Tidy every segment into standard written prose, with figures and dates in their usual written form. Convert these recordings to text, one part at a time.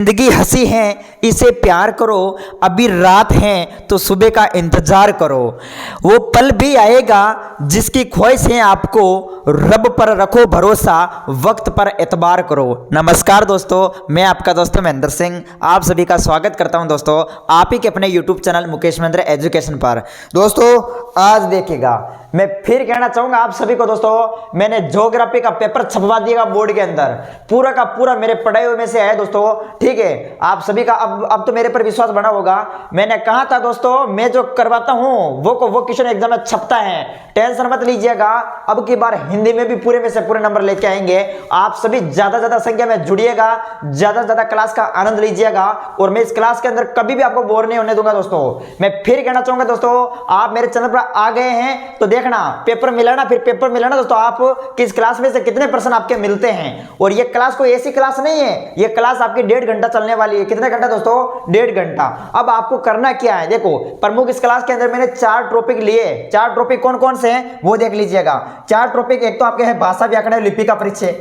जिंदगी हंसी है इसे प्यार करो, अभी रात है तो सुबह का इंतजार करो। वो पल भी आएगा जिसकी ख्वाहिश है आपको, रब पर रखो भरोसा, वक्त पर एतबार करो। नमस्कार दोस्तों, मैं आपका दोस्त महेंद्र सिंह आप सभी का स्वागत करता हूं दोस्तों आप ही के अपने YouTube channel Mukesh Mahendra education पर। दोस्तों आज देखिएगा, मैं फिर कहना चाहूंगा आप सभी को दोस्तों, मैंने ज्योग्राफी का पेपर छपवा दिया बोर्ड के अंदर, पूरा का पूरा मेरे पढ़ाई हुए में से है दोस्तों। ठीक है, आप सभी का अब तो मेरे पर विश्वास बना होगा। मैंने कहा था दोस्तों, मैं जो करवाता हूं वो क्वेश्चन एग्जाम में छपता है, टेंशन मत लीजिएगा। अब की बार हिंदी में भी पूरे में से पूरे नंबर लेके आएंगे। आप सभी ज्यादा संख्या में जुड़िएगा, ज्यादा क्लास का आनंद लीजिएगा, और मैं इस क्लास के अंदर कभी भी आपको बोर नहीं होने दूंगा दोस्तों। मैं फिर कहना चाहूंगा दोस्तों, आप मेरे चैनल पर आ गए हैं तो देखना पेपर मिलाना, फिर पेपर मिलाना दोस्तों, आप किस क्लास में से कितने परसेंट आपके मिलते हैं। और ये क्लास कोई ऐसी क्लास नहीं है, ये क्लास आपकी 1.5 घंटा चलने वाली है। कितने घंटा दोस्तों? 1.5 घंटा। अब आपको करना क्या है, देखो प्रमुख इस क्लास के अंदर मैंने 4 टॉपिक लिए। 4 टॉपिक कौन कौन से हैं वो देख लीजिएगा। 4 टॉपिक एक तो आपके है भाषा व्याकरण लिपि का परिचय,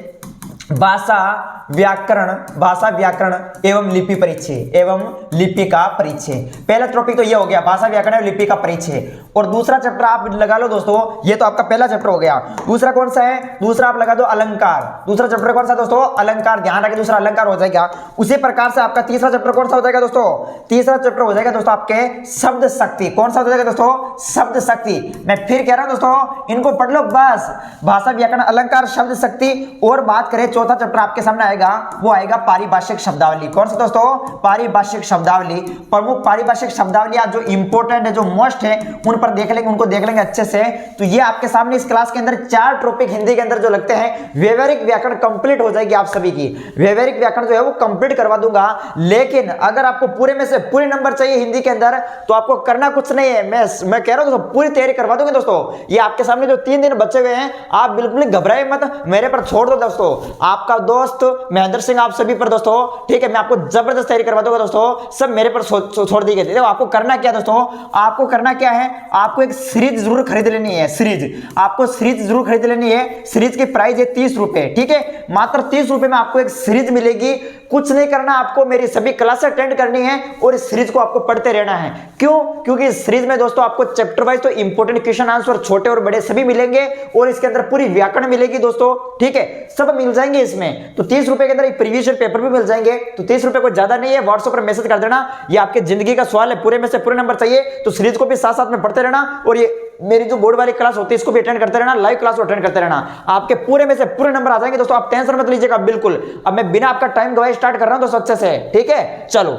भाषा व्याकरण एवं लिपि परिचय एवं लिपि का परिचय। पहला टॉपिक तो ये हो गया, भाषा व्याकरण एवं लिपि का परिचय। और दूसरा चैप्टर आप लगा लो दोस्तों, ये तो आपका पहला चैप्टर हो गया। दूसरा कौन सा है? दूसरा आप लगा दो अलंकार। दूसरा चैप्टर कौन सा दोस्तों? अलंकार। ध्यान रखें, दूसरा अलंकार हो जाएगा। उसी प्रकार से आपका तीसरा चैप्टर कौन सा हो जाएगा दोस्तों? तीसरा चैप्टर हो जाएगा दोस्तों आपके शब्द शक्ति। कौन सा हो जाएगा दोस्तों? शब्द शक्ति। मैं फिर कह रहा हूं दोस्तों, इनको पढ़ लो बस, भाषा व्याकरण अलंकार शब्द शक्ति। और बात करें चौथा चैप्टर आपके सामने आएगा, वो आएगा पारिभाषिक शब्दावली। कौन सा दोस्तों? पारिभाषिक शब्दावली। प्रमुख पारिभाषिक शब्दावलियां जो इंपॉर्टेंट है, जो मोस्ट है, उन पर देख लेंगे, उनको देख लेंगे अच्छे से। तो ये आपके सामने इस क्लास के अंदर 4 टॉपिक हिंदी के अंदर जो लगते हैं, व्यवहारिक व्याकरण कंप्लीट हो जाएगी आप सभी की। व्यवहारिक व्याकरण जो है वो कंप्लीट करवा दूंगा। लेकिन अगर आपको पूरे में से पूरे नंबर चाहिए हिंदी के अंदर, तो आपको करना कुछ नहीं है, मैं कह रहा हूं दोस्तों, पूरी तैयारी करवा दूंगा दोस्तों। ये आपके सामने जो 3 दिन बचे हुए हैं, आप बिल्कुल घबराए मत, मेरे पर छोड़ दो दोस्तों। आपका दोस्त महेंद्र सिंह आप सभी पर दोस्तों, ठीक है, मैं आपको जबरदस्त तैयारी करवा दूंगा दोस्तों। सब मेरे पर छोड़ दी गई। देखो आपको करना क्या दोस्तों, आपको करना क्या है, आपको एक सीरीज जरूर खरीद लेनी है। सीरीज, आपको सीरीज जरूर खरीद लेनी है। सीरीज की प्राइस है 30 रुपए। ठीक है, मात्र 30 रुपए में आपको एक सीरीज मिलेगी। कुछ नहीं करना, आपको मेरी सभी क्लासें अटेंड करनी है और इस सीरीज को आपको पढ़ते रहना है। क्यों? क्योंकि इस सीरीज में दोस्तों आपको चैप्टर वाइज तो इंपॉर्टेंट क्वेश्चन आंसर छोटे और बड़े सभी मिलेंगे, और इसके अंदर पूरी व्याकरण मिलेगी दोस्तों। ठीक है, सब मिल जाएंगे इसमें। तो 30 रुपए के अंदर प्रीवियस ईयर पेपर भी मिल जाएंगे। तो 30 रुपए को ज्यादा नहीं है, व्हाट्सएप पर मैसेज कर देना, ये आपके जिंदगी का सवाल है, पूरे में से पूरे नंबर चाहिए। तो सीरीज को भी साथ साथ में पढ़ते रहना, और ये मेरी जो बोर्ड वाली क्लास होती है इसको भी अटेंड करते रहना, लाइव क्लास को अटेंड करते रहना। आपके पूरे में से पूरे नंबर आ जाएंगे दोस्तों, आप टेंशन मत लीजिएगा बिल्कुल। अब मैं बिना आपका टाइम गवाए स्टार्ट कर रहा हूं दोस्तों अच्छे से। ठीक है, चलो।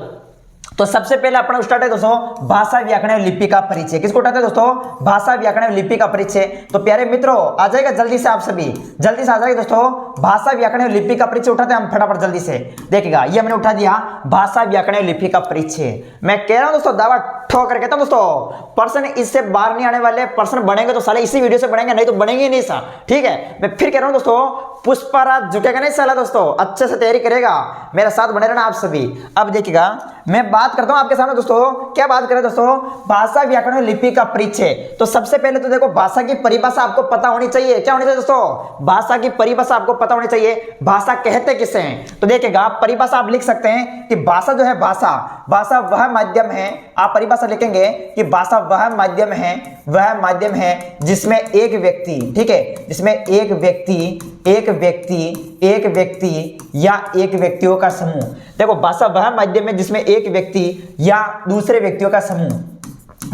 तो सबसे पहले अपना स्टार्ट है दोस्तों भाषा व्याकरण एवं लिपि का परिचय। किसको उठाते हैं दोस्तों? भाषा व्याकरण एवं लिपि का परिचय। तो प्यारे मित्रों आ जाएगा जल्दी से, आप सभी जल्दी से आ जाएगा दोस्तों। भाषा व्याकरण एवं लिपि का परिचय उठाते हैं हम फटाफट जल्दी से। देखिएगा, ये हमने उठा दिया भाषा व्याकरण एवं लिपि का परिचय। मैं कह रहा हूं दोस्तों, दावा ठोक कर कहता हूं दोस्तों, पर्सन इससे बाहर नहीं आने वाले। पर्सन बनेंगे तो साले इसी वीडियो से बनेंगे, नहीं तो बनेंगे नहीं सा। ठीक है, मैं फिर कह रहा हूं दोस्तों, पुष्पराज झुकेगा नहीं साला दोस्तों, अच्छे से तैयारी करेगा, मेरे साथ बने रहना आप सभी। अब देखिएगा, मैं बात करता हूं आपके सामने दोस्तों, क्या बात करें दोस्तों? भाषा व्याकरण लिपि का परिचय। तो सबसे पहले तो देखो, भाषा की परिभाषा आपको पता होनी चाहिए। क्या होनी चाहिए दोस्तों? भाषा की परिभाषा आपको पता होनी चाहिए। भाषा कहते किसे हैं? तो देखिएगा, परिभाषा आप लिख सकते हैं कि भाषा जो है, भाषा वह माध्यम है। आप परिभाषा लिखेंगे कि भाषा वह माध्यम है जिसमें एक व्यक्ति, ठीक है, जिसमें एक व्यक्ति या एक व्यक्तियों का समूह। देखो, भाषा वह माध्यम है जिसमें एक व्यक्ति या दूसरे व्यक्तियों का समूह,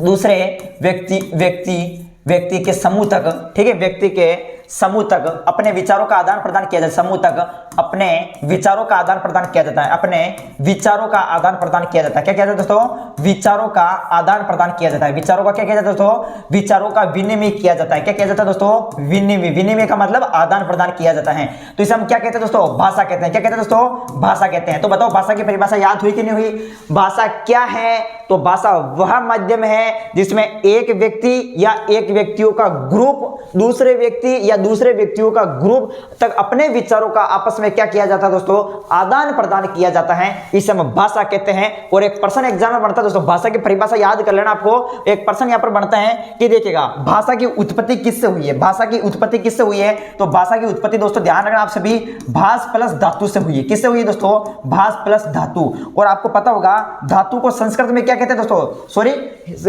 दूसरे व्यक्ति के समूह तक, ठीक है, व्यक्ति के समूह तक अपने विचारों का आदान प्रदान किया जाता है। समूह तक अपने विचारों का आदान प्रदान किया जाता है। अपने विचारों का आदान प्रदान किया जाता है। क्या किया जाता है दोस्तों? विचारों का आदान प्रदान किया जाता है। विचारों का क्या किया जाता है दोस्तों? विचारों का विनिमय किया जाता है। क्या किया जाता है दोस्तों? विनिमय। विनिमय का मतलब आदान प्रदान किया जाता है। तो इसे हम क्या कहते हैं दोस्तों? भाषा कहते हैं। क्या कहते हैं दोस्तों? भाषा कहते हैं। तो बताओ, भाषा की परिभाषा याद हुई कि नहीं हुई? भाषा क्या है? तो भाषा वह माध्यम है जिसमें एक व्यक्ति या एक व्यक्तियों का ग्रुप दूसरे व्यक्ति या या दूसरे व्यक्तियों का ग्रुप तक अपने विचारों का आपस में क्या किया जाता है दोस्तों, आदान प्रदान किया जाता है, इसे हम भाषा कहते हैं। और एक पर्सन एग्जाम में बनता है दोस्तों, भाषा की परिभाषा याद कर लेना आपको। एक पर्सन यहां पर बनता है कि देखिएगा भाषा की उत्पत्ति किससे हुई है, भाषा की उत्पत्ति किससे हुई है, तो भाषा की उत्पत्ति दोस्तों ध्यान रखना आप सभी, भाष प्लस धातु से हुई है। किससे हुई है दोस्तों, भाष प्लस धातु। और आपको पता होगा धातु को संस्कृत में क्या कहते हैं दोस्तों, सॉरी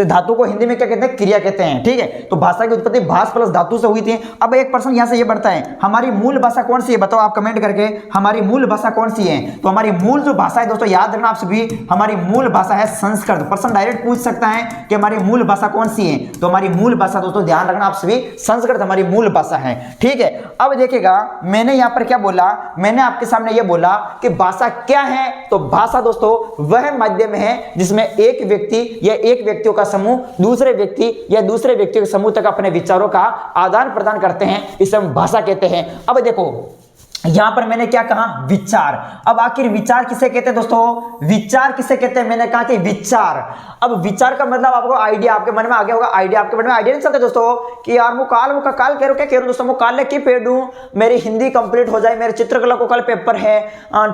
धातु को हिंदी में क्या कहते हैं, क्रिया कहते हैं, ठीक है। तो भाषा की उत्पत्ति भाष प्लस धातु से हुई थी। अब एक पर्सन यहां से ये बढ़ता है, हमारी मूल भाषा कौन सी है, बताओ आप कमेंट करके, हमारी मूल भाषा कौन सी है। तो हमारी मूल जो भाषा है दोस्तों, याद रखना आप सभी, हमारी मूल भाषा है संस्कृत। पर्सन डायरेक्ट पूछ सकता है कि हमारी मूल भाषा कौन सी है, तो हमारी मूल भाषा दोस्तों ध्यान रखना आप सभी, संस्कृत हमारी मूल भाषा है, ठीक है। अब देखिएगा मैंने यहां पर क्या बोला, मैंने आपके सामने यह बोला कि भाषा क्या है, तो भाषा दोस्तों वह माध्यम है जिसमें एक व्यक्ति या एक व्यक्तियों का समूह दूसरे व्यक्ति या दूसरे व्यक्तियों के समूह तक अपने विचारों का आदान प्रदान करते हैं, इसे हम भाषा कहते हैं। अब देखो यहां पर मैंने क्या कहा, विचार। अब आखिर विचार किसे कहते हैं दोस्तों, विचार किसे कहते हैं, मैंने कहा कि विचार। अब विचार का मतलब आपको आइडिया आपके मन में आ गया होगा, आइडिया आपके मन में आइडिया नहीं चलता दोस्तों कि यार वो काल कह रहा हूं, क्या कह रहा हूं दोस्तों, वो काल की पेड़ हूं, मेरी हिंदी कंप्लीट हो जाए, मेरे चित्रकला को कल पेपर है,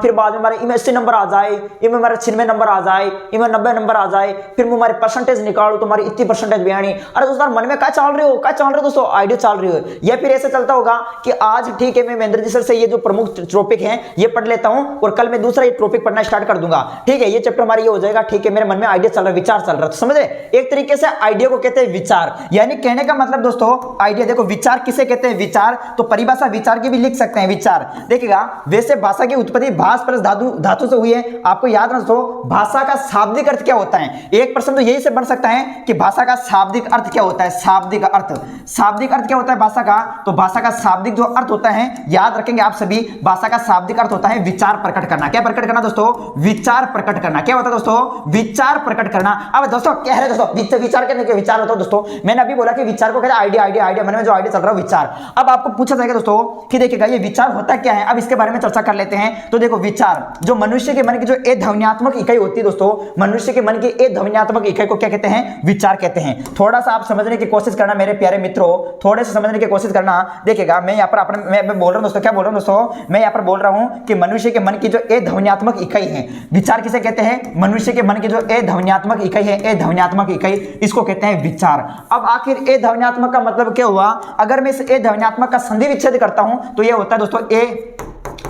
फिर बाद में हमारे इमें 80 नंबर आ जाए, इमें हमारे 96 नंबर आ जाए, इमें 90 नंबर आ जाए, फिर मैं हमारे परसेंटेज निकालू तो हमारी इतनी परसेंटेज बयानी। अरे दोस्तों मन में क्या चल रहे हो, क्या चल रहे हो दोस्तों, आइडिया चल रही हो। या फिर ऐसे चलता होगा कि आज ठीक है मैं महेंद्र जी सर से ये जो प्रमुख टॉपिक है ये पढ़ लेता हूं और कल मैं दूसरा ये टॉपिक पढ़ना स्टार्ट कर दूंगा, ठीक है, ये चैप्टर हमारा ये हो जाएगा, ठीक है, मेरे मन में आइडिया चल रहा है, विचार चल रहा है, तो समझ रहे, एक तरीके से आइडिया को कहते हैं विचार। यानी कहने का मतलब दोस्तों आइडिया, देखो विचार किसे कहते हैं, विचार। तो परिभाषा विचार की भी लिख सकते हैं, विचार। देखिएगा वैसे भाषा की उत्पत्ति भाष प्लस धातु से हुई है। आपको याद रखना दोस्तों, भाषा का शाब्दिक अर्थ क्या होता है, एक पर्सन तो यही से बन सकता है कि भाषा का शाब्दिक अर्थ क्या होता है, शाब्दिक अर्थ, शाब्दिक अर्थ क्या होता है भाषा का, तो भाषा का शाब्दिक जो अर्थ होता है, याद रखेंगे आप सभी, भाषा का शाब्दिक अर्थ होता है विचार प्रकट करना। क्या प्रकट करना दोस्तों, विचार प्रकट करना। क्या होता है दोस्तों, विचार प्रकट करना। अब दोस्तों कह रहे दोस्तों विचार कहने के विचार होता है दोस्तों, मैंने अभी बोला कि विचार को कहते हैं आइडिया, आइडिया, आइडिया, मन में जो आइडिया चल रहा है विचार। अब आपको पूछा जाएगा दोस्तों कि देखिएगा ये विचार होता क्या है, अब इसके बारे में चर्चा कर लेते हैं। तो देखो विचार जो मनुष्य के मन की जो ध्वन्यात्मक इकाई होती है दोस्तों, मनुष्य के मन की ध्वन्यात्मक इकाई को क्या कहते हैं, विचार कहते हैं। थोड़ा सा आप समझने की कोशिश करना मेरे प्यारे मित्रों, थोड़े से समझने की कोशिश करना। देखिएगा मैं यहाँ पर मैं बोल रहा हूँ दोस्तों, क्या बोल रहा हूँ दोस्तों, मैं यहाँ पर बोल रहा हूँ कि मनुष्य के मन की जो ध्वन्यात्मक इकाई है, विचार किसे कहते हैं, मनुष्य के मन की जो ध्वन्यात्मक इकाई है, ध्वन्यात्मक इकाई, इसको कहते हैं विचार। अब आखिर ध्वन्यात्मक का मतलब क्या हुआ, अगर मैं इस ध्वन्यात्मक का संधि विच्छेद करता हूं तो यह होता है दोस्तों ए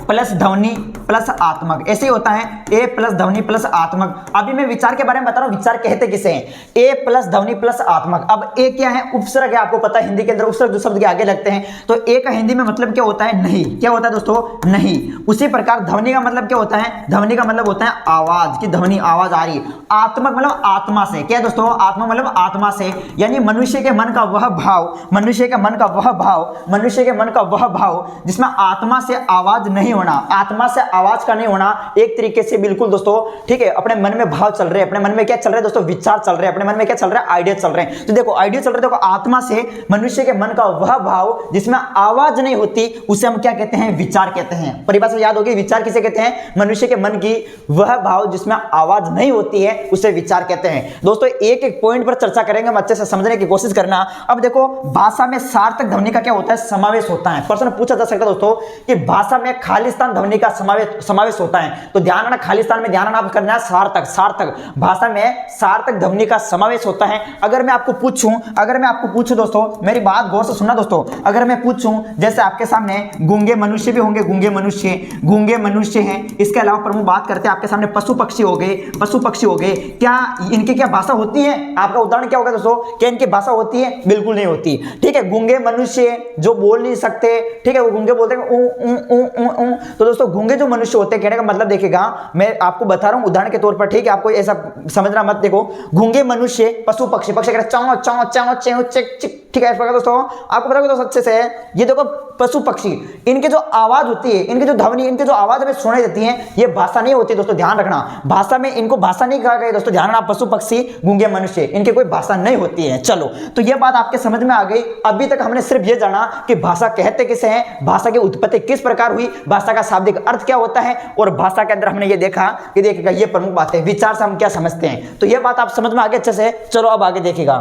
प्लस ध्वनि प्लस आत्मक, ऐसे ही होता है ए प्लस ध्वनि प्लस आत्मक। अभी मैं विचार के बारे में बता रहा हूं, विचार कहते किसे हैं, ए प्लस ध्वनि प्लस आत्मक। अब ए क्या है, उपसर्ग है, आपको पता है हिंदी के अंदर उपसर्ग जो शब्द के आगे लगते हैं, तो ए का हिंदी में मतलब क्या होता है, नहीं। क्या होता है दोस्तों, नहीं। उसी प्रकार ध्वनि का मतलब क्या होता है, ध्वनि का मतलब होता है आवाज की, ध्वनि आवाज आ रही। आत्मक मतलब आत्मा से, क्या है दोस्तों, आत्मा मतलब आत्मा से, यानी मनुष्य के मन का वह भाव, मनुष्य के मन का वह भाव, मनुष्य के मन का वह भाव जिसमें आत्मा से आवाज नहीं होना, आत्मा से आवाज का नहीं होना, एक तरीके से बिल्कुल दोस्तों, ठीक है, अपने मन में भाव चल रहे हैं, अपने मन में क्या चल रहा है दोस्तों, विचार चल रहे हैं, अपने मन में क्या चल रहा है, आइडिया चल रहे हैं। तो देखो आइडिया चल रहे हैं, देखो आत्मा से मनुष्य के मन का वह भाव जिसमें आवाज नहीं होती, उसे हम क्या कहते हैं, विचार कहते हैं। परिभाषा याद होगी, विचार किसे कहते हैं, मनुष्य के मन की वह भाव जिसमें आवाज नहीं होती है उसे विचार कहते हैं। दोस्तों एक एक पॉइंट पर चर्चा करेंगे, हम अच्छे से समझने की कोशिश करना। अब देखो भाषा में सार्थक ध्वनि का क्या होता है, समावेश होता है। प्रश्न पूछा जा सकता है दोस्तों कि भाषा में खालिस्तान ध्वनि का समावेश होता है, तो ध्यान रखना, खालिस्तान में ध्यान रखना करना है सार्थक, सार्थक भाषा में सार्थक ध्वनि का समावेश होता है। अगर मैं आपको पूछूं दोस्तों, मेरी बात गौर से सुनना दोस्तों, अगर मैं पूछूं जैसे आपके सामने गूंगे मनुष्य भी होंगे, गूंगे मनुष्य हैं, इसके अलावा प्रमुख बात करते हैं आपके सामने पशु पक्षी हो गए, क्या इनकी क्या भाषा होती है, आपका उदाहरण क्या होगा दोस्तों, क्या इनकी भाषा होती है, बिल्कुल नहीं होती, ठीक है। गूंगे मनुष्य जो बोल नहीं सकते, ठीक है, वो गूंगे बोलते हैं तो दोस्तों गूंगे जो मनुष्य होते हैं, कहने का मतलब देखिएगा मैं आपको बता रहा हूं उदाहरण के तौर पर, ठीक है, आपको ऐसा समझना मत। देखो गूंगे मनुष्य पशु पक्षी कह रहे चाओ चाओ चाओ चेव चिक चिक, ठीक है, इस प्रकार दोस्तों आपको पता है दोस्तों अच्छे से, ये देखो पशु पक्षी, इनकी जो आवाज होती है, इनकी जो ध्वनि, इनकी जो आवाज हमें सुनाई देती है, ये भाषा नहीं होती दोस्तों, ध्यान रखना। भाषा में इनको भाषा नहीं कहा गया दोस्तों, ध्यान रखना, पशु पक्षी गूंगे मनुष्य इनकी कोई भाषा नहीं होती है। चलो तो ये बात आपके समझ में आ गई। अभी तक हमने सिर्फ ये जाना कि भाषा कहते किसे हैं, भाषा की उत्पत्ति किस प्रकार हुई, भाषा का शाब्दिक अर्थ क्या होता है, और भाषा के अंदर हमने ये देखा कि देखिएगा ये प्रमुख बात है, विचार से हम क्या समझते हैं। तो ये बात आप समझ में आ गई अच्छे से। चलो अब आगे देखिएगा,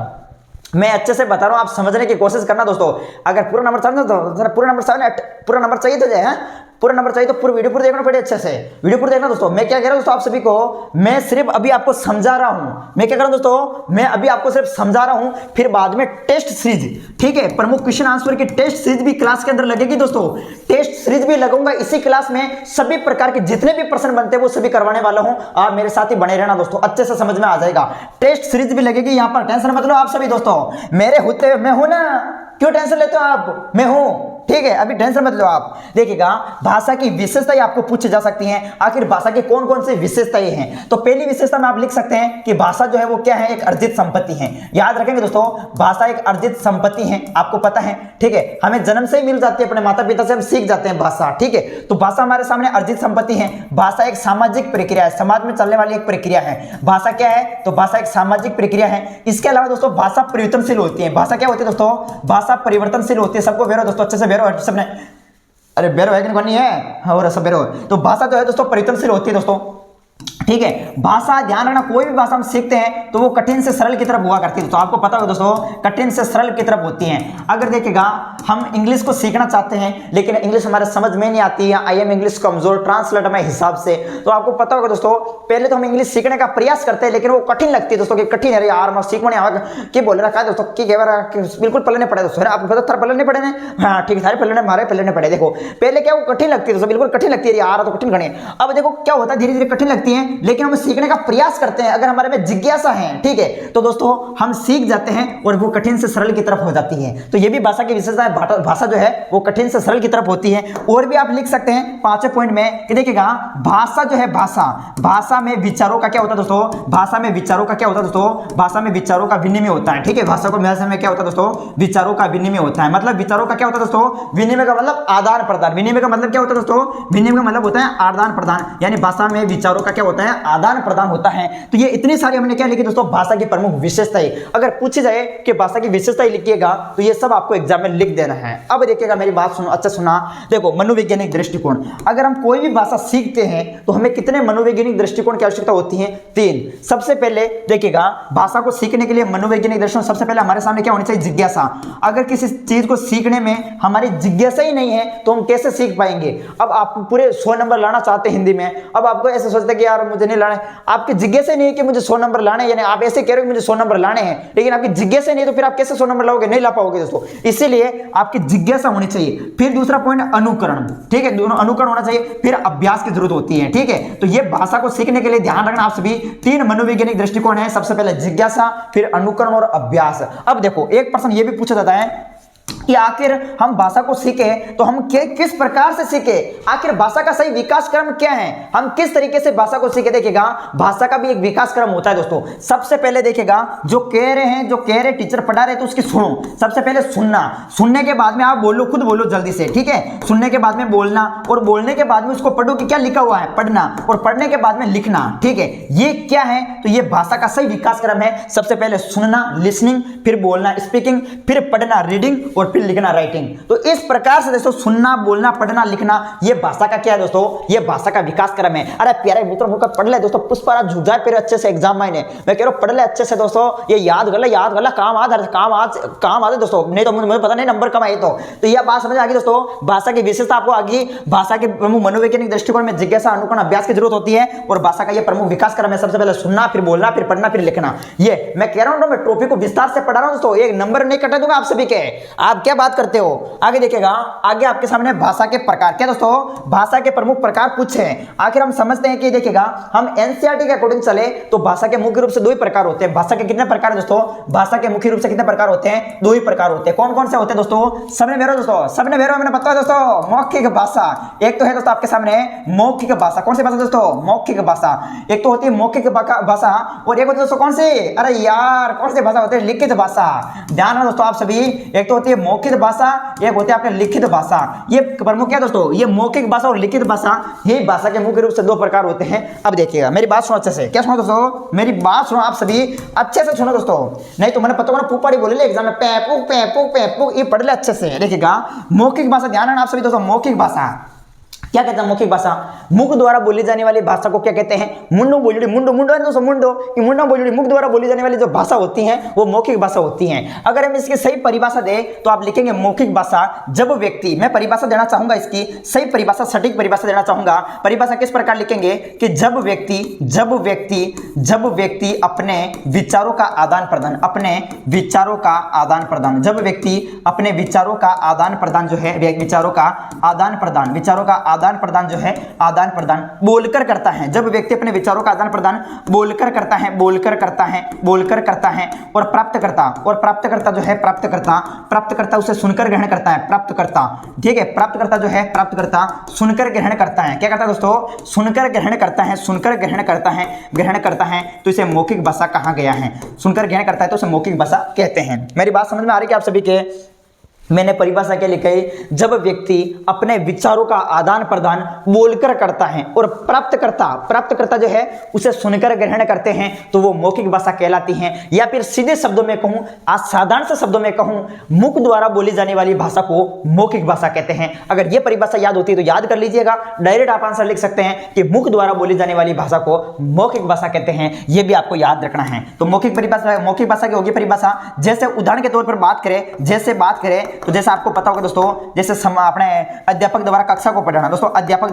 मैं अच्छे से बता रहा हूं, आप समझने की कोशिश करना दोस्तों। अगर पूरा नंबर चाहिए तो पूरा नंबर चाहिए तो जाए, पूरा नंबर चाहिए तो पूरा वीडियो पूरा देखना पड़े, अच्छे से वीडियो पूरा देखना दोस्तों। मैं क्या कह रहा हूं दोस्तों आप सभी को, मैं सिर्फ अभी आपको समझा रहा हूं। मैं क्या कर रहा हूं दोस्तों, मैं अभी आपको सिर्फ समझा रहा हूं, फिर बाद में टेस्ट सीरीज, ठीक है, प्रमुख क्वेश्चन आंसर की टेस्ट सीरीज भी क्लास के अंदर लगेगी दोस्तों। टेस्ट सीरीज भी लगाऊंगा इसी क्लास में, सभी प्रकार के जितने भी प्रश्न बनते हैं वो सभी करवाने वाला हूं। आप मेरे साथ ही बने रहना दोस्तों, अच्छे से समझ में आ जाएगा। टेस्ट सीरीज भी लगेगी यहां पर, टेंशन मत लो आप सभी दोस्तों। मेरे होते मैं हूं ना, क्यों टेंशन लेते हो आप, मैं हूं, ठीक है, अभी टेंशन मत लो आप। देखिएगा भाषा की विशेषताएं आपको पूछी जा सकती हैं, आखिर भाषा की कौन कौन सी विशेषताएं हैं। तो पहली विशेषता में आप लिख सकते हैं कि भाषा जो है वो क्या है, एक अर्जित संपत्ति है। याद रखेंगे दोस्तों, भाषा एक अर्जित संपत्ति है, आपको पता है, ठीक है। हमें जन्म से ही मिल जाती है, अपने माता पिता से हम सीख जाते हैं भाषा, ठीक है। तो भाषा हमारे सामने अर्जित संपत्ति है। भाषा एक सामाजिक प्रक्रिया है, समाज में चलने वाली एक प्रक्रिया है। भाषा क्या है, तो भाषा एक सामाजिक प्रक्रिया है। इसके अलावा दोस्तों भाषा परिवर्तनशील होती है। भाषा क्या होती है दोस्तों, भाषा परिवर्तनशील होती है। सबको बेरो दोस्तों, अच्छे से बेरो सबने, अरे बेरो है कि नहीं है, और सब बेरो। तो भाषा जो है दोस्तों परिवर्तनशील होती है दोस्तों, ठीक है। भाषा ध्यान रखना, कोई भी भाषा हम सीखते हैं तो वो कठिन से सरल की तरफ हुआ करती है। तो आपको पता होगा दोस्तों, कठिन से सरल की तरफ होती है। अगर देखिएगा हम इंग्लिश को सीखना चाहते हैं लेकिन इंग्लिश हमारे समझ में नहीं आती है, आई एम इंग्लिश कमजोर ट्रांसलेट में हिसाब से, तो आपको पता होगा दोस्तों, पहले तो हम इंग्लिश सीखने का प्रयास करते हैं लेकिन वो कठिन लगती है दोस्तों, कि कठिन है यार, मैं सीख नहीं आवा कि बोल रहा है दोस्तों, कि बिल्कुल पढ़ने पड़े दोस्तों। आपको पता थारे पढ़ने पड़े ना, हाँ ठीक है, थारे पढ़ने हमारे पढ़ने पड़े। देखो पहले क्या वो कठिन लगती है दोस्तों, बिल्कुल कठिन लगती है यार, तो कठिन गणे। अब देखो क्या होता है, धीरे धीरे कठिन लगती है लेकिन हम सीखने का प्रयास करते हैं। अगर हमारे में जिज्ञासा है, ठीक है, तो दोस्तों हम सीख जाते हैं और वो कठिन से सरल की तरफ हो जाती है। तो ये भी भाषा की विशेषता है, भाषा जो है वो कठिन से सरल की तरफ होती है। और भी आप लिख सकते हैं 5वें पॉइंट में कि देखिएगा भाषा जो है, भाषा में विचारों का क्या होता है दोस्तों, भाषा में विचारों का क्या होता है दोस्तों, भाषा में विचारों का विनिमय होता है, ठीक है। भाषा में क्या होता है दोस्तों, विचारों का विनिमय होता है। मतलब विचारों का क्या होता है दोस्तों, विनिमय का मतलब आदान प्रदान। विनिमय का मतलब क्या होता है दोस्तों, विनिमय का मतलब होता है आदान प्रदान, यानी भाषा में विचारों का क्या होता है, आदान प्रदान होता है। तो ये इतनी सारी हमने क्या लिखी दोस्तों, भाषा की प्रमुख विशेषताएं। अगर पूछी जाए कि भाषा की विशेषताएं लिखिएगा तो ये सब आपको एग्जाम में लिख देना है। अब देखिएगा मेरी बात सुनो, अच्छा सुना, देखो मनोवैज्ञानिक दृष्टिकोण। अगर हम कोई भी भाषा सीखते हैं तो हमें कितने मनोवैज्ञानिक दृष्टिकोण की आवश्यकता होती है, 3। सबसे पहले देखिएगा भाषा को सीखने के लिए मनोवैज्ञानिक दृष्टिकोण, सबसे पहले हमारे सामने क्या होनी चाहिए, जिज्ञासा। अगर किसी चीज को सीखने में हमारी जिज्ञासा ही नहीं है तो हम कैसे सीख पाएंगे। अब आप पूरे 100 नंबर लाना चाहते हैं हिंदी में, अब आपको ऐसे सोचते कि यार मुझे नहीं लाने, आपकी जिज्ञासा नहीं है कि मुझे 100 नंबर लाने, यानी आप ऐसे कह रहे हो कि मुझे 100 नंबर लाने हैं लेकिन आपकी जिज्ञासा नहीं, तो फिर आप कैसे 100 नंबर लाओगे, नहीं ला पाओगे दोस्तों। इसीलिए आपकी जिज्ञासा होनी चाहिए। फिर दूसरा पॉइंट अनुकरण, ठीक है, दोनों अनुकरण होना चाहिए। फिर अभ्यास की जरूरत होती है, ठीक है। तो ये भाषा को सीखने के लिए ध्यान रखना आप सभी, 3 मनोवैज्ञानिक दृष्टिकोण है। सबसे पहले जिज्ञासा, फिर अनुकरण और अभ्यास। अब देखो एक प्रश्न ये भी पूछा जाता है कि आखिर हम भाषा को सीखे तो हम किस प्रकार से सीखे, आखिर भाषा का सही विकास क्रम क्या है, हम किस तरीके से भाषा को सीखे। देखिएगा भाषा का भी एक विकास क्रम होता है दोस्तों। सबसे पहले देखिएगा जो कह रहे हैं, जो कह रहे टीचर पढ़ा रहे तो उसकी सुनो। सबसे पहले सुनना, सुनने के बाद में आप बोलो, खुद बोलो जल्दी से, ठीक है। सुनने के बाद में बोलना और बोलने के बाद में उसको पढ़ो कि क्या लिखा हुआ है, पढ़ना, और पढ़ने के बाद में लिखना, ठीक है। ये क्या है, तो ये भाषा का सही विकास क्रम है। सबसे पहले सुनना लिसनिंग, फिर बोलना स्पीकिंग, फिर पढ़ना रीडिंग और फिर लिखना राइटिंग। तो इस प्रकार से दोस्तों सुनना, बोलना, पढ़ना, लिखना, ये भाषा का क्या है दोस्तों, ये भाषा का विकास क्रम है। अरे प्यारे मित्रों मुझे पढ़ ले दोस्तों, पुष्पराज झुक जाए फिर अच्छे से एग्जाम में, मैं कह रहा हूं पढ़ ले अच्छे से दोस्तों, ये याद कर ले, याद कर ले, काम आज दोस्तों, नहीं तो मुझे पता नहीं नंबर कम आए तो ये बात समझ आ गई दोस्तों। भाषा की विशेषता आपको आ गई, भाषा के प्रमुख मनोवैज्ञानिक दृष्टिकोण में जिज्ञासा, अनुकरण, अभ्यास की जरूरत होती है और भाषा का ये प्रमुख विकास क्रम है। सबसे पहले सुनना, फिर बोलना, फिर पढ़ना, फिर लिखना। ये मैं कह रहा हूं, मैं टॉपिक को विस्तार से पढ़ा रहा हूं दोस्तों, एक नंबर नहीं कटा दूंगा आप सभी के। आप क्या बात करते हो। आगे देखिएगा, आगे आपके सामने भाषा के प्रकार, क्या दोस्तों, भाषा के प्रमुख प्रकार पूछे हैं। आखिर हम समझते हैं कि देखिएगा हम एनसीईआरटी के अकॉर्डिंग चले तो भाषा के मुख्य रूप से 2 ही प्रकार होते हैं। भाषा के कितने प्रकार दोस्तों, भाषा के मुख्य रूप से कितने प्रकार होते हैं, 2 ही प्रकार होते हैं। कौन कौन से होते हैं दोस्तों, सबने मेरे दोस्तों, सबने मेरे मैंने बताया दोस्तों, मौखिक भाषा। एक तो है दोस्तों आपके सामने मौखिक भाषा। कौन सी भाषा दोस्तों, मौखिक भाषा। एक तो होती है मौखिक भाषा और एक होती है दोस्तों कौन सी, अरे यार कौन सी भाषा होती है, लिखित भाषा। ध्यान रखो दोस्तों आप सभी, एक तो होती है मौखिक भाषा, एक होती है आपने लिखित भाषा। ये प्रमुख क्या दोस्तों, ये मौखिक भाषा और लिखित भाषा, ये भाषा के मुख्य रूप से 2 प्रकार होते हैं। अब देखिएगा मेरी बात सुनो अच्छे से, क्या सुनो दोस्तों, मेरी बात सुनो आप सभी अच्छे से सुनो दोस्तों, नहीं तो मैंने पता होगा पुपाड़ी बोले ले एग्जाम में, पैपुक पैपुक पैपुक, ये पढ़ ले अच्छे से। देखिएगा मौखिक भाषा, ध्यान रखना आप सभी दोस्तों, मौखिक भाषा क्या कहते हैं मौखिक भाषा? मुख द्वारा बोली जाने वाली भाषा को क्या कहते हैं? मुंडो बोलड़ी, मुंडो मुंडो है दोस्तों, मुंडो ये मुंडा बोलड़ी मुख द्वारा बोली जाने वाली जो भाषा होती है वो मौखिक भाषा होती है। अगर हम इसकी सही परिभाषा दें तो आप लिखेंगे मौखिक भाषा जब व्यक्ति, मैं परिभाषा देना चाहूंगा, इसकी सही परिभाषा, सटीक परिभाषा देना चाहूंगा। परिभाषा किस प्रकार लिखेंगे कि जब व्यक्ति अपने विचारों का आदान प्रदान, अपने विचारों का आदान प्रदान, जब व्यक्ति अपने विचारों का आदान प्रदान जो है, विचारों का आदान प्रदान, विचारों का आदान प्रदान जो है, आदान प्रदान बोलकर करता है। जब व्यक्ति अपने विचारों का आदान प्रदान बोलकर करता है, बोलकर करता है, बोलकर करता है, और प्राप्तकर्ता जो है, प्राप्तकर्ता उसे सुनकर ग्रहण करता है, प्राप्तकर्ता, ठीक है, प्राप्तकर्ता जो है, प्राप्तकर्ता सुनकर ग्रहण करता है। क्या करता है दोस्तों? सुनकर ग्रहण करता है, सुनकर ग्रहण करता है, ग्रहण करता है, तो इसे मौखिक भाषा कहा गया है। सुनकर ग्रहण करता है तो उसे मौखिक भाषा कहते हैं। मेरी बात समझ में आ रही है आप सभी के? मैंने परिभाषा क्या लिखी? जब व्यक्ति अपने विचारों का आदान प्रदान बोलकर करता है और प्राप्तकर्ता जो है उसे सुनकर ग्रहण करते हैं तो वो मौखिक भाषा कहलाती है। या फिर सीधे शब्दों में कहूं, साधारण से शब्दों में कहूं, मुख द्वारा बोली जाने वाली भाषा को मौखिक भाषा कहते हैं। अगर ये परिभाषा याद होती है तो याद कर लीजिएगा, डायरेक्ट आप आंसर लिख सकते हैं कि मुख द्वारा बोली जाने वाली भाषा को मौखिक भाषा कहते हैं। ये भी आपको याद रखना है। तो मौखिक भाषा की होगी परिभाषा, जैसे उदाहरण के तौर पर बात करें, तो जैसे आपको पता होगा दोस्तों, जैसे अपने अध्यापक द्वारा कक्षा को पढ़ाना, दोस्तों अध्यापक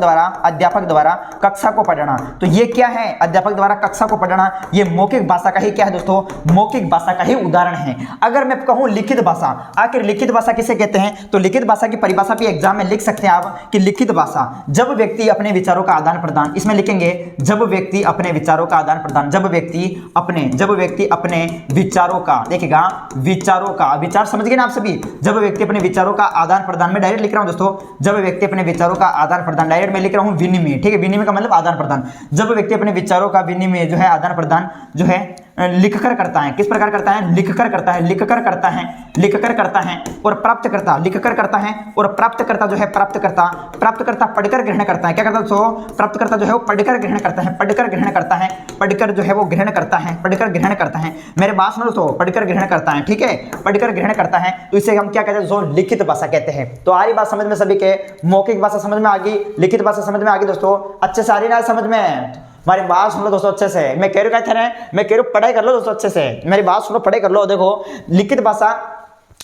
द्वारा कक्षा को पढ़ाना, तो ये क्या है? अध्यापक द्वारा कक्षा को पढ़ाना, ये मौखिक भाषा का ही क्या है दोस्तों? मौखिक भाषा का ही उदाहरण है। अगर मैं कहूं लिखित भाषा, आखिर लिखित भाषा किसे कहते हैं? तो लिखित भाषा की परिभाषा भी एग्जाम में लिख सकते हैं आप कि लिखित भाषा जब व्यक्ति अपने विचारों का आदान प्रदान, इसमें लिखेंगे जब व्यक्ति अपने विचारों का आदान प्रदान, जब व्यक्ति अपने विचारों का, देखिएगा विचारों का, विचार समझ गए ना आप सभी? जब व्यक्ति अपने विचारों का आदान प्रदान, में डायरेक्ट लिख रहा हूं दोस्तों, जब व्यक्ति अपने विचारों का आदान प्रदान, डायरेक्ट मैं लिख रहा हूं विनिमय, ठीक है, विनिमय का मतलब आदान प्रदान। जब व्यक्ति अपने विचारों का विनिमय जो है, आदान प्रदान जो है लिखकर करता है, किस प्रकार करता है? लिखकर करता है, और प्राप्तकर्ता लिखकर करता है, और प्राप्तकर्ता जो है, प्राप्तकर्ता पढ़कर ग्रहण करता है। क्या करता है दोस्तों? प्राप्तकर्ता जो है वो पढ़कर ग्रहण करता है, पढ़कर जो है वो ग्रहण करता है, मेरे बात सुनो दोस्तों, पढ़कर ग्रहण करता है, ठीक है, पढ़कर ग्रहण करता है, तो इसे हम क्या कहते हैं दोस्तों? लिखित भाषा कहते हैं। तो आ रही बात समझ में सभी के? मौखिक भाषा समझ में आ गई, लिखित भाषा समझ में आ गई दोस्तों, अच्छे से आ रही ना समझ में? हमारी बात सुन लो दोस्तों अच्छे से, मैं कह रही हूँ पढ़ाई कर लो दोस्तों अच्छे से, मेरी बात सुनो, पढ़ाई कर लो। देखो लिखित भाषा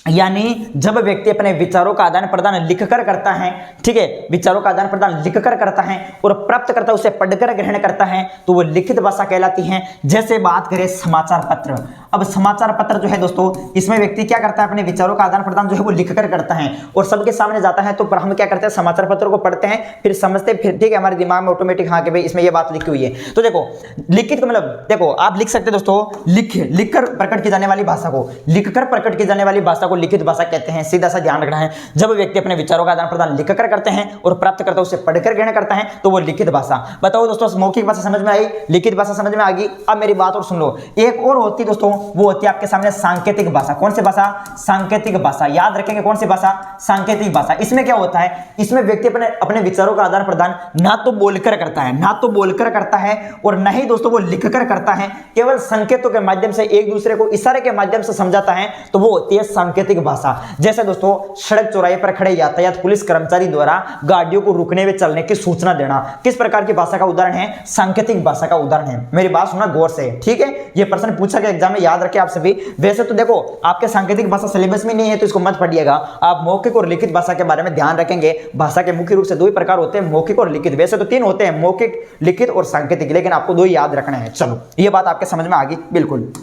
यानी जब व्यक्ति अपने विचारों का आदान प्रदान लिखकर करता है, ठीक है, विचारों का आदान प्रदान लिखकर करता है और प्राप्तकर्ता उसे पढ़कर ग्रहण करता है तो वो लिखित भाषा कहलाती है। जैसे बात करें समाचार पत्र, अब समाचार पत्र जो है दोस्तों, इसमें व्यक्ति क्या करता है? अपने विचारों का आदान प्रदान जो है वो लिखकर करता है और सबके सामने जाता है, तो पर हम क्या करते हैं? समाचार पत्र को पढ़ते हैं, फिर समझते हैं, फिर ठीक है, हमारे दिमाग में ऑटोमेटिक हाँ कि भाई इसमें ये बात लिखी हुई है। तो देखो लिखित का मतलब, देखो आप लिख सकते हैं दोस्तों, लिखकर प्रकट की जाने वाली भाषा को, लिखकर प्रकट की जाने वाली भाषा को लिखित भाषा कहते हैं। सीधा सा ध्यान रखना है, जब व्यक्ति अपने विचारों का आदान प्रदान लिखकर करते हैं और प्राप्तकर्ता उसे पढ़कर ग्रहण करता है तो वो लिखित भाषा। बताओ दोस्तों, मौखिक भाषा समझ में आई, लिखित भाषा समझ में आ गई। अब मेरी बात और सुन लो, एक और होती है दोस्तों, वो होती है आपके सामने सांकेतिक भाषा। कौन सी भाषा? सांकेतिक भाषा। याद रखेंगे कौन सी भाषा? सांकेतिक भाषा। इसमें क्या होता है? इसमें व्यक्ति अपने विचारों का आदान प्रदान ना तो बोलकर करता है, और ना ही दोस्तों वो लिखकर करता है, केवल संकेतों के माध्यम से एक दूसरे को इशारे के माध्यम से समझाता है, तो वो होती है सांकेतिक भाषा। जैसे दोस्तों सड़क चौराहे पर खड़े यातायात पुलिस कर्मचारी द्वारा गाड़ियों को रुकने व चलने की सूचना देना, किस प्रकार की भाषा का उदाहरण है? सांकेतिक भाषा का उदाहरण है। मेरी बात सुनना गौर से, ठीक है, ये प्रश्न पूछा गया एग्जाम में, याद रखें आप सभी। वैसे तो देखो आपके सांकेतिक भाषा सिलेबस में नहीं है तो इसको मत पढ़िएगा, आप मौखिक और लिखित भाषा के बारे में ध्यान रखेंगे। भाषा के मुख्य रूप से दो ही प्रकार होते हैं, मौखिक और लिखित। वैसे तो तीन होते हैं, मौखिक, लिखित और सांकेतिक, लेकिन आपको दो ही याद रखना है। चलो ये बात आपके समझ में आ गई बिल्कुल।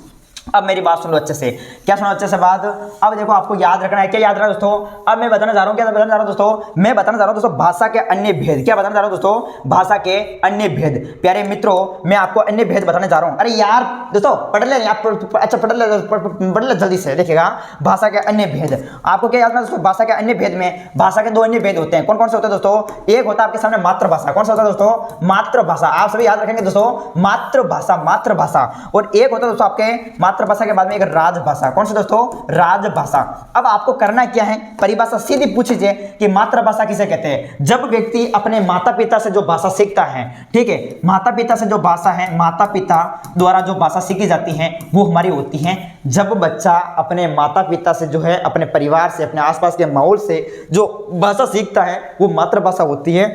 अब मेरी बात सुन लो अच्छे से, क्या सुनो अच्छे से बात। अब देखो आपको याद रखना है, क्या याद रखना है दोस्तों? अब मैं बताने जा रहा हूं, क्या बताने जा रहा हूं दोस्तों? मैं बताने जा रहा हूं दोस्तों भाषा के अन्य भेद। क्या बताने जा रहा हूं दोस्तों? भाषा के अन्य भेद। प्यारे मित्रों, मैं आपको अन्य भेद बताने जा रहा हूं। अरे यार दोस्तों पढ़ ले आप, अच्छा पढ़ ले जल्दी से। देखिएगा भाषा के अन्य भेद, आपको क्या याद रखना दोस्तों? भाषा के अन्य भेद में भाषा के दो अन्य भेद होते हैं। कौन कौन से होते हैं दोस्तों? एक होता है आपके सामने मातृभाषा। कौन सा होता है दोस्तों? मातृभाषा। आप सभी याद रखेंगे दोस्तों, मातृभाषा। और एक होता है दोस्तों आपके मातृभाषा के बाद में एक राजभाषा। कौन सी दोस्तों? राजभाषा। अब आपको करना क्या है? परिभाषा सीधी पूछिए कि मातृभाषा किसे कहते हैं? जब व्यक्ति अपने माता पिता से जो भाषा सीखता है, ठीक है, माता पिता से जो भाषा है, माता पिता द्वारा जो भाषा सीखी जाती है वो हमारी होती है। जब बच्चा अपने माता पिता से जो है, अपने परिवार से, अपने आसपास के माहौल से जो भाषा सीखता है वो मातृभाषा होती है।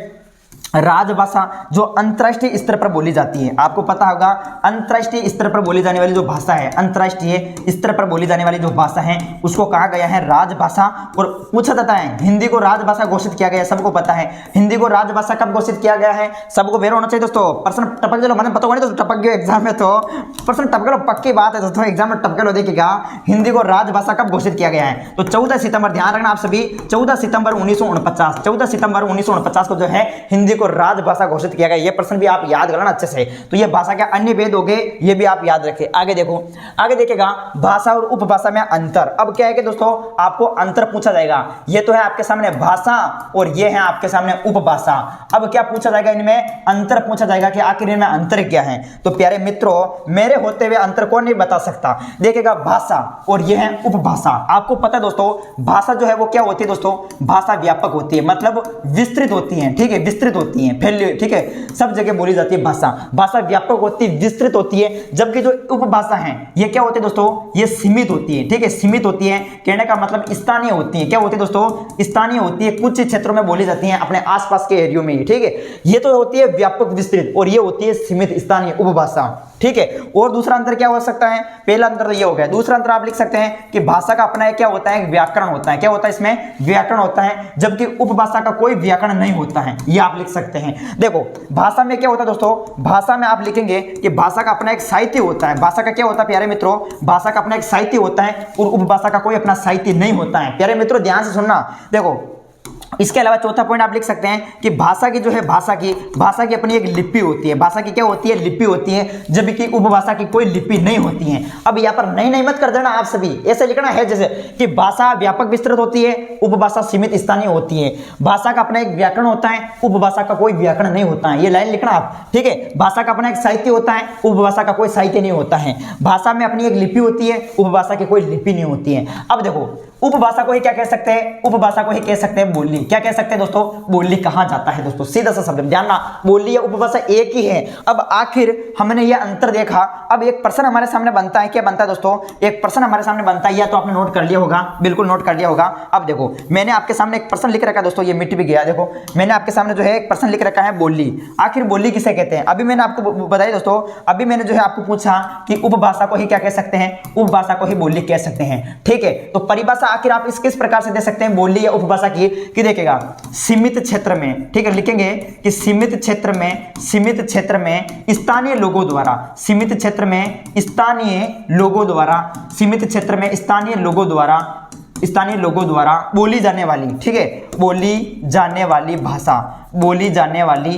राजभाषा जो अंतर्राष्ट्रीय स्तर पर बोली जाती है, आपको पता होगा अंतर्राष्ट्रीय स्तर पर बोली जाने वाली जो भाषा है, अंतर्राष्ट्रीय स्तर पर बोली जाने वाली जो भाषा है उसको कहा गया है राजभाषा। और पूछा जाता है हिंदी को राजभाषा घोषित किया गया है, सबको पता है हिंदी को राजभाषा कब घोषित किया गया है, सबको बेर होना चाहिए दोस्तों। प्रश्न टपक चलो, मैंने पता नहीं तो टपक गए एग्जाम में, तो प्रश्न टपक लो, पक्की बात है दोस्तों, एग्जाम में टपक लो। देखिएगा हिंदी को राजभाषा कब घोषित किया गया है, तो 14 सितंबर, ध्यान रखना आप सभी, 14 सितंबर 1949, 14 सितंबर 1949 को जो है हिंदी को राजभाषा घोषित किया गया। ये प्रश्न भी आप याद करना अच्छे से। तो ये भाषा के अन्य भेद हो गए, ये भी आप याद रखें। आगे देखो, आगे देखिएगा भाषा और उपभाषा में अंतर। अब क्या है कि दोस्तों आपको अंतर पूछा जाएगा, ये तो है आपके सामने भाषा और ये है आपके सामने उपभाषा। अब क्या पूछा जाएगा, इनमें अंतर पूछा जाएगा कि आखिर इनमें अंतर क्या है। तो प्यारे मित्रों, मेरे होते हुए अंतर कौन नहीं बता सकता। देखिएगा भाषा और ये है उपभाषा। आपको पता है दोस्तों भाषा जो है वो क्या होती है दोस्तों, भाषा व्यापक होती है, मतलब विस्तृत होती है, ठीक है, विस्तृत होती है, फैली, ठीक है, सब जगह बोली जाती है भाषा। भाषा व्यापक होती है, विस्तृत होती है, जबकि जो उपभाषा है ये क्या होती है दोस्तों, ये सीमित होती है, ठीक है, सीमित होती है, कहने का मतलब स्थानीय होती है। क्या होती है दोस्तों, स्थानीय होती है, कुछ क्षेत्रों में बोली जाती है, अपने आसपास के एरियो में, ठीक है। ये तो होती है व्यापक विस्तृत और ये होती है सीमित स्थानीय उपभाषा, ठीक है। और दूसरा अंतर क्या हो सकता है, पहला अंतर तो ये हो गया। दूसरा अंतर आप लिख सकते हैं कि भाषा का अपना क्या होता है, व्याकरण होता है। क्या होता है, इसमें व्याकरण होता है, जबकि उपभाषा का कोई व्याकरण नहीं होता है, ये आप लिख सकते हैं। देखो भाषा में क्या होता है दोस्तों, भाषा में आप लिखेंगे कि भाषा का अपना एक साहित्य होता है। भाषा का क्या होता है प्यारे मित्रों, भाषा का अपना एक साहित्य होता है और उपभाषा का कोई अपना साहित्य नहीं होता है। प्यारे मित्रों ध्यान से सुनना। देखो इसके अलावा चौथा पॉइंट आप लिख सकते हैं कि भाषा की जो है, भाषा की अपनी एक लिपि होती है। भाषा की क्या होती है, लिपि होती है, जबकि उपभाषा की कोई लिपि नहीं होती है। अब यहाँ पर नहीं मत कर देना आप सभी, ऐसे लिखना है जैसे कि भाषा व्यापक विस्तृत होती है, उपभाषा सीमित स्थानीय होती है। भाषा का अपना एक व्याकरण होता है, उपभाषा का कोई व्याकरण नहीं होता है, ये लाइन लिखना आप, ठीक है। भाषा का अपना एक साहित्य होता है, उपभाषा का कोई साहित्य नहीं होता है। भाषा में अपनी एक लिपि होती है, उपभाषा की कोई लिपि नहीं होती है। अब देखो उपभाषा को ही क्या कह सकते हैं, उपभाषा को ही कह सकते हैं बोली। क्या कह सकते हैं दोस्तों, बोली कहा जाता है दोस्तों, सीधा सा शब्द जानना, बोली या उपभाषा एक ही है। अब आखिर हमने ये अंतर देखा। अब एक प्रश्न हमारे सामने बनता है, क्या बनता है दोस्तों, एक प्रश्न हमारे सामने बनता है, या तो आपने नोट कर लिया होगा, बिल्कुल नोट कर लिया होगा। अब देखो मैंने आपके सामने एक प्रश्न लिख रखा है दोस्तों, ये मिट भी गया। देखो मैंने आपके सामने जो है एक प्रश्न लिख रखा है, बोली। आखिर बोली किसे कहते हैं, अभी मैंने आपको बताया दोस्तों, अभी मैंने जो है आपको पूछा कि उपभाषा को ही क्या कह सकते हैं, उपभाषा को ही बोली कह सकते हैं, ठीक है। तो परिभाषा आखिर आप किस प्रकार से दे सकते हैं बोली या उपभाषा की, कि देखिएगा सीमित क्षेत्र में, ठीक है, लिखेंगे कि सीमित क्षेत्र में स्थानीय लोगों द्वारा, सीमित क्षेत्र में स्थानीय लोगों द्वारा, सीमित क्षेत्र में स्थानीय लोगों द्वारा बोली जाने वाली, ठीक है, बोली जाने वाली भाषा, बोले जाने वाली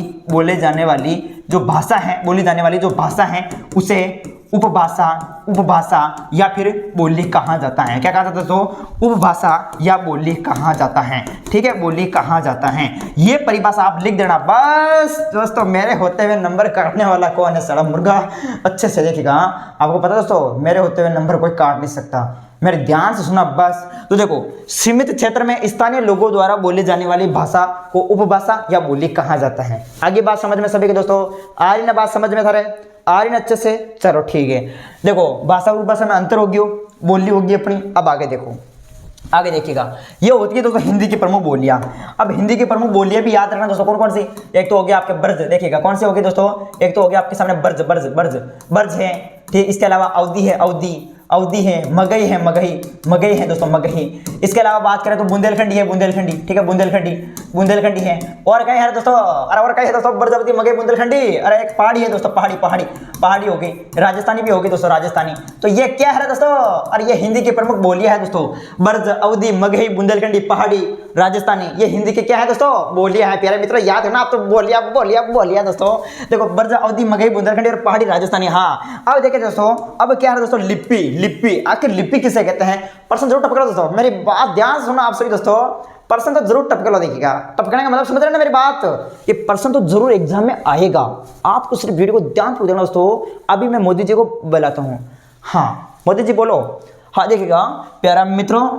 जो भाषा है, बोली जाने वाली जो भाषा है उसे उपभाषा या फिर बोली कहा जाता है। क्या कहा जाता है तो उपभाषा या बोली कहा जाता है, ठीक है, बोली कहा जाता है। ये परिभाषा आप लिख देना बस दोस्तों। मेरे होते हुए नंबर काटने वाला कौन है, सड़ा मुर्गा। अच्छे से देखिएगा, आपको पता दोस्तों मेरे होते हुए नंबर कोई काट नहीं सकता, मेरे ध्यान से सुना बस। तो देखो सीमित क्षेत्र में स्थानीय लोगों द्वारा बोली जाने वाली भाषा को उपभाषा या बोली कहा जाता है। आगे बात समझ में सभी के दोस्तों, आ रही ना बात समझ में, था आ रही ना अच्छे से, चलो ठीक है। देखो भाषा और उपभाषा में अंतर होगी, बोली होगी अपनी। अब आगे देखो, आगे देखिएगा, ये होती है दोस्तों हिंदी की प्रमुख बोलियां। अब हिंदी की प्रमुख बोलियां भी याद रखना दोस्तों, कौन कौन सी। एक तो हो गया आपके ब्रज, देखिएगा कौन सी होगी दोस्तों, एक तो हो गया आपके सामने ब्रज है, ठीक। इसके अलावा अवधी है, मगही है दोस्तों, मगही। इसके अलावा बात करें तो बुंदेलखंडी है, ठीक है, बुंदेलखंडी है। और क्या है दोस्तों, अरे और क्या है दोस्तों, ब्रजवती, मगही, बुंदेलखंडी। अरे एक पहाड़ी है दोस्तों, पहाड़ी हो गई, राजस्थानी भी होगी दोस्तों, राजस्थानी। तो ये क्या है दोस्तों, और ये हिंदी की प्रमुख बोलियां है दोस्तों, ब्रज, अवधी, मगही, बुंदेलखंडी, पहाड़ी, राजस्थानी। ये हिंदी के क्या है दोस्तों, बोलियां है। प्यारे मित्रों याद है ना, आप तो बोलिया दोस्तों। देखो ब्रज, अवधी, मगही, बुंदेलखंडी और पहाड़ी, राजस्थानी। हाँ अब देखिए दोस्तों, अब क्या है दोस्तों, लिपि। आखिर लिपि किसे कहते हैं, प्रश्न जरूर टपका लो दोस्तों, मेरी बात ध्यान सुनना आप सभी दोस्तों, प्रश्न तो जरूर टपका लो। देखिएगा टपकाने का मतलब समझ रहे हैं ना मेरी बात, कि प्रश्न तो जरूर एग्जाम में आएगा, आपको सिर्फ वीडियो को ध्यान पूर्वक देखना दोस्तों। अभी मैं मोदी जी को बुलाता हूँ, हाँ मोदी जी बोलो। हाँ देखिएगा प्यारा मित्रों,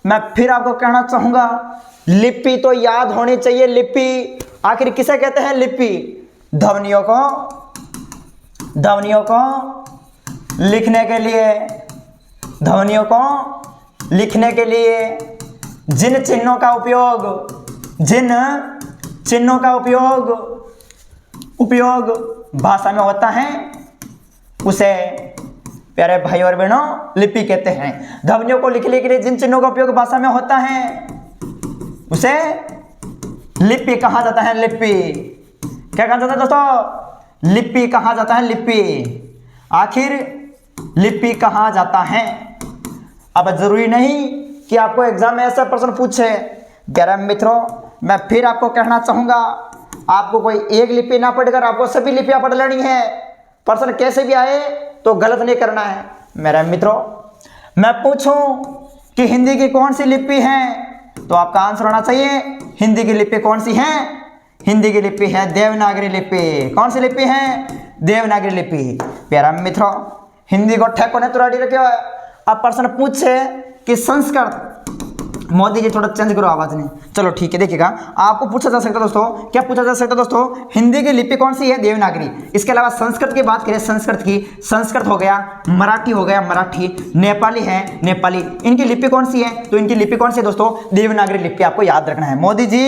मैं फिर आपको कहना चाहूंगा, लिपि तो याद होनी चाहिए। लिपि आखिर किसे कहते हैं, लिपि ध्वनियों को लिखने के लिए, जिन चिन्हों का उपयोग उपयोग भाषा में होता है उसे प्यारे भाई और बहनों लिपि कहते हैं। ध्वनियों को लिखने के लिए जिन चिन्हों का उपयोग भाषा में होता है उसे लिपि कहा जाता है। लिपि क्या कहा जाता है दोस्तों? लिपि कहा जाता है। लिपि आखिर लिपि कहा जाता है। अब जरूरी नहीं कि आपको एग्जाम में ऐसा प्रश्न पूछे। प्यारे मित्रों, मैं फिर आपको कहना चाहूंगा, आपको कोई एक लिपि ना पढ़कर आपको सभी लिपियां पढ़ लेनी है। प्रश्न कैसे भी आए तो गलत नहीं करना है। मेरे मित्रों, मैं पूछूं कि हिंदी की कौन सी लिपि है तो आपका आंसर होना चाहिए हिंदी की लिपि कौन सी है? हिंदी की लिपि है देवनागरी लिपि। कौन सी लिपि है? देवनागरी लिपि। प्यारा मित्रों, हिंदी को ठेको ने तुराड़ी रखे हुआ है। अब प्रश्न पूछे कि संस्कृत, मोदी जी थोड़ा चेंज करो आवाज नहीं, चलो ठीक है। देखिएगा, आपको पूछा जा सकता है दोस्तों, क्या पूछा जा सकता है दोस्तों? हिंदी की लिपि कौन सी है? देवनागरी। इसके अलावा संस्कृत की बात करें, संस्कृत की, संस्कृत हो गया, मराठी हो गया, मराठी, नेपाली है, नेपाली, इनकी लिपि कौन सी है? तो इनकी लिपि कौन सी है दोस्तों? देवनागरी लिपि। आपको याद रखना है। मोदी जी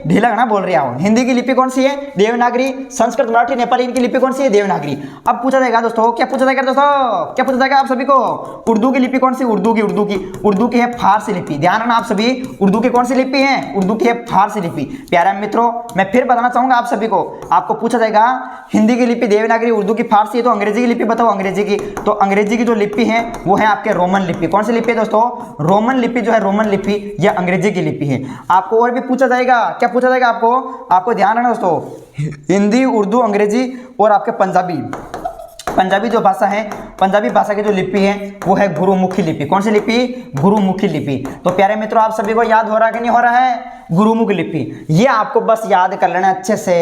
ढीला ना बोल रहा हो। हिंदी की लिपि कौन सी है? देवनागरी। संस्कृत, मराठी, नेपाली, इनकी लिपि कौन सी है? देवनागरी। अब पूछा जाएगा दोस्तों, क्या पूछा जाएगा दोस्तों? क्या पूछा जाएगा आप सभी को? उर्दू की लिपि कौन सी? उर्दू की है फारसी लिपि। ध्यान रखना आप सभी, उर्दू की कौन सी लिपि है? उर्दू की है फारसी लिपि। प्यारे मित्रों, मैं फिर बताना चाहूंगा आप सभी को, आपको पूछा जाएगा हिंदी की लिपि देवनागरी, उर्दू की फारसी है, तो अंग्रेजी की लिपि बताओ। अंग्रेजी की, तो अंग्रेजी की जो लिपि है वो है आपके रोमन लिपि। कौन सी लिपि है दोस्तों? रोमन लिपि जो है, रोमन लिपि या अंग्रेजी की लिपि है। आपको और भी पूछा जाएगा, क्या पूछा जाएगा आपको ध्यान रखना दोस्तों, हिंदी, उर्दू, अंग्रेजी और आपके पंजाबी जो भाषा है, पंजाबी भाषा की जो लिपि है वो है गुरुमुखी लिपि। कौन सी लिपि? गुरुमुखी लिपि। तो प्यारे मित्रों, आप सभी को याद हो रहा है कि नहीं हो रहा है? गुरुमुखी लिपि। ये आपको बस याद कर लेना अच्छे से,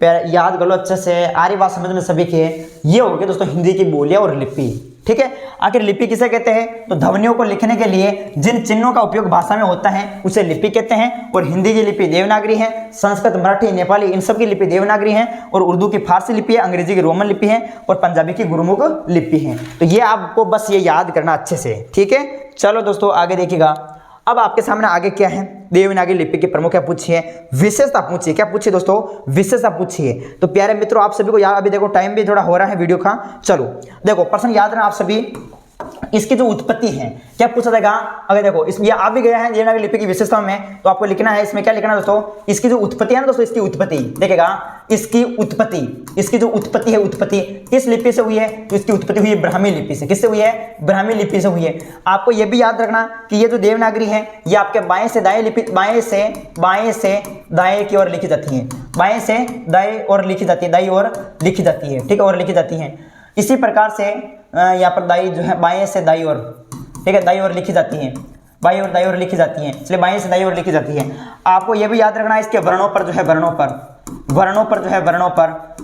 याद कर लो अच्छे से। आ रही बात समझ में सभी के? ये हो गया दोस्तों हिंदी की बोलियां और लिपि। ठीक है, आखिर लिपि किसे कहते हैं? तो ध्वनियों को लिखने के लिए जिन चिन्हों का उपयोग भाषा में होता है उसे लिपि कहते हैं। और हिंदी की लिपि देवनागरी है, संस्कृत, मराठी, नेपाली, इन सब की लिपि देवनागरी है, और उर्दू की फारसी लिपि है, अंग्रेजी की रोमन लिपि है, और पंजाबी की गुरुमुख लिपि है। तो ये आपको बस ये याद करना अच्छे से। ठीक है, चलो दोस्तों आगे देखिएगा। अब आपके सामने आगे क्या है? देवनागरी लिपि की प्रमुख क्या पूछी है? विशेषता पूछिए। क्या पूछिए दोस्तों? विशेषता पूछिए। तो प्यारे मित्रों, आप सभी को याद, अभी देखो टाइम भी थोड़ा हो रहा है वीडियो का, चलो देखो प्रश्न याद रखना आप सभी। इसकी जो उत्पत्ति है, क्या पूछा जाएगा? अगर देखो इसमें आप भी गए हैं देवनागरी लिपि की विशेषताओं में, तो आपको लिखना है, इसमें क्या लिखना है दोस्तों? इसकी जो उत्पत्ति है ना दोस्तों, इसकी उत्पत्ति देखिएगा, इसकी जो उत्पत्ति है, उत्पत्ति किस लिपि से हुई है? तो इसकी उत्पत्ति हुई है ब्राह्मी लिपि से। किससे हुई है? ब्राह्मी लिपि से हुई है। आपको यह भी याद रखना कि ये जो देवनागरी है ये आपके बाएं से दाएं लिपि, बाएं से दाएं की ओर लिखी जाती है, बाएं से दाएं और लिखी जाती है, दाईं ओर लिखी जाती है। ठीक है, और लिखी जाती है। इसी प्रकार से यहाँ पर दाई जो है बाएं से दाई ओर, ठीक है, दाई ओर लिखी जाती है, बाई और दाई ओर लिखी जाती है, इसलिए बाएं से दाई ओर लिखी जाती है। आपको यह भी याद रखना है इसके वर्णों पर जो है,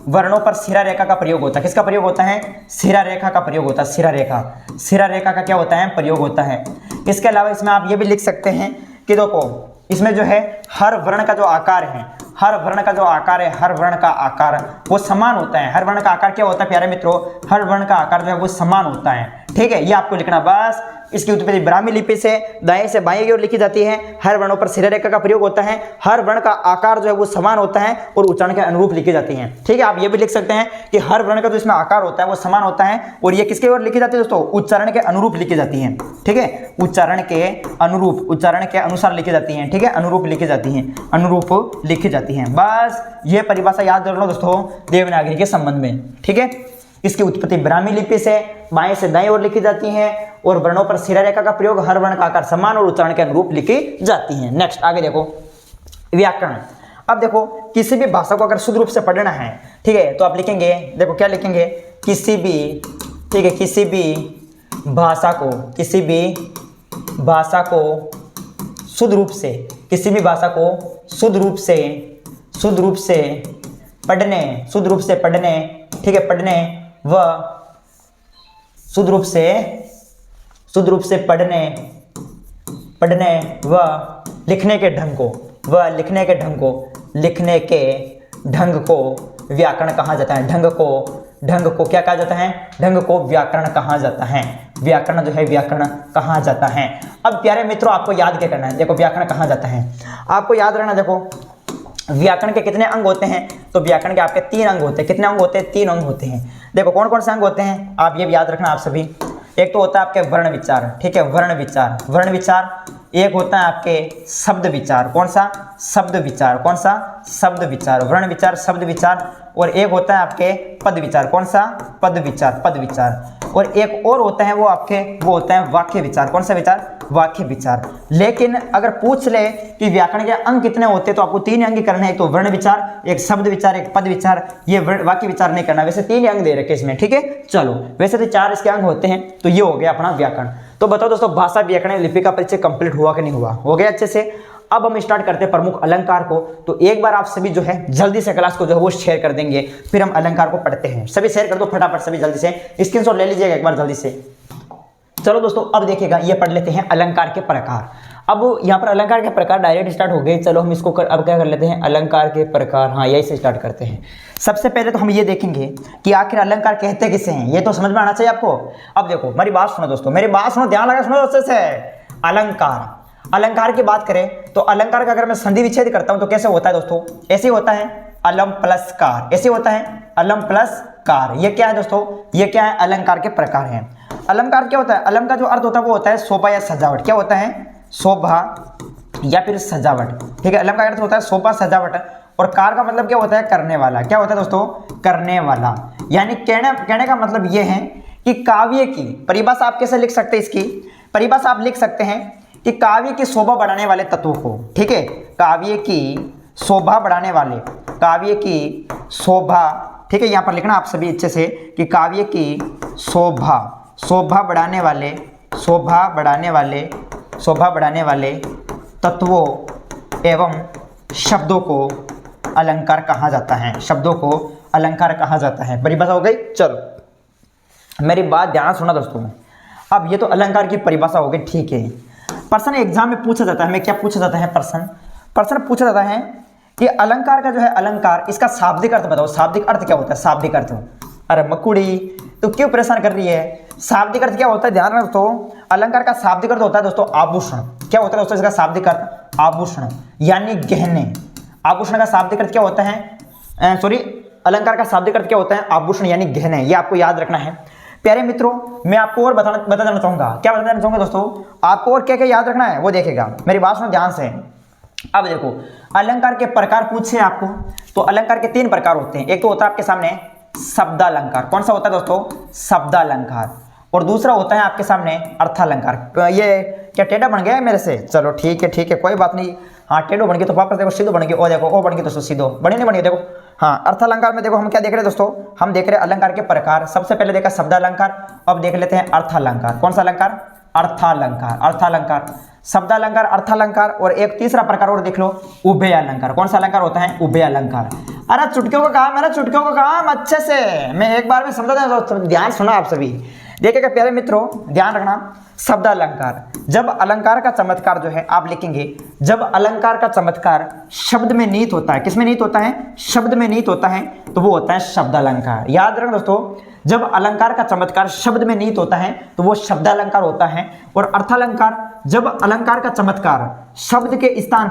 वर्णों पर सिरा रेखा का प्रयोग होता है। किसका प्रयोग होता है? सिरा रेखा का प्रयोग होता है। सिरा रेखा का क्या होता है? प्रयोग होता है। इसके अलावा इसमें आप ये भी लिख सकते हैं कि देखो इसमें जो है हर वर्ण का जो आकार है, हर वर्ण का आकार वो समान होता है। हर वर्ण का आकार क्या होता है प्यारे मित्रों? हर वर्ण का आकार जो है वो समान होता है। ठीक है, ये आपको लिखना बस। इसकी उत्पत्ति ब्राह्मी लिपि से दाएं से बाएं की ओर लिखी जाती है। हर वर्णों पर सिरा रेखा का प्रयोग होता है। हर वर्ण का आकार जो है वो समान होता है और उच्चारण के अनुरूप लिखी जाती है। ठीक है, आप ये भी लिख सकते हैं कि हर वर्ण का जो इसमें आकार होता है वो समान होता है और ये किसके ओर लिखी जाती है दोस्तों? उच्चारण के अनुरूप लिखी जाती है। ठीक है, उच्चारण के अनुसार लिखी जाती है। ठीक है, अनुरूप लिखी जाती है। बस ये परिभाषा याद रख लो दोस्तों देवनागरी के संबंध में। ठीक है, इसकी उत्पत्ति ब्राह्मी लिपि से बाएं से दाएं ओर लिखी जाती है और वर्णों पर सिरा रेखा का प्रयोग, हर वर्ण का आकार समान और उच्चारण के अनुरूप लिखी जाती है। नेक्स्ट आगे देखो व्याकरण। अब देखो किसी भी भाषा को अगर शुद्ध रूप से पढ़ना है, ठीक है, तो आप लिखेंगे, देखो क्या लिखेंगे? किसी भी भाषा को शुद्ध रूप से पढ़ने, ठीक है, पढ़ने व लिखने के ढंग को व्याकरण कहा जाता है। ढंग को क्या कहा जाता है? ढंग को व्याकरण कहा जाता है। व्याकरण जो है व्याकरण कहा जाता है। अब प्यारे मित्रों आपको याद क्या करना है? देखो व्याकरण कहा जाता है, आपको याद रहना, देखो व्याकरण के कितने अंग होते हैं? तो व्याकरण के आपके 3 अंग होते हैं। कितने अंग होते हैं? 3 अंग होते हैं। देखो कौन कौन से अंग होते हैं, आप ये भी याद रखना आप सभी। एक तो होता है आपके वर्ण विचार, ठीक है, वर्ण विचार, वर्ण विचार। एक होता है आपके शब्द विचार, कौन सा? शब्द विचार, कौन सा? शब्द विचार, वर्ण विचार, शब्द विचार। और एक होता है आपके पद विचार, कौन सा? पद विचार, पद विचार। और एक और होता है वो आपके, वो होता है वाक्य विचार, कौन सा विचार? वाक्य विचार। लेकिन अगर पूछ ले कि व्याकरण के अंग कितने होते हैं तो आपको 3 अंग करने हैं, एक तो वर्ण विचार, एक शब्द विचार, एक पद विचार। ये वाक्य विचार नहीं करना, वैसे 3 अंग दे रखे इसमें, ठीक है। चलो वैसे तो 4 इसके अंग होते हैं, तो ये हो गया अपना व्याकरण। तो बताओ दोस्तों, भाषा व्याकरण लिपि का परिचय कंप्लीट हुआ कि नहीं हुआ? हो गया अच्छे से। अब हम स्टार्ट करते हैं प्रमुख अलंकार को। तो एक बार आप सभी जो है जल्दी से क्लास को जो है वो शेयर कर देंगे, फिर हम अलंकार को पढ़ते हैं। सभी शेयर कर दो फटाफट, सभी जल्दी से स्क्रीनशॉट ले लीजिएगा एक बार जल्दी से। चलो दोस्तों, अब देखिएगा ये पढ़ लेते हैं अलंकार के प्रकार। अब यहाँ पर अलंकार के प्रकार डायरेक्ट स्टार्ट हो गए। चलो हम इसको अब क्या कर लेते हैं, अलंकार के प्रकार। हाँ, यही से स्टार्ट करते हैं। सबसे पहले तो हम ये देखेंगे कि आखिर अलंकार कहते किसे हैं, ये तो समझ में आना चाहिए आपको। अब देखो मेरी बात सुनो दोस्तों, मेरी बात सुनो, ध्यान लगा सुनो अच्छे से। अलंकार, अलंकार की बात करें तो अलंकार का अगर मैं संधि विच्छेद करता हूं तो कैसे होता है दोस्तों? ऐसे होता है अलम प्लस कार, ऐसे होता है अलम प्लस कार। ये क्या है दोस्तों? ये क्या है? अलंकार के प्रकार हैं। अलंकार क्या होता है? अलम का जो अर्थ होता है वो होता है शोभा या सजावट। क्या होता है? शोभा या फिर सजावट, ठीक है। अलम का अर्थ होता है शोभा, सजावट। और कार का मतलब क्या होता है? करने वाला। क्या होता है दोस्तों? करने वाला। यानी कहने का मतलब ये है कि काव्य की परिभाषा आप कैसे लिख सकते हैं? इसकी परिभाषा आप लिख सकते हैं कि काव्य की शोभा बढ़ाने वाले तत्वों को, ठीक है, काव्य की शोभा बढ़ाने वाले, काव्य की शोभा, ठीक है, यहाँ पर लिखना आप सभी अच्छे से कि काव्य की शोभा, शोभा बढ़ाने वाले, शोभा बढ़ाने वाले, शोभा बढ़ाने वाले तत्वों एवं शब्दों को अलंकार कहा जाता है। शब्दों को अलंकार कहा जाता है। परिभाषा हो गई। चलो मेरी बात ध्यान सुना दोस्तों। अब ये तो अलंकार की परिभाषा हो गई, ठीक है। प्रश्न एग्जाम में पूछा जाता है, हमें क्या पूछा जाता है? प्रश्न पूछा जाता है कि अलंकार का जो है अलंकार, इसका शाब्दिक अर्थ बताओ। शाब्दिक अर्थ क्या होता है? शाब्दिक अर्थ। अरे मकुड़ी तो क्यों परेशान कर रही है? शाब्दिक अर्थ क्या होता है? ध्यान रखो दोस्तों, अलंकार का शाब्दिक अर्थ होता है दोस्तों आभूषण। क्या होता है दोस्तों इसका शाब्दिक अर्थ? आभूषण यानी गहने। आभूषण का शाब्दिक अर्थ क्या होता है? अलंकार का शाब्दिक अर्थ क्या होता है? आभूषण यानी गहने। ये आपको याद रखना है। प्यारे मित्रों, मैं आपको और बता देना चाहूंगा। क्या बताना चाहूंगा दोस्तों? आपको और क्या क्या याद रखना है वो देखेगा। मेरी बात सुनो ध्यान से। अब देखो अलंकार के प्रकार पूछे आपको, तो अलंकार के 3 प्रकार होते हैं। एक तो होता है आपके सामने शब्दालंकार। कौन सा होता है दोस्तों? शब्दालंकार। और दूसरा होता है आपके सामने अर्थालंकार। ये क्या टेढ़ा बन गया है मेरे से? चलो ठीक है, कोई बात नहीं। हाँ, टेढ़ो बन गया तो वापस देखो सीधो बन गया। ओ देखो, ओ बन गया दोस्तों सीधो, बनी नहीं बनी? देखो हाँ, अर्थालंकार में देखो हम क्या देख रहे हैं दोस्तों? हम देख रहे हैं अलंकार के प्रकार। सबसे पहले देखा शब्दालंकार, अब देख लेते हैं अर्थालंकार। कौन सा अलंकार? अर्थालंकार। अर्थालंकार, शब्दालंकार, अर्थालंकार। और एक तीसरा प्रकार और देख लो, उभय अलंकार। कौन सा अलंकार होता है? उभय अलंकार। अरे चुटकियों का काम है ना, चुटकियों का काम अच्छे से मैं एक बार में समझा दूं, ध्यान सुना आप सभी। देखिएगा प्यारे मित्रों, ध्यान रखना। शब्दालंकार, जब अलंकार का चमत्कार जो है आप लिखेंगे, जब अलंकार का चमत्कार शब्द में नीत होता है। किस में नीत होता है? शब्द में नीत होता है, तो वो होता है शब्दालंकार। याद रखना दोस्तों, जब अलंकार का चमत्कार शब्द में नीत होता है तो वो शब्दालंकार होता है। और अर्थालंकार, जब अलंकार का चमत्कार शब्द के स्थान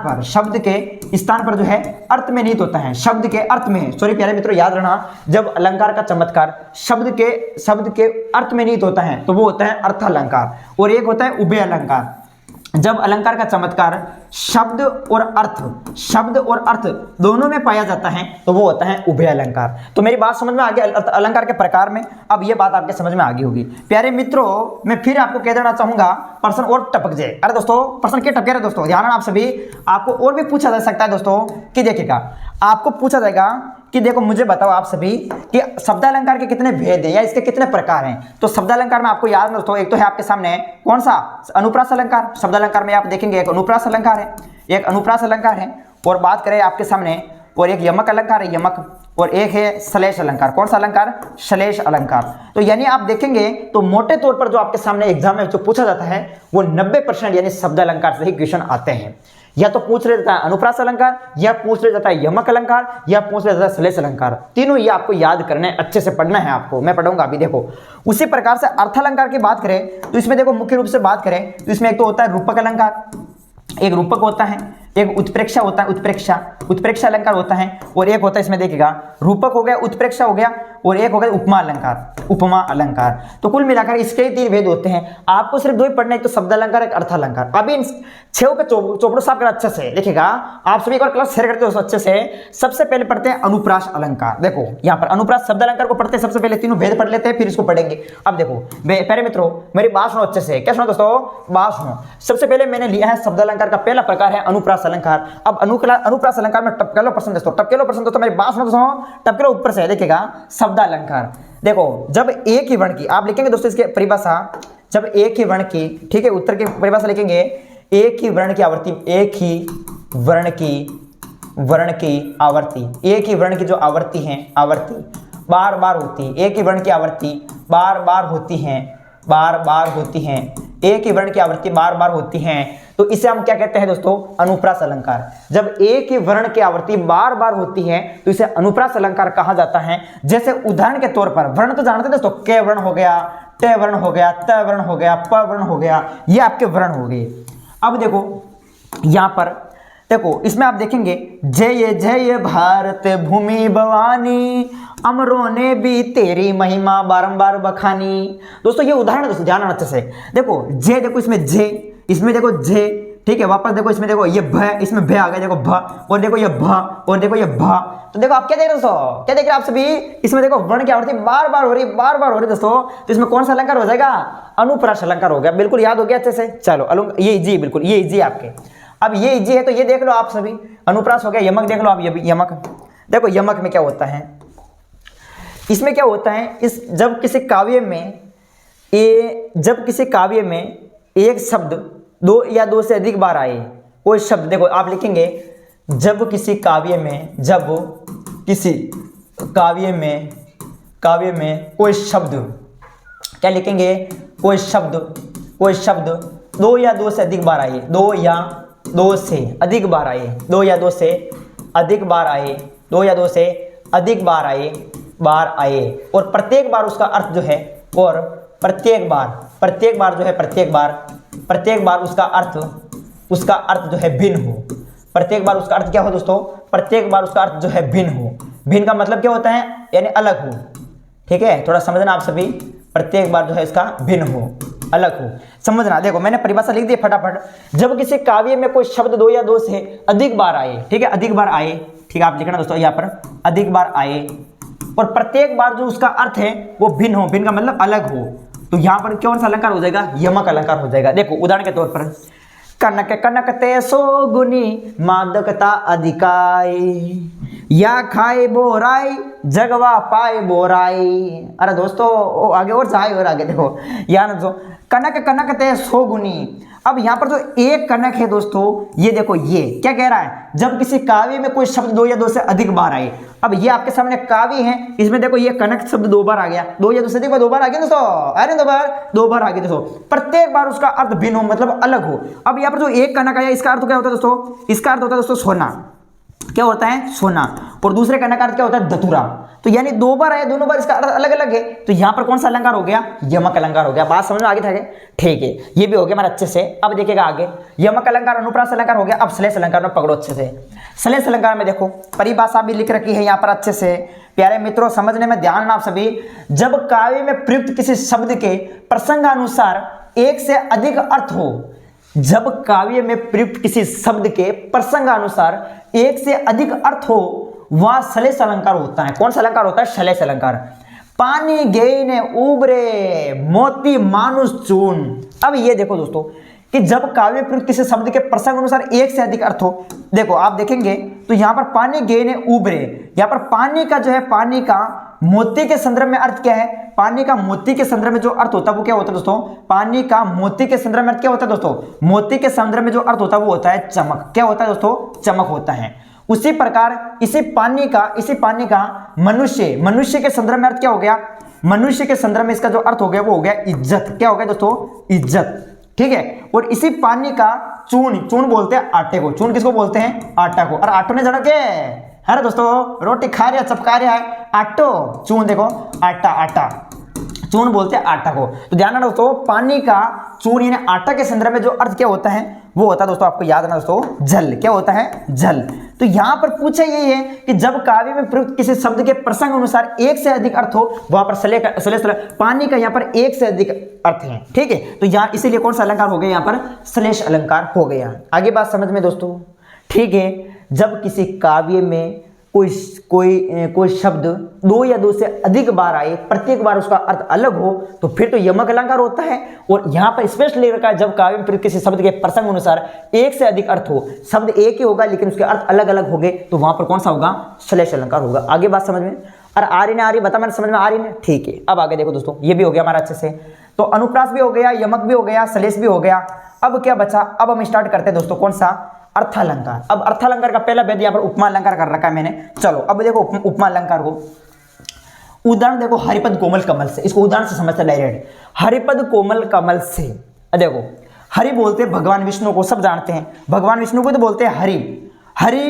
पर जो है अर्थ में नीत होता है, शब्द के अर्थ में। सॉरी प्यारे मित्रों, याद रखना, जब अलंकार का चमत्कार शब्द के अर्थ में नीत होता है तो वो होता है अर्थालंकार। और एक होता है उभय अलंकार, जब अलंकार का चमत्कार शब्द और अर्थ दोनों में पाया जाता है तो वो होता है उभय अलंकार। तो मेरी बात समझ में आ गई अलंकार के प्रकार में। अब ये बात आपके समझ में आ गई होगी। प्यारे मित्रों, मैं फिर आपको कह देना चाहूंगा, प्रश्न और टपक जाए। अरे दोस्तों, प्रश्न क्या टपके रहे दोस्तों? ध्यान आप सभी, आपको और भी पूछा जा सकता है दोस्तों कि देखिएगा, आपको पूछा जाएगा कि देखो मुझे बताओ आप सभी कि शब्दालंकार के कितने भेद हैं या इसके कितने प्रकार हैं। तो शब्दालंकार में आपको याद दोस्तों, एक तो है आपके सामने कौन सा? अनुप्रास अलंकार। शब्दालंकार में आप देखेंगे एक अनुप्रास अलंकार है, एक अनुप्रास अलंकार है। और बात करें आपके सामने, और एक यमक अलंकार है, यमक। और एक है श्लेष अलंकार। कौन सा अलंकार? श्लेष अलंकार। तो यानी आप देखेंगे तो मोटे तौर पर जो आपके सामने एग्जाम में जो पूछा जाता है वो 90% यानी शब्दालंकार से ही क्वेश्चन आते हैं। या तो पूछ ले जाता है अनुप्रास अलंकार, या पूछ ले जाता है यमक अलंकार, या पूछ ले जाता है श्लेष अलंकार। तीनों ये आपको याद करने, अच्छे से पढ़ना है आपको। मैं पढ़ूंगा अभी। देखो उसी प्रकार से अर्थालंकार की बात करें तो इसमें देखो मुख्य रूप से बात करें तो इसमें एक तो होता है रूपक अलंकार, एक रूपक होता है, एक उत्प्रेक्षा होता है, उत्प्रेक्षा अलंकार होता है, और एक होता है इसमें देखिएगा रूपक हो गया, उत्प्रेक्षा हो गया, और एक हो गया उपमा अलंकार। तो कुल मिलाकर इसके 3 भेद होते हैं। आपको सिर्फ 2 ही पढ़ना है, एक तो शब्द अलंकार, एक अर्थ अलंकार। अभी इन 6 का चोपड़ो साफ करना अच्छे से देखिएगा। आप सभी एक बार क्लास शेयर करते हो अच्छे से। सबसे पहले पढ़ते हैं अनुप्रास अलंकार। देखो यहाँ पर अनुप्रास शब्द अलंकार को पढ़ते हैं, सबसे पहले तीनों भेद पढ़ लेते हैं, फिर इसको पढ़ेंगे। अब देखो प्यारे मित्रों, मेरी बात सुनो अच्छे से। क्या सुनो दोस्तों, बात सुनो। सबसे पहले मैंने लिया है शब्द अलंकार का पहला प्रकार है अनुप्रास अलंकार। अब अनुप्रास अलंकार में टपके लो प्रश्न दोस्तों, मेरी बात सुनो दोस्तों, टपके लो ऊपर से देखिएगा शब्द अलंकार। देखो जब एक ही वर्ण की आप लिखेंगे दोस्तों, इसके परिभाषा, जब एक ही वर्ण की, ठीक है, उत्तर की परिभाषा लिखेंगे, एक ही वर्ण की आवर्ती, एक ही वर्ण की आवर्ती, एक ही वर्ण की जो आवर्ती है, आवर्ती बार बार होती, एक ही वर्ण की आवर्ती बार बार होती हैं, एक ही वर्ण की आवृत्ति बार बार होती हैं, तो इसे हम क्या कहते हैं दोस्तों, अनुप्रास अलंकार। जब एक ही वर्ण की आवृत्ति बार बार होती है तो इसे अनुप्रास अलंकार कहा जाता है। जैसे उदाहरण के तौर पर, वर्ण तो जानते हैं दोस्तों, के वर्ण हो गया, टे वर्ण हो गया, त वर्ण हो गया, प वर्ण हो गया, ये आपके वर्ण हो गए। अब देखो यहां पर देखो, इसमें आप देखेंगे जय जय भारत भूमि भवानी, अमरों ने भी तेरी महिमा बारंबार बखानी। दोस्तों ये उदाहरण दोस्तों ध्यान अच्छे से देखो, जे देखो इसमें जे, इसमें देखो जे, ठीक है, वापस देखो इसमें देखो ये भ, इसमें भ आ गया, देखो भ, और देखो ये भ, और देखो ये भ। तो देखो आप क्या देख रहे हो दोस्तों, क्या देख रहे हो आप सभी, इसमें देखो वर्ण की आवृत्ति बार बार हो रही दोस्तों, तो इसमें कौन सा अलंकार हो जाएगा, अनुप्रास अलंकार हो गया। बिल्कुल याद हो गया अच्छे से। चलो ये इजी, बिल्कुल ये इजी आपके। अब ये इजी है तो ये देख लो आप सभी, अनुप्रास हो गया। यमक देख लो आप, ये यमक देखो, यमक में क्या होता है, इसमें क्या होता है, जब किसी काव्य में एक शब्द 2 या 2 से अधिक बार आए, कोई शब्द, देखो आप लिखेंगे जब किसी काव्य में कोई शब्द, क्या लिखेंगे, कोई शब्द 2 या 2 से अधिक बार आए, 2 या 2 से अधिक बार आए, 2 या 2 से अधिक बार आए, 2 या 2 से अधिक बार आए, और प्रत्येक बार उसका अर्थ जो है, और प्रत्येक बार उसका अर्थ जो है भिन्न हो। प्रत्येक बार उसका अर्थ क्या हो दोस्तों, प्रत्येक बार उसका अर्थ जो है भिन्न हो। भिन्न का मतलब क्या होता है, यानी अलग हो, ठीक है, थोड़ा समझना आप सभी। प्रत्येक बार जो है इसका भिन्न हो, अलग हो, समझना। देखो मैंने परिभाषा लिख दी फटाफट। जब किसी काव्य में कोई शब्द 2 या 2 से अधिक बार आए, ठीक है, अधिक बार आए, ठीक है, आप लिखना दोस्तों यहाँ पर, अधिक बार आए, और प्रत्येक बार जो उसका अर्थ है वो भिन्न हो, भिन्न का मतलब अलग हो, तो यहाँ पर कौन सा अलंकार हो जाएगा, यमक अलंकार हो जाएगा। देखो उदाहरण के तौर पर, कनक कनकते सो गुनी मादकता अधिकाई, या खाए बोराई जगवा पाए बोराई। अरे दोस्तों आगे और जाए, और आगे देखो यहाँ जो कनक कनकते सो गुनी। अब यहाँ पर जो एक कनक है दोस्तों, ये देखो ये क्या कह रहा है, जब किसी काव्य में कोई शब्द 2 या 2 से अधिक बार आए। अब ये आपके सामने काव्य है, इसमें देखो ये कनक शब्द 2 बार आ गया, 2 या 2 से अधिक बार 2 बार आ गया दोस्तों, अरे 2 बार आ गया दोस्तों। प्रत्येक बार उसका अर्थ भिन्न हो, मतलब अलग हो। अब यहाँ पर जो एक कनक आया, इसका अर्थ क्या होता है दोस्तों, इसका अर्थ होता है दोस्तों सोना, क्या होता है, सोना, और दूसरे कनक का अर्थ क्या होता है, धतूरा। तो यानी 2 बार आया, दोनों बार इसका अर्थ अलग अलग है, तो यहाँ पर कौन सा अलंकार हो गया, यमक अलंकार हो गया। बात समझ में आगे था, ठीक है, ये भी हो गया हमारा अच्छे से। अब देखिएगा आगे, यमक अलंकार अनुप्रास अलंकार हो गया। अब श्लेष अलंकार में पकड़ो अच्छे से। श्लेष अलंकार में देखो परिभाषा भी लिख रखी है यहाँ पर अच्छे से। प्यारे मित्रों समझने में ध्यान ना आप सभी। जब काव्य में प्रयुक्त किसी शब्द के प्रसंगानुसार एक से अधिक अर्थ हो, जब काव्य में प्रयुक्त किसी शब्द के प्रसंगानुसार एक से अधिक अर्थ हो, वह श्लेष अलंकार होता है। कौन सा अलंकार होता है, श्लेष अलंकार। पानी गई ने उबरे मोती मानुष चून। अब ये देखो दोस्तों कि जब काव्य प्रयुक्त किसी शब्द के प्रसंग अनुसार एक से अधिक अर्थ हो, देखो आप देखेंगे तो यहाँ पर पानी गई ने उबरे, यहाँ पर पानी का जो है, पानी का मोती के संदर्भ में अर्थ क्या है, पानी का मोती के संदर्भ में जो अर्थ होता है वो क्या होता है दोस्तों, पानी का मोती के संदर्भ में अर्थ क्या होता है दोस्तों, मोती के संदर्भ में जो अर्थ होता है वो होता है चमक। क्या होता है दोस्तों, चमक होता है। उसी प्रकार इसी पानी का मनुष्य के संदर्भ में अर्थ क्या हो गया, मनुष्य के संदर्भ में इसका जो अर्थ हो गया वो हो गया इज्जत। क्या हो गया दोस्तों, इज्जत, ठीक है। और इसी पानी का चून बोलते हैं आटे को। चून किसको बोलते हैं, आटा को। और आटो ने जड़ा के, अरे दोस्तों रोटी खा रहा है, चपका रहा है, आटो, चून देखो, आटा, चून बोलते हैं आटा को। तो ध्यान रखो दोस्तों, पानी का चून यानी आटा के संदर्भ में जो अर्थ क्या होता है वो होता है दोस्तों, आपको याद है ना दोस्तों, जल। क्या होता है? जल। तो यहां पर पूछा यही है कि जब काव्य में प्रयुक्त किसी शब्द के प्रसंग अनुसार एक से अधिक अर्थ हो, वहां पर श्लेष पानी का यहां पर एक से अधिक अर्थ है। ठीक है, तो यहां इसीलिए कौन सा अलंकार हो गया? यहां पर श्लेष अलंकार हो गया। आगे बात समझ में दोस्तों। ठीक है, जब किसी काव्य में कोई शब्द दो या दो से अधिक बार आए, प्रत्येक बार उसका अर्थ अलग हो, तो फिर तो यमक अलंकार होता है। और यहां पर स्पष्ट लिख रखा है, जब काव्य में प्रयुक्त किसी शब्द के प्रसंग अनुसार एक से अधिक अर्थ हो, शब्द एक ही होगा लेकिन उसके अर्थ अलग अलग होंगे, तो वहां पर कौन सा होगा? श्लेष अलंकार होगा। आगे बात समझ में? और आ रही ना आ रही? बता, मैंने समझ में आ रही ना? ठीक है, अब आगे देखो दोस्तों, ये भी हो गया हमारा अच्छे से। तो अनुप्रास भी हो गया, यमक भी हो गया, श्लेष भी हो गया। अब क्या बचा? अब हम स्टार्ट करते हैं दोस्तों, कौन सा? अर्थालंकार। अब अर्थालंकार का पहला भेद यहाँ पर उपमा अलंकार कर रखा है मैंने। चलो अब देखो उपमा अलंकार को उदाहरण देखो, हरिपद कोमल कमल से। इसको उदाहरण से समझते डायरेक्ट। हरिपद कोमल कमल से, देखो हरि बोलते हैं भगवान विष्णु को, सब जानते हैं। भगवान विष्णु को तो बोलते हैं हरि। हरि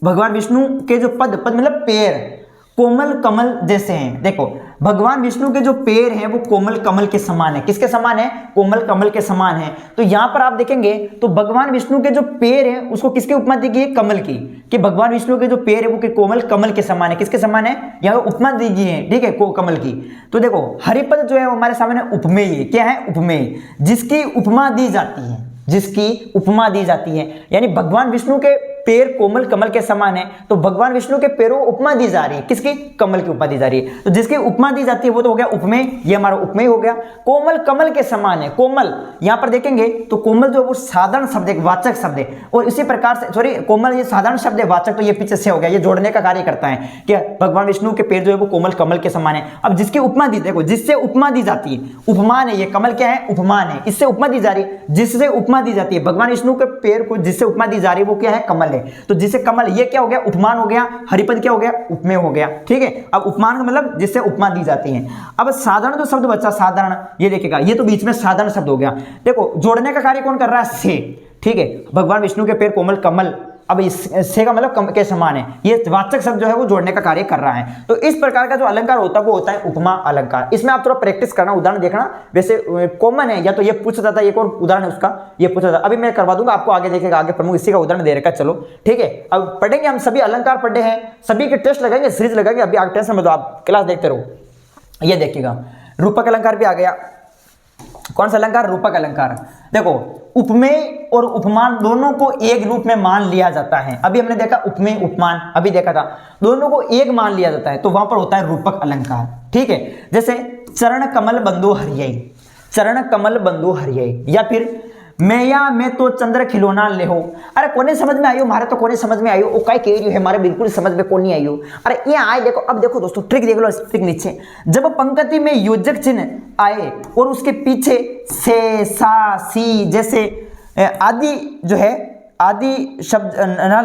भगवान विष्णु के जो पद मतलब पैर कोमल कमल जैसे हैं। देखो भगवान विष्णु के जो पैर हैं वो कोमल कमल के समान है। किसके समान है? कोमल कमल के समान है। तो यहां पर आप देखेंगे तो भगवान विष्णु के जो पैर हैं उसको किसकी उपमा दी गई है? कमल की। कि भगवान विष्णु के जो पैर है वो कोमल कमल के समान है। किसके समान है? यहाँ उपमा दी गई है। ठीक है, कमल की। तो देखो हरिपद जो है वो हमारे सामने उपमेय है। क्या है? उपमेय, जिसकी उपमा दी जाती है, जिसकी उपमा दी जाती है। यानी भगवान विष्णु के पैर कोमल कमल के समान है, तो भगवान विष्णु के पैरों उपमा दी जा रही है। किसकी? कमल की उपमा दी जा रही है। तो जिसकी उपमा दी जाती है वो तो हो गया उपमेय, ये हमारा उपमेय हो गया। कोमल कमल के समान है, कोमल यहां पर देखेंगे तो कोमल जो है वो साधारण शब्द है, वाचक शब्द है। और इसी प्रकार से सॉरी कोमल ये साधारण शब्द है, वाचक तो ये पीछे से हो गया, ये जोड़ने का कार्य करता है कि भगवान विष्णु के पैर जो है वो कोमल कमल के समान है। अब जिसकी उपमा दी, देखो जिससे उपमा दी जाती है, उपमान है, ये कमल क्या है? उपमान है। इससे उपमा दी जा रही है, जिससे उपमा दी जाती है। भगवान विष्णु के पैर को जिससे उपमा दी जा रही है वो क्या है? कमल है। तो जिसे कमल, ये क्या हो गया? उपमान हो गया। हरिपद क्या हो गया? उपमेय हो गया। ठीक है, अब उपमान का मतलब जिससे उपमा दी जाती है। अब साधारण जो शब्द बचा, साधारण, ये देखिएगा ये तो बीच में साधारण शब्द हो गया। देखो जोड़ने का कार्य कौन कर रहा है? से। ठीक है, भगवान विष्णु के पैर कोमल कमल, अब इस से का मतलब के समान है। ये वाचक शब्द जो है वो जोड़ने का कार्य कर रहा है। तो इस प्रकार का जो अलंकार होता है वो होता है उपमा अलंकार। इसमें आप थोड़ा प्रैक्टिस करना, उदाहरण देखना। वैसे कॉमन है, या तो ये पूछता था, एक और उदाहरण है उसका, ये पूछा था। अभी मैं करवा दूंगा आपको, आगे देखेगा, आगे प्रमुख इसी का उदाहरण दे रखा। चलो ठीक है, अब पढ़ेंगे हम सभी अलंकार पढ़े हैं, सभी के टेस्ट लगाएंगे, सीरीज लगाएंगे। अभी आगे टेंशन में, तो आप क्लास देखते रहो। ये देखिएगा रूपक अलंकार भी आ गया। कौन सा अलंकार? रूपक अलंकार। देखो उपमेय और उपमान दोनों को एक रूप में मान लिया जाता है। अभी हमने देखा उपमेय उपमान, अभी देखा था, दोनों को एक मान लिया जाता है, तो वहां पर होता है रूपक अलंकार। ठीक है, जैसे चरण कमल बंधु हरियई, चरण कमल बंधु हरियई, या फिर मैं तो चंद्र खिलौना ले हो। अरे कोने समझ में आयो? मारे तो कोने समझ में आयो? ओ काय कह रही है, हमारे बिल्कुल समझ में कोनी आयो। अरे ये आए देखो, अब देखो दोस्तों ट्रिक देख लो, ट्रिक नीचे। जब पंक्ति में योजक चिन्ह आए और उसके पीछे से, सा, सी जैसे आदि जो है, आदि शब्द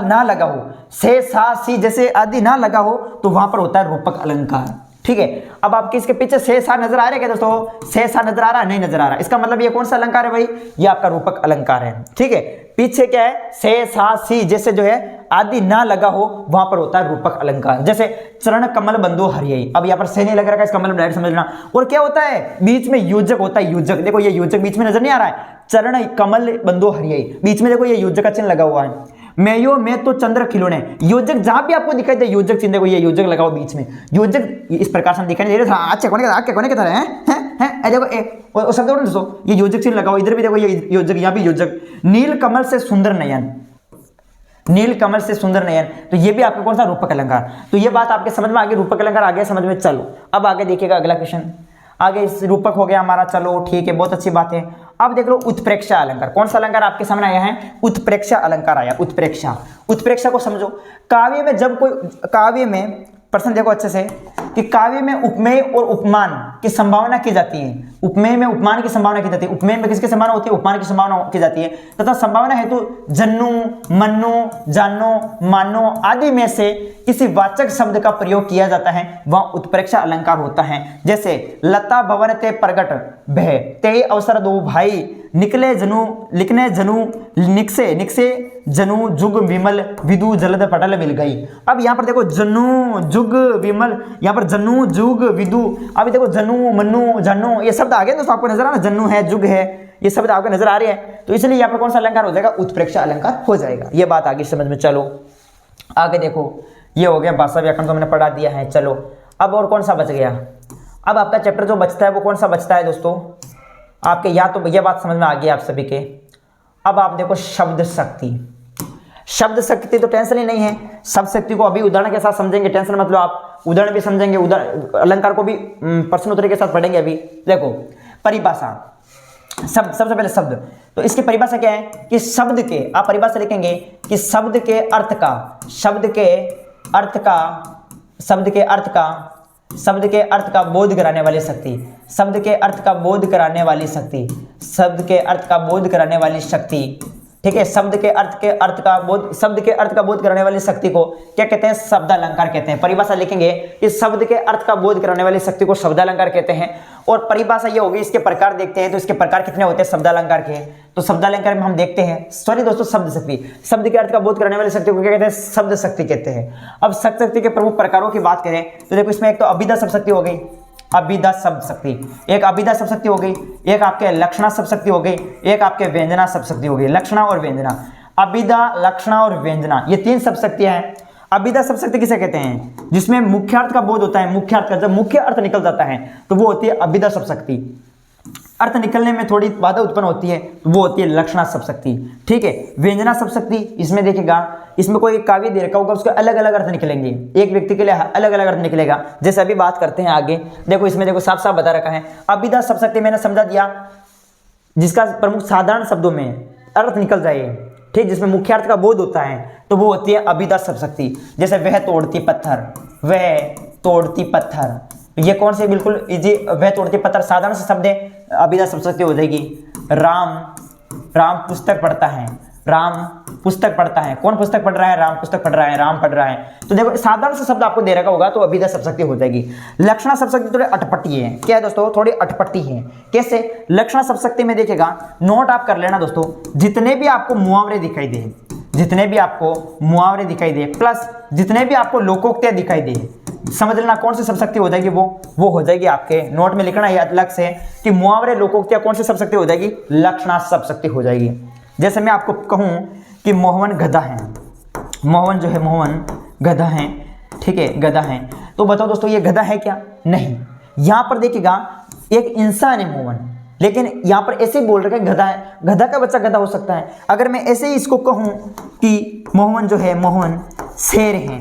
ना लगा हो, से, सा, सी जैसे आदि ना लगा हो, तो वहां पर होता है रूपक अलंकार। ठीक है, अब आपके इसके पीछे से सा नजर आ रहा है क्या दोस्तों? से सा नजर आ रहा है? नहीं नजर आ रहा। इसका मतलब ये कौन सा अलंकार है भाई? ये आपका रूपक अलंकार है। ठीक है, पीछे क्या है? से, सा, सी जैसे जो है आदि ना लगा हो, वहां पर होता है रूपक अलंकार। जैसे चरण कमल बंधु हरियई, अब यहाँ पर से नहीं लग रहा है, इसका मतलब डायरेक्ट समझ लेना। और क्या होता है? बीच में योजक होता है, योजक। देखो ये योजक बीच में नजर नहीं आ रहा है, चरण कमल बंधु हरियई, बीच में देखो ये योजक का चिन्ह लगा हुआ है। मैं तो चंद्र खिलौने, योजक जहां भी आपको दिखाई दे योजक चिन्ह, देखो ये योजक लगाओ बीच में, योजक इस प्रकार से दिखाई दे रहा है। अच्छा कोने के तरह है देखो और शब्द दोस्तों, ये योजक चिन्ह लगाओ, इधर भी देखो ये योजक, यहाँ भी योजक। नील कमल से सुंदर नयन, नील कमल से सुंदर नयन, तो ये भी आपका कौन सा? रूपक अलंकार। तो ये बात आपके समझ में आ गई, रूपक अलंकार आ गया समझ में। चलो अब आगे देखिएगा अगला क्वेश्चन। आगे इस रूपक हो गया हमारा, चलो ठीक है, बहुत अच्छी बात है। अब देख लो उत्प्रेक्षा अलंकार। कौन सा अलंकार आपके सामने आया है? उत्प्रेक्षा अलंकार आया। उत्प्रेक्षा, उत्प्रेक्षा को समझो। काव्य में जब कोई, काव्य में प्रश्न देखो अच्छे से, कि काव्य में उपमेय और उपमान की संभावना की जाती है। उपमेय में उपमान की संभावना की जाती है। उपमेय में किसकी संभावना होती है? उपमान की संभावना की जाती है। तथा संभावना हेतु जन्नु, मन्नु, जानो, मानो आदि में से किसी वाचक शब्द का प्रयोग किया जाता है, वह उत्प्रेक्षा अलंकार होता है। जैसे लता भवन ते प्रगट भय, ते अवसर दो भाई, निकले जनु, लिखने जनु, निकसे निकसे जनु, जुग विमल, विदु जलद पटल मिल गई। अब यहाँ पर देखो जनु, जुग, विमल, यहाँ पर जनु, जुग, विदु। अभी देखो जनु, मनु, जनु, ये शब्द आ गए दोस्तों, आपको नजर आ रहा है? जनु है, जुग है, ये शब्द आपको नजर आ रहे हैं, तो इसलिए यहाँ पर कौन सा अलंकार हो जाएगा, उत्प्रेक्षा अलंकार हो जाएगा। ये बात आगे समझ में। चलो आगे देखो, ये हो गया भाषा व्याकरण तो मैंने पढ़ा दिया है। चलो अब और कौन सा बच गया, अब आपका चैप्टर जो बचता है वो कौन सा बचता है दोस्तों आपके, या तो ये बात समझ में आ गई आप सभी के। अब आप देखो शब्द शक्ति, शब्द शक्ति तो टेंशन ही नहीं है, शब्द शक्ति को अभी उदाहरण के साथ समझेंगे, टेंशन मतलब आप उदाहरण भी समझेंगे, अलंकार को भी प्रश्न उत्तर के साथ पढ़ेंगे। अभी देखो परिभाषा, शब्द, सबसे पहले शब्द, तो इसकी परिभाषा क्या है कि शब्द के, आप परिभाषा लिखेंगे कि शब्द के अर्थ का, शब्द के अर्थ का, शब्द के अर्थ का, शब्द के अर्थ का बोध कराने वाली शक्ति, शब्द के अर्थ का बोध कराने वाली शक्ति, शब्द के अर्थ का बोध कराने वाली शक्ति, ठीक है। शब्द के अर्थ का बोध, शब्द के अर्थ का बोध कराने वाली शक्ति को क्या कहते हैं, शब्दालंकार कहते हैं। परिभाषा लिखेंगे कि शब्द के अर्थ का बोध कराने वाली शक्ति को शब्दालंकार कहते हैं। और परिभाषा ये होगी, इसके प्रकार देखते हैं, तो इसके प्रकार कितने होते हैं शब्दालंकार के, तो शब्दालंकार में हम देखते हैं, सॉरी दोस्तों शब्द शक्ति, शब्द के अर्थ का बोध कराने वाली शक्ति को क्या कहते हैं, शब्द शक्ति कहते हैं। अब शब्द शक्ति के प्रमुख प्रकारों की बात करें तो देखो इसमें एक तो अभिधा शब्द शक्ति हो गई, अभिधा शब्द शक्ति, एक अभिधा शब्द शक्ति हो गई, एक आपके लक्षणा शब्द शक्ति हो गई, एक आपके व्यंजना शब्द शक्ति हो गई। लक्षणा और व्यंजना, अभिधा, लक्षणा और व्यंजना, ये तीन शब्द शक्तियां हैं। अभिधा शब्द शक्ति किसे कहते हैं, जिसमें मुख्य अर्थ का बोध होता है, मुख्य अर्थ का जब मुख्य अर्थ निकल जाता है तो वो होती है अभिधा शब्द शक्ति। अर्थ निकलने में थोड़ी बाधा उत्पन्न होती है तो वो होती है लक्षणा शब्द शक्ति, ठीक है। व्यंजना शब्द शक्ति, इसमें देखिएगा, इसमें कोई काव्य दे रखा होगा, उसके अलग अलग अर्थ निकलेंगे, एक व्यक्ति के लिए अलग अलग अर्थ निकलेगा। जैसे अभी बात करते हैं आगे, देखो इसमें देखो साफ साफ बता रखा है, अभिधा शब्द शक्ति मैंने समझा दिया, जिसका प्रमुख साधारण शब्दों में अर्थ निकल जाए, ठीक, जिसमें मुख्य अर्थ का बोध होता है, तो वो होती है अभिधा शब्द शक्ति। जैसे वह तोड़ती पत्थर, वह तोड़ती पत्थर, ये कौन से बिल्कुल इजी, वह तोड़ती पत्थर साधारण से शब्द है, अभिधा शब्द शक्ति हो जाएगी। राम, राम पुस्तक पढ़ता है, राम पुस्तक पढ़ता है, कौन पुस्तक पढ़ रहा है, राम पुस्तक पढ़ रहा है, राम पढ़ रहा है, तो देखो साधारण से शब्द आपको दे रखा होगा तो अभिधा शब्द शक्ति हो जाएगी। लक्षणा शब्द शक्ति थोड़ी अटपटी है, क्या है दोस्तों, थोड़ी अटपटी है। कैसे, लक्षणा शब्द शक्ति में देखिएगा, नोट आप कर लेना दोस्तों, जितने भी आपको मुहावरे दिखाई दे, जितने भी आपको मुहावरे दिखाई दे प्लस जितने भी आपको लोकोक्तियां दिखाई दे, समझ लेना कौन सी शब्द शक्ति हो जाएगी, वो हो जाएगी, आपके नोट में लिखना है अलग से कि मुहावरे लोकोक्तियां कौन सी शब्द शक्ति हो जाएगी, लक्षणा शब्द शक्ति हो जाएगी। जैसे मैं आपको कहूं कि मोहन गधा है, मोहन जो है, मोहन गधा है, ठीक है, गधा है, तो बताओ दोस्तों ये गधा है क्या, नहीं। यहां पर देखिएगा एक इंसान है मोहन, लेकिन यहां पर ऐसे ही बोल रखा है गधा है, गधा का बच्चा गधा हो सकता है। अगर मैं ऐसे ही इसको कहूं कि मोहन जो है, मोहन शेर है,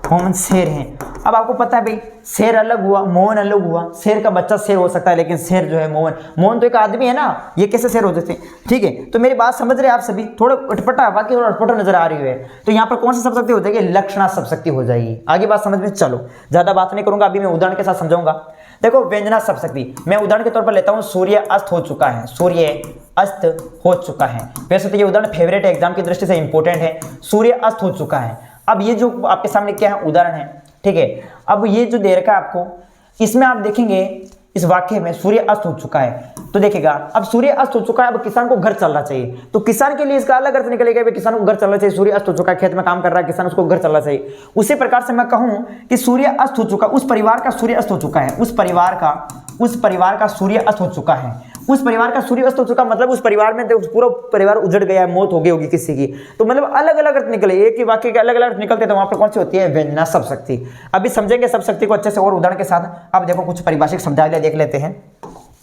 मोहन शेर है, अब आपको पता है भाई शेर अलग हुआ, मोहन अलग हुआ, शेर का बच्चा शेर हो सकता है, लेकिन शेर जो है मोहन, मोहन तो एक आदमी है ना, ये कैसे शेर हो सकते हैं, ठीक है। तो मेरी बात समझ रहे हैं आप सभी, थोड़ा अटपटा, बाकी थोड़ा अटपटा नजर आ रही है, तो यहाँ पर कौन सी शब्द शक्ति हो जाएगी, लक्षणा शब्द शक्ति हो जाएगी। आगे बात समझ में, चलो ज्यादा बात नहीं करूंगा, अभी मैं उदाहरण के साथ समझाऊंगा। देखो व्यंजना शब्द शक्ति मैं उदाहरण के तौर पर लेता हूं, सूर्य अस्त हो चुका है, सूर्य अस्त हो चुका है, वैसे तो ये उदाहरण फेवरेट है, एग्जाम की दृष्टि से इंपॉर्टेंट है, सूर्य अस्त हो चुका है। अब ये जो आपके सामने क्या है, उदाहरण है, ठीक है। अब ये जो दे रखा है आपको, इसमें आप देखेंगे इस वाक्य में सूर्य अस्त हो चुका है, तो देखिएगा अब सूर्य अस्त हो चुका है, अब किसान को घर चलना चाहिए, तो किसान के लिए इसका अलग अर्थ निकलेगा, किसान को घर चलना चाहिए, सूर्य अस्त हो चुका है, खेत में काम कर रहा है किसान, उसको घर चलना चाहिए। उसी प्रकार से मैं कहूं कि सूर्य अस्त हो चुका, उस परिवार का सूर्य अस्त हो चुका है, उस परिवार का सूर्य अस्त हो चुका है, उस परिवार का सूर्य अस्त हो चुका, मतलब उस परिवार में पूरा परिवार उजड़ गया है, मौत हो गई होगी किसी की, तो मतलब अलग अलग अर्थ निकले, एक ही वाक्य के अलग अलग अर्थ निकलते, तो वहां पर कौन सी होती है, व्यंजना शब्द शक्ति। अभी समझेंगे शब्द शक्ति को अच्छे से और उदाहरण के साथ। अब देखो कुछ परिभाषिक शब्दावली देख लेते हैं,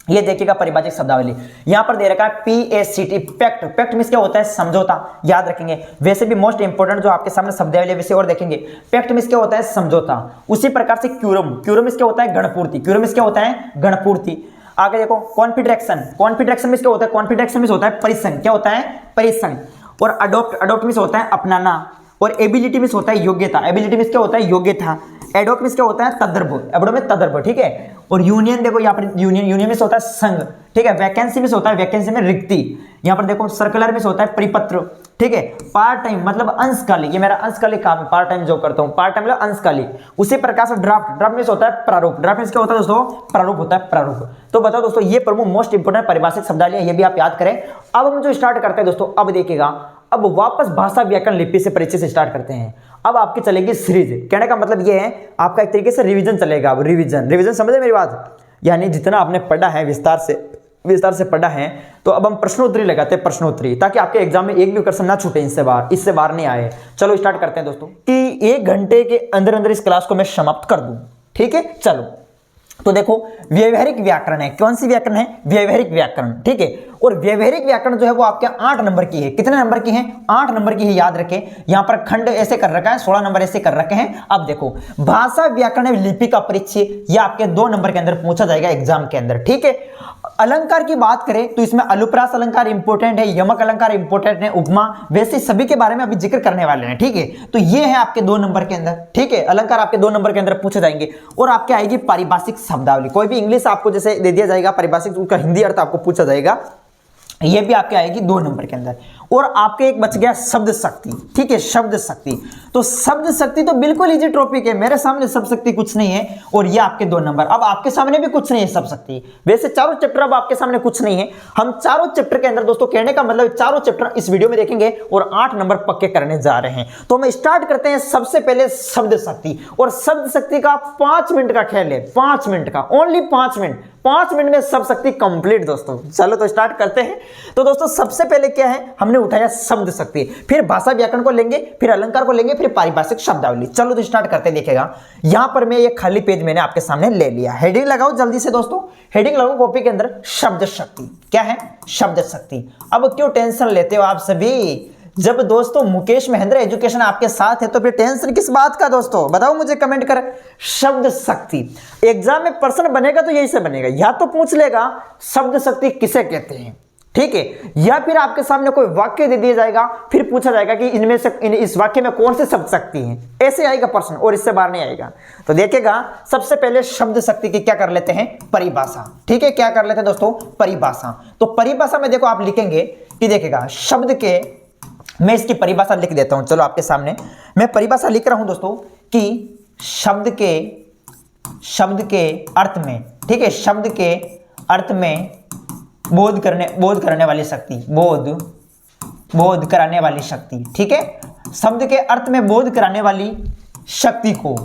ये देखिएगा परिभाषिक शब्दावली यहां पर दे रखा है PACT, पैक्ट, पैक्ट मींस क्या होता है, समझौता, याद रखेंगे। वैसे भी मोस्ट इंपोर्टेंट जो आपके सामने शब्दावली वैसे और देखेंगे, पैक्ट मींस क्या होता है, समझौता। उसी प्रकार से क्यूरम, क्यूरम मींस क्या होता है, गणपूर्ति, क्यूरम मींस क्या होता है, गणपूर्ति। आगे देखो कॉन्फिडेरेक्शन, कॉन्फिडेरेक्शन मींस क्या होता है, कॉन्फिडेरेक्शन मींस होता है परिसंग, क्या होता है, परिसंग। और अडॉप्ट, अडॉप्ट मींस होता है अपनाना, और एबिलिटी मींस होता है योग्यता, एबिलिटी मींस क्या होता है, योग्यता। एडोक मींस क्या होता है, तदर्भ, एडो में तदर्भ, ठीक है। और यूनियन देखो यहाँ पर यूनियन, यूनियन मींस होता है संघ, ठीक है। वैकेंसी मींस होता है, वैकेंसी में रिक्ति। यहाँ पर देखो सर्कुलर मींस होता है परिपत्र, ठीक है। पार्ट टाइम मतलब अंशकाली, ये मेरा अंशकालिक काम है, पार्ट टाइम जॉब करता हूँ, पार्ट टाइम मतलब अंशकालिक। उसी प्रकार से ड्राफ्ट, ड्राफ्ट मींस होता है प्रारूप, ड्राफ्ट मींस क्या होता है दोस्तों, प्रारूप होता है, प्रारूप। तो बताओ दोस्तों ये प्रमुख मोस्ट इंपोर्टेंट परिभाषिक शब्दावली है, ये भी आप याद करें। अब हम जो स्टार्ट करते हैं दोस्तों, अब देखिएगा, अब वापस भाषा व्याकरण लिपि से परिचय से स्टार्ट करते हैं। अब आपकी चलेगी सीरीज, कहने का मतलब ये है आपका एक तरीके से रिवीजन चलेगा। अब रिवीजन, रिवीजन समझे मेरी बात, यानी जितना आपने पढ़ा है विस्तार से विस्तार से पढ़ा है। तो अब हम प्रश्नोत्तरी लगाते हैं, प्रश्नोत्तरी, ताकि आपके एग्जाम में एक भी क्वेश्चन ना छूटे इससे बाहर नहीं आए। चलो स्टार्ट करते हैं दोस्तों, कि 1 घंटे के अंदर अंदर इस क्लास को मैं समाप्त कर दूं। ठीक है, चलो तो देखो व्यवहारिक व्याकरण है। कौन सी व्याकरण है? व्यवहारिक व्याकरण। ठीक है, और व्यवहारिक व्याकरण जो है वो आपके 8 नंबर की है। कितने नंबर की है? 8 नंबर की है, याद रखें। यहां पर खंड ऐसे कर रखा है, 16 नंबर ऐसे कर रखे हैं। अब देखो भाषा व्याकरण लिपि का परिचय, यह आपके 2 नंबर के अंदर पूछा जाएगा एग्जाम के अंदर। ठीक है, अलंकार की बात करें तो इसमें अलुप्रास अलंकार इंपोर्टेंट है, यमक अलंकार इंपोर्टेंट है, उपमा, वैसे सभी के बारे में अभी जिक्र करने वाले हैं। ठीक है, तो ये है आपके 2 नंबर के अंदर। ठीक है, अलंकार आपके 2 नंबर के अंदर पूछे जाएंगे। और आपके आएगी पारिभाषिक शब्दावली। कोई भी इंग्लिश आपको जैसे दे दिया जाएगा, पारिभाषिक उसका हिंदी अर्थ आपको पूछा जाएगा, ये भी आपके आएगी 2 नंबर के अंदर। और आपके एक बच गया शब्द शक्ति। ठीक है, शब्द शक्ति, तो शब्द शक्ति तो बिल्कुल इजी टॉपिक है, मेरे सामने शब्द शक्ति कुछ नहीं है, और ये आपके 2 नंबर। अब आपके सामने भी कुछ नहीं है शब्द शक्ति, वैसे चारों चैप्टर अब आपके सामने कुछ नहीं है। हम चारों चैप्टर के अंदर दोस्तों, कहने का मतलब चारों चैप्टर इस वीडियो में देखेंगे और 8 नंबर पक्के करने जा रहे हैं। तो हम स्टार्ट करते हैं सबसे पहले शब्द शक्ति। और शब्द शक्ति का 5 मिनट का खेल है, 5 मिनट का, ओनली 5 मिनट। 5 मिनट में शब्द शक्ति कंप्लीट दोस्तों। चलो तो स्टार्ट करते हैं। तो दोस्तों सबसे पहले क्या है, हमने उठाया शब्द शक्ति, फिर भाषा व्याकरण को लेंगे, फिर अलंकार को लेंगे, फिर पारिभाषिक शब्दावली। चलो तो स्टार्ट करते हैं। देखिएगा यहां पर मैं ये खाली पेज मैंने आपके सामने ले लिया। हेडिंग लगाओ जल्दी से दोस्तों, हेडिंग लगाओ कॉपी के अंदर, शब्द शक्ति। क्या है? शब्द शक्ति। अब क्यों टेंशन लेते हो आप सभी? जब दोस्तों मुकेश महेंद्र एजुकेशन आपके साथ है तो फिर टेंशन किस बात का दोस्तों? बताओ मुझे कमेंट कर। शब्द शक्ति एग्जाम में प्रश्न बनेगा तो यही से बनेगा, या तो पूछ लेगा शब्द शक्ति किसे कहते हैं, ठीक है, या फिर आपके सामने कोई वाक्य दे दिया जाएगा, फिर पूछा जाएगा कि इनमें से इस वाक्य में कौन से शब्द शक्ति हैं। ऐसे आएगा प्रश्न और इससे बाहर नहीं आएगा। तो देखिएगा सबसे पहले शब्द शक्ति की क्या कर लेते हैं? परिभाषा। ठीक है, क्या कर लेते हैं दोस्तों? परिभाषा। तो परिभाषा में देखो आप लिखेंगे कि देखिएगा शब्द के, मैं इसकी परिभाषा लिख देता हूं। चलो आपके सामने मैं परिभाषा लिख रहा हूं दोस्तों, कि शब्द के अर्थ में, ठीक है, शब्द के अर्थ में बोध कराने वाली शक्ति, ठीक है, शब्द के अर्थ में बोध कराने वाली शक्ति को,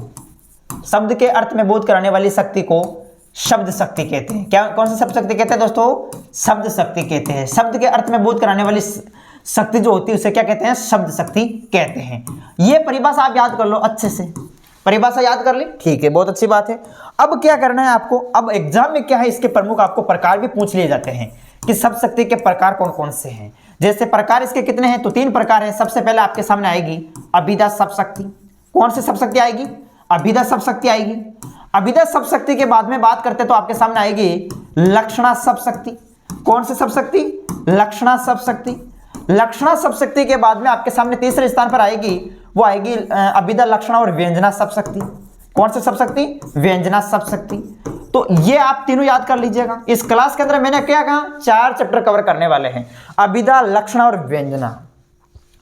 शब्द के अर्थ में बोध कराने वाली शक्ति को शब्द शक्ति कहते हैं। क्या, कौन सी शब्द शक्ति कहते हैं दोस्तों? शब्द शक्ति कहते हैं। शब्द के अर्थ में बोध कराने वाली शक्ति जो होती है उसे क्या कहते हैं? शब्द शक्ति कहते हैं। ये परिभाषा आप याद कर लो अच्छे से। परिभाषा याद कर ली, ठीक है, बहुत अच्छी बात है। अब क्या करना है आपको? अब एग्जाम में क्या है, इसके प्रमुख आपको प्रकार भी पूछ लिए जाते हैं कि शब्द शक्ति के प्रकार कौन कौन से हैं। जैसे प्रकार इसके कितने हैं? तो 3 प्रकार हैं। सबसे पहले आपके सामने आएगी अभिधा शब्द शक्ति। कौन सी शब्द शक्ति आएगी? अभिधा शब्द शक्ति आएगी। अभिधा शब्द शक्ति के बाद में बात करते तो आपके सामने आएगी लक्षणा शब्द शक्ति। कौन सी शब्द शक्ति? लक्षणा शब्द शक्ति। लक्षणा शब्द शक्ति के बाद में आपके सामने तीसरे स्थान पर आएगी, वो आएगी अभिधा लक्षणा और व्यंजना शब्द शक्ति। कौन सी शब्द शक्ति? व्यंजना शब्द शक्ति। तो ये आप तीनों याद कर लीजिएगा। इस क्लास के अंदर मैंने क्या कहा? 4 चैप्टर कवर करने वाले हैं, अभिधा, लक्षणा और व्यंजना।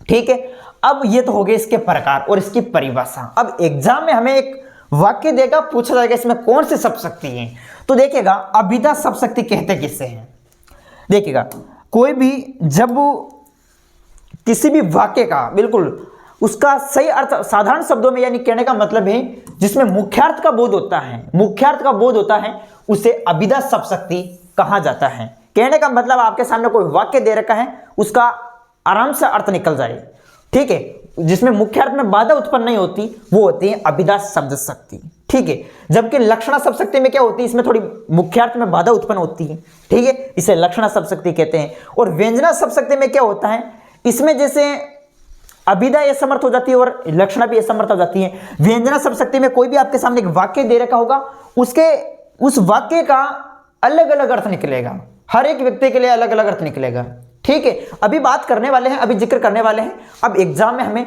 ठीक है, अब ये तो हो गए इसके प्रकार और इसकी परिभाषा। अब एग्जाम में हमें एक वाक्य देगा, पूछा जाएगा इसमें कौन सी शब्द शक्ति है। तो देखिएगा अभिधा शब्द शक्ति कहते किससे हैं? देखिएगा कोई भी जब किसी भी वाक्य का बिल्कुल उसका सही अर्थ साधारण शब्दों में, यानी कहने का मतलब है जिसमें मुख्यार्थ का बोध होता है, मुख्यार्थ का बोध होता है, उसे अभिधा शब्द शक्ति कहा जाता है। कहने का मतलब आपके सामने कोई वाक्य दे रखा है, उसका आराम से अर्थ निकल जाए, ठीक है, जिसमें मुख्यार्थ में बाधा उत्पन्न नहीं होती, वो होती है अभिधा शब्द शक्ति। ठीक है, जबकि लक्षणा शब्द शक्ति में क्या होती है? इसमें थोड़ी मुख्यार्थ में बाधा उत्पन्न होती है, ठीक है, इसे लक्षणा शब्द शक्ति कहते हैं। और व्यंजना शब्द शक्ति में क्या होता है? इसमें जैसे अभिधा असमर्थ हो जाती है और लक्षणा भी असमर्थ हो जाती है। व्यंजना शब्द शक्ति में कोई भी आपके सामने एक वाक्य दे रखा होगा, उस वाक्य का अलग अलग अर्थ निकलेगा, हर एक व्यक्ति के लिए अलग अलग अर्थ निकलेगा। ठीक है, अभी बात करने वाले हैं, अभी जिक्र करने वाले हैं। अब एग्जाम में हमें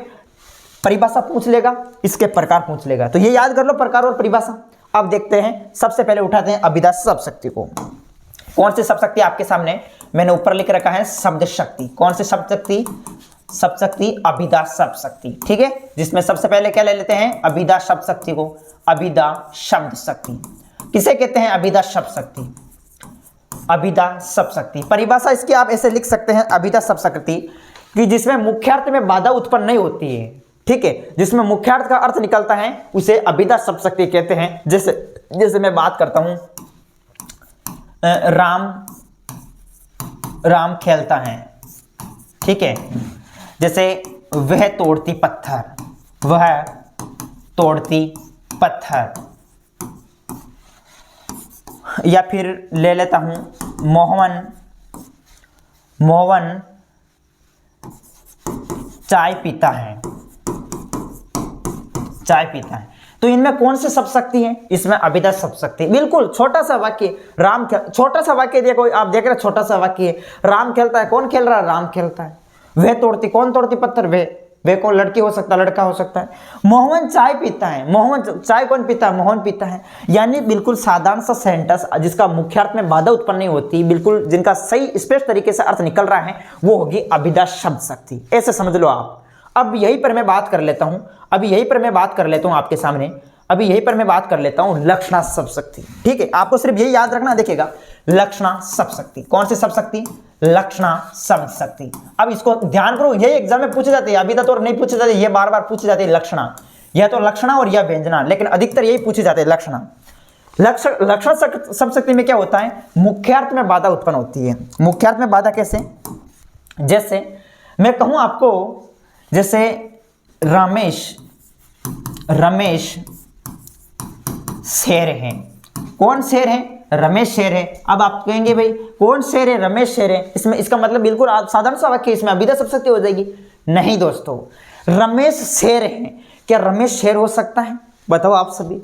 परिभाषा पूछ लेगा, इसके प्रकार पूछ लेगा, तो ये याद कर लो प्रकार और परिभाषा। अब देखते हैं, सबसे पहले उठाते हैं अभिधा शब्द शक्ति को। कौन सी शब्द शक्ति? आपके सामने मैंने ऊपर लिख रखा है शब्द शक्ति। कौन सी शब्द शक्ति? शब्द शक्ति अभिधा शब्द शक्ति। ठीक है, जिसमें सबसे पहले क्या ले लेते हैं? अभिधा शब्द शक्ति को। अभिधा शब्द शक्ति किसे कहते हैं? अभिधा शब्द शक्ति। अभिधा शब्द शक्ति परिभाषा इसकी आप ऐसे लिख सकते हैं, अभिधा शब्द शक्ति कि जिसमें मुख्यार्थ में बाधा उत्पन्न नहीं होती है, ठीक है, जिसमें मुख्यार्थ का अर्थ निकलता है, उसे अभिधा शब्द शक्ति कहते हैं। जैसे मैं बात करता हूं राम राम खेलता है, ठीक है। जैसे वह तोड़ती पत्थर, वह तोड़ती पत्थर। या फिर ले लेता हूं मोहन चाय पीता है, चाय पीता है। तो इनमें कौन सी शब्द शक्ति है? इसमें अभिधा शब्द शक्ति। बिल्कुल छोटा सा वाक्य, छोटा सा वाक्य देखो, आप देख रहे हैं छोटा सा वाक्य, राम खेलता है, कौन खेल रहा है? राम खेलता है। वह तोड़ती, कौन तोड़ती पत्थर? वे कौन? लड़की हो सकता है, लड़का हो सकता है। मोहन चाय पीता है, मोहन चाय कौन पीता है? मोहन पीता है। यानी बिल्कुल साधारण सा सेंटेंस जिसका मुख्यार्थ में बाधा उत्पन्न नहीं होती, बिल्कुल जिनका सही स्पष्ट तरीके से अर्थ निकल रहा है, वो होगी अभिधा शब्द शक्ति। ऐसे समझ लो आप। अब यहीं पर मैं बात कर लेता हूं, आपके सामने, लक्षणा शब्द शक्ति। ठीक है, आपको सिर्फ यही याद रखना, देखिएगा लक्षणा शब्द शक्ति। कौन सी शब्द शक्ति? लक्षणा शब्द शक्ति। अब इसको ध्यान करो, ये एग्जाम में पूछे जाते हैं, अभी तक तो नहीं पूछे जाते, ये बार बार पूछे जाते हैं लक्षणा, या तो लक्षणा और या व्यंजना, लेकिन अधिकतर यही पूछे जाते हैं लक्षणा। लक्षण शब्द शक्ति में क्या होता है? मुख्यार्थ में बाधा उत्पन्न होती है। मुख्यार्थ में बाधा कैसे? जैसे मैं कहूं आपको, जैसे रमेश शेर है। कौन शेर है? रमेश शेर है। अब आप कहेंगे भाई कौन शेर है? रमेश शेर है। इसमें इसका मतलब बिल्कुल साधारण सा वाक्य, इसमें अभिधा शब्द शक्ति हो जाएगी। नहीं दोस्तों, रमेश शेर है। क्या रमेश शेर हो सकता है? बताओ आप सभी।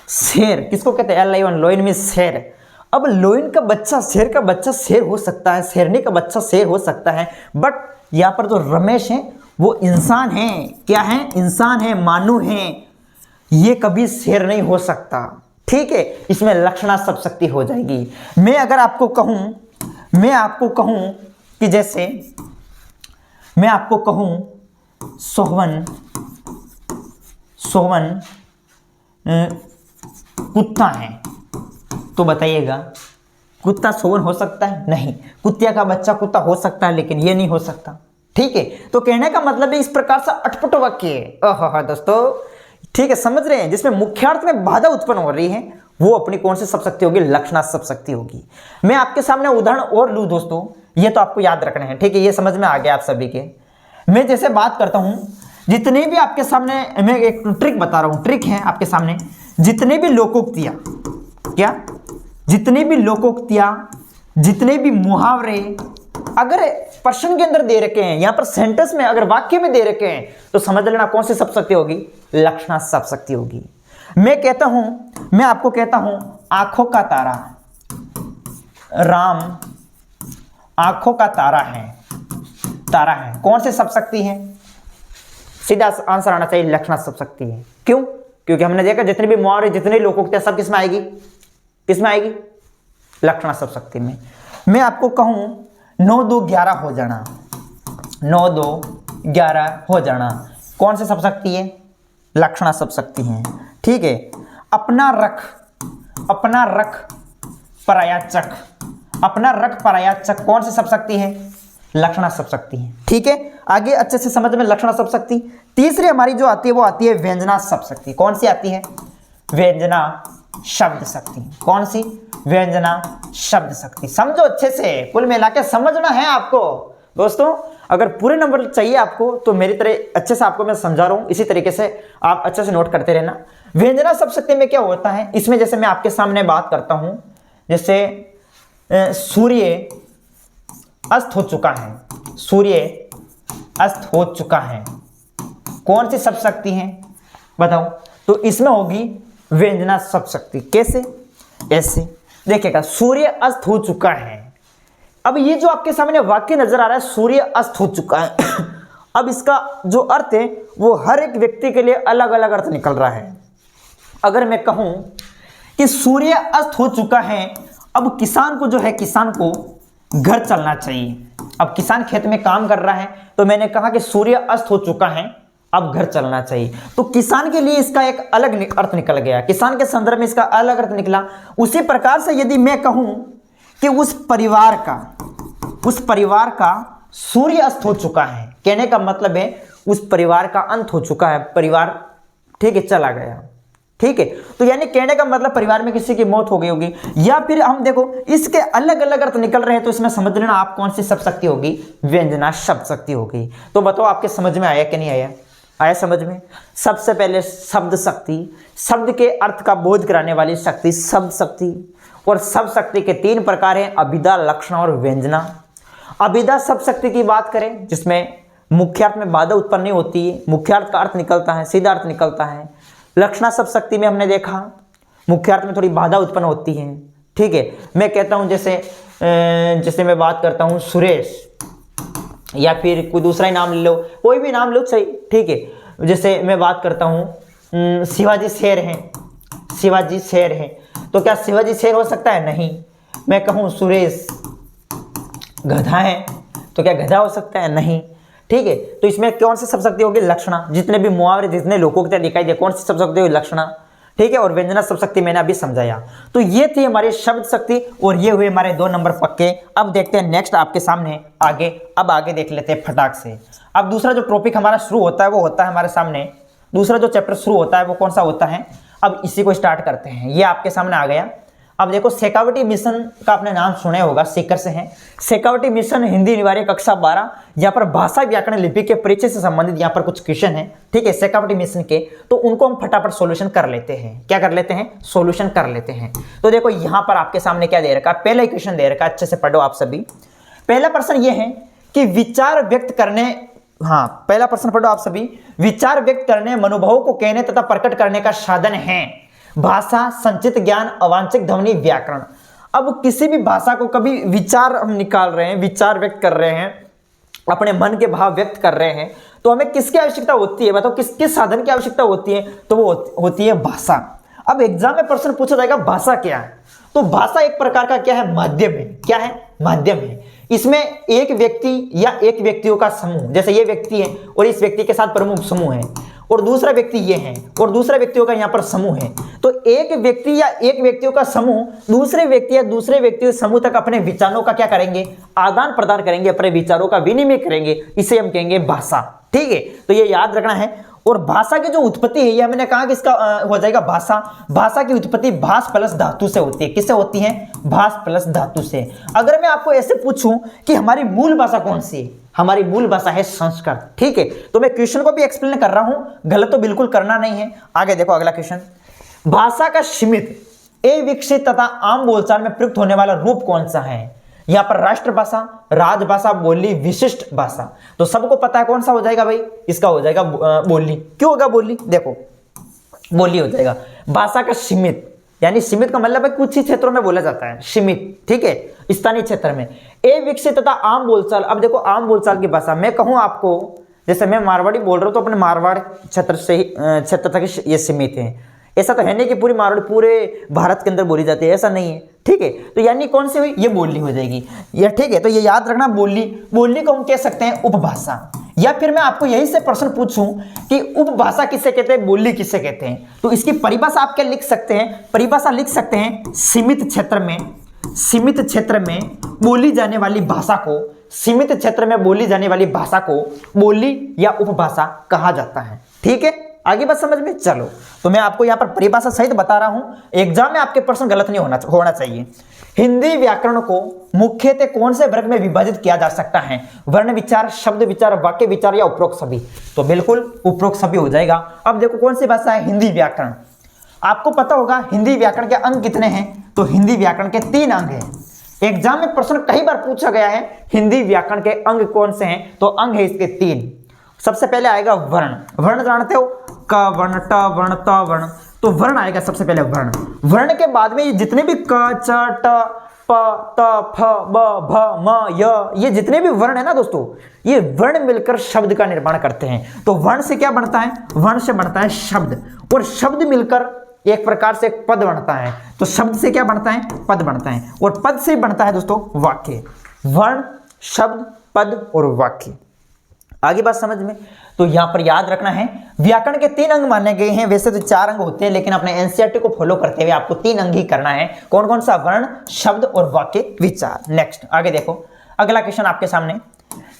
शेर किसको कहते हैं? L-I-O-N, लोइन में शेर। अब लोइन का बच्चा, शेर का बच्चा शेर हो सकता है, शेरनी का बच्चा शेर हो सकता है, बट यहाँ पर जो रमेश है वो इंसान है। क्या है? इंसान है, मानव है, ये कभी शेर नहीं हो सकता। ठीक है, इसमें लक्षणा शब्द शक्ति हो जाएगी। मैं अगर आपको कहूं कि जैसे मैं आपको कहूं सोहन कुत्ता है, तो बताइएगा कुत्ता सोहन हो सकता है? नहीं। कुत्ते का बच्चा कुत्ता हो सकता है, लेकिन ये नहीं हो सकता। ठीक है, तो कहने का मतलब है इस प्रकार से अटपट वाक्य है दोस्तों। ठीक है, समझ रहे हैं? जिसमें मुख्यार्थ में बाधा उत्पन्न हो रही है, वो अपनी कौन सी शब्द शक्ति होगी? लक्षणा शब्द शक्ति होगी। मैं आपके सामने उदाहरण और लूं दोस्तों, ये तो आपको याद रखना है। ठीक है, ये समझ में आ गया आप सभी के। मैं जैसे बात करता हूं, जितने भी आपके सामने, मैं एक ट्रिक बता रहा हूं, ट्रिक है आपके सामने। जितने भी लोकोक्तियां, क्या? जितने भी लोकोक्तियां, जितने भी मुहावरे अगर प्रश्न के अंदर दे रखे हैं, यहां पर सेंटेंस में अगर वाक्य में दे रखे हैं, तो समझ लेना कौन सी शब्द शक्ति होगी? लक्षणा शब्द शक्ति होगी। मैं आपको कहता हूं आंखों का तारा, राम आंखों का तारा है। कौन सी शब्द शक्ति है? सीधा आंसर आना चाहिए, लक्षणा शब्द शक्ति है। क्यों? क्योंकि हमने देखा जितने भी मुहावरे, जितने लोकोक्तियां, सब किसमें आएगी? लक्षणा शब्द शक्ति में। मैं आपको कहूं 9-2-11 हो जाना, 9-2-11 हो जाना, कौन सी शब्द शक्ति है? लक्षणा शब्द शक्ति है। ठीक है, अपना रख पराया चक, कौन सी शब्द शक्ति है? लक्षणा शब्द शक्ति है। ठीक है, आगे अच्छे से समझ में लक्षणा शब्द शक्ति। तीसरी हमारी जो आती है वो आती है व्यंजना शब्द शक्ति। कौन सी आती है? व्यंजना शब्द शक्ति। कौन सी? व्यंजना शब्द शक्ति। समझो अच्छे से, कुल मिला के समझना है आपको दोस्तों। अगर पूरे नंबर चाहिए आपको, तो मेरी तरह अच्छे से आपको मैं समझा रहा हूं, इसी तरीके से आप अच्छे से नोट करते रहना। व्यंजना शब्द शक्ति में क्या होता है? इसमें जैसे मैं आपके सामने बात करता हूं, जैसे सूर्य अस्त हो चुका है, कौन सी शब्द शक्ति है? बताओ। तो इसमें होगी व्यंजना शब्द शक्ति। कैसे? ऐसे देखिएगा, सूर्य अस्त हो चुका है। अब ये जो आपके सामने वाक्य नजर आ रहा है, सूर्य अस्त हो चुका है अब इसका जो अर्थ है वो हर एक व्यक्ति के लिए अलग अलग अर्थ निकल रहा है। अगर मैं कहूं कि सूर्य अस्त हो चुका है, अब किसान को जो है, किसान को घर चलना चाहिए। अब किसान खेत में काम कर रहा है, तो मैंने कहा कि सूर्य अस्त हो चुका है, अब घर चलना चाहिए। तो किसान के लिए इसका एक अलग अर्थ निकल गया, किसान के संदर्भ में इसका अलग अर्थ निकला। उसी प्रकार से यदि मैं कहूं कि उस परिवार का सूर्य अस्त हो चुका है, कहने का मतलब है उस परिवार का अंत हो चुका है, परिवार ठीक है चला गया। ठीक है। तो यानी कहने का मतलब परिवार में किसी की मौत हो गई होगी, या फिर हम देखो इसके अलग अलग अर्थ निकल रहे हैं, तो इसमें समझ लेना आप कौन सी शब्द शक्ति होगी, व्यंजना शब्द शक्ति होगी। तो बताओ आपके समझ में आया कि नहीं आया, आया समझ में। सबसे पहले शब्द शक्ति, शब्द के अर्थ का बोध कराने वाली शक्ति शब्द शक्ति, और शब्द शक्ति के 3 प्रकार हैं, अभिधा, लक्षण और व्यंजना। अभिधा शब्द शक्ति की बात करें जिसमें मुख्यार्थ में बाधा उत्पन्न नहीं होती है, मुख्यार्थ का अर्थ निकलता है, सीधा अर्थ निकलता है। लक्षणा शब्द शक्ति में हमने देखा मुख्यार्थ में थोड़ी बाधा उत्पन्न होती है, ठीक है। मैं कहता हूं जैसे मैं बात करता हूं सुरेश, या फिर कोई दूसरा ही नाम ले लो, कोई भी नाम लो सही, ठीक है। जैसे मैं बात करता हूं शिवाजी शेर हैं, शिवाजी शेर हैं, तो क्या शिवाजी शेर हो सकता है? नहीं। मैं कहूं सुरेश गधा है, तो क्या गधा हो सकता है? नहीं, ठीक है। तो इसमें कौन सी शब्द शक्ति होगी? लक्षणा। जितने भी मुहावरे जितने लोगों की तरह दिखाई दे, कौन सी शब्द शक्ति होगी? लक्षणा, ठीक है। और व्यंजना शब्द शक्ति मैंने अभी समझाया। तो ये थी हमारी शब्द शक्ति और ये हुए हमारे 2 नंबर पक्के। अब देखते हैं नेक्स्ट आपके सामने आगे, अब आगे देख लेते हैं फटाक से। अब दूसरा जो टॉपिक हमारा शुरू होता है वो होता है हमारे सामने, दूसरा जो चैप्टर शुरू होता है वो कौन सा होता है? अब इसी को स्टार्ट करते हैं। ये आपके सामने आ गया। अब देखो शेखावटी मिशन का आपने नाम सुने होगा, सीकर से हैं। शेखावटी मिशन हिंदी निवार्य कक्षा 12, यहाँ पर भाषा व्याकरण लिपि के परिचय से संबंधित यहाँ पर कुछ क्वेश्चन है, ठीक है, शेखावटी मिशन के। तो उनको हम फटाफट सॉल्यूशन कर लेते हैं। क्या कर लेते हैं? सॉल्यूशन कर लेते हैं। तो देखो यहाँ पर आपके सामने क्या दे रखा है, पहला क्वेश्चन दे रखा है, अच्छे से पढ़ो आप सभी। पहला प्रश्न ये है कि विचार व्यक्त करने, हाँ पहला प्रश्न पढ़ो आप सभी। विचार व्यक्त करने, मनोभाव को कहने तथा प्रकट करने का साधन है भाषा, संचित ज्ञान, अवांछित ध्वनि, व्याकरण। अब किसी भी भाषा को कभी विचार हम निकाल रहे हैं, विचार व्यक्त कर रहे हैं, अपने मन के भाव व्यक्त कर रहे हैं, तो हमें किसकी आवश्यकता होती है? बताओ किसके साधन की आवश्यकता होती है? तो वो होती है भाषा। अब एग्जाम में प्रश्न पूछा जाएगा भाषा क्या है, तो भाषा एक प्रकार का क्या है? माध्यम है। क्या है? माध्यम है। इसमें एक व्यक्ति या एक व्यक्तियों का समूह, जैसे ये व्यक्ति है और इस व्यक्ति के साथ प्रमुख समूह है, और दूसरा व्यक्ति ये है और दूसरा व्यक्तियों का यहाँ पर समूह है। तो एक व्यक्ति या एक व्यक्तियों का समूह दूसरे व्यक्ति या दूसरे व्यक्तियों समूह तक अपने विचारों का क्या करेंगे? आदान प्रदान करेंगे, अपने विचारों का विनिमय करेंगे। इसे हम कहेंगे भाषा, ठीक है। तो ये याद रखना है। और भाषा की जो उत्पत्ति है, ये हमने कहा कि इसका हो जाएगा भाषा। भाषा की उत्पत्ति भाष प्लस धातु से होती है। किससे होती है? भाष प्लस धातु से। अगर मैं आपको ऐसे पूछूं कि हमारी मूल भाषा कौन सी है, हमारी मूल भाषा है संस्कृत, ठीक है। तो मैं क्वेश्चन को भी एक्सप्लेन कर रहा हूं, गलत तो बिल्कुल करना नहीं है। आगे देखो अगला क्वेश्चन, भाषा का सीमित, अविकसित तथा आम बोलचाल में प्रयुक्त होने वाला रूप कौन सा है? यहाँ पर राष्ट्रभाषा, राजभाषा, बोली, विशिष्ट भाषा। तो सबको पता है कौन सा हो जाएगा भाई? इसका हो जाएगा बोली। क्यों होगा बोली? देखो बोली हो जाएगा। भाषा का सीमित, यानी सीमित का मतलब है कुछ ही क्षेत्रों में बोला जाता है, सीमित, ठीक है, स्थानीय क्षेत्र में। अविकसित तथा आम बोलचाल। अब देखो आम बोलचाल की भाषा, मैं कहूँ आपको, जैसे मैं मारवाड़ी बोल रहा हूँ तो अपने मारवाड़ क्षेत्र से ही क्षेत्र तक ये सीमित है। ऐसा तो है नहीं कि पूरी मारवाड़ी पूरे भारत के अंदर बोली जाती है, ऐसा नहीं है, ठीक है। तो यानी कौन सी हुई? ये बोली हो जाएगी, ये ठीक है। तो ये याद रखना, बोली। बोली को हम कह सकते हैं उपभाषा। या फिर मैं आपको यही से प्रश्न पूछूं कि उपभाषा किसे कहते हैं, बोली किसे कहते हैं, तो इसकी परिभाषा आप क्या लिख सकते हैं? परिभाषा लिख सकते हैं, सीमित क्षेत्र में, सीमित क्षेत्र में बोली जाने वाली भाषा को, सीमित क्षेत्र में बोली जाने वाली भाषा को बोली या उपभाषा कहा जाता है, ठीक है। आगे बात समझ में? चलो, तो मैं आपको यहाँ पर परिभाषा सहित बता रहा हूं, एग्जाम में आपके प्रश्न गलत नहीं होना चाहिए। हिंदी व्याकरण को मुख्यतः कौन से वर्ग में विभाजित किया जा सकता है? वर्ण विचार, शब्द विचार, वाक्य विचार या उपरोक्त सभी? तो बिल्कुल उपरोक्त सभी हो जाएगा। अब देखो कौन सी भाषा है? हिंदी व्याकरण। आपको पता होगा हिंदी व्याकरण के अंग कितने हैं? तो हिंदी व्याकरण के 3 अंग हैं। एग्जाम में प्रश्न कई बार पूछा गया है, हिंदी व्याकरण के अंग कौन से हैं? तो अंग है इसके 3। सबसे पहले आएगा वर्ण। वर्ण जानते हो? क वर्ण, ट वर्ण, त वर्ण। तो वर्ण आएगा सबसे पहले, वर्ण। वर्ण के बाद में ये जितने भी क, च, ट, प, त, फ, ब, भ, म, य, ये जितने भी वर्ण है ना दोस्तों, ये वर्ण मिलकर शब्द का निर्माण करते हैं। तो वर्ण से क्या बनता है? वर्ण से बनता है शब्द, और शब्द मिलकर एक प्रकार से एक पद बनता है। तो शब्द से क्या बनता है? पद बनता है, और पद से बनता है दोस्तों वाक्य। वर्ण, शब्द, पद और वाक्य। आगे बात समझ में? तो यहां पर याद रखना है, व्याकरण के 3 अंग माने गए हैं। वैसे तो 4 अंग होते हैं, लेकिन अपने एनसीईआरटी को फॉलो करते हुए आपको 3 अंग ही करना है। कौन कौन सा? वर्ण, शब्द और वाक्य विचार। नेक्स्ट आगे देखो, अगला क्वेश्चन आपके सामने,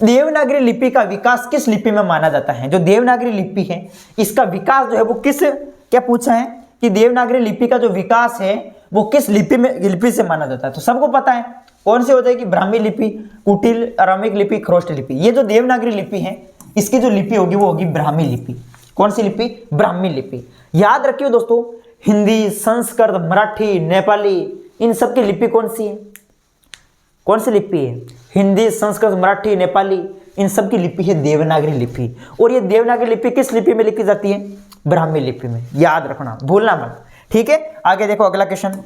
देवनागरी लिपि का विकास किस लिपि में माना जाता है? जो देवनागरी लिपि है, इसका विकास जो है वो किस, क्या पूछा है, कि देवनागरी लिपि का जो विकास है वो किस लिपि से माना जाता है, तो सबको पता है कौन सी होता है कि ब्राह्मी लिपि, कुटिल, अरामिक लिपि, खरोष्ट लिपि। ये जो देवनागरी लिपि है इसकी जो लिपि होगी वो होगी ब्राह्मी लिपि। कौन सी लिपि? ब्राह्मी लिपि। याद रखिए दोस्तों, हिंदी, संस्कृत, मराठी, नेपाली, इन सब की लिपि कौन सी है? कौन सी लिपि है? हिंदी, संस्कृत, मराठी, नेपाली, इन सब की लिपि है देवनागरी लिपि। और ये देवनागरी लिपि किस लिपि में लिखी जाती है? ब्राह्मी लिपि में। याद रखना, भूलना मत। ठीक है, आगे देखो अगला क्वेश्चन।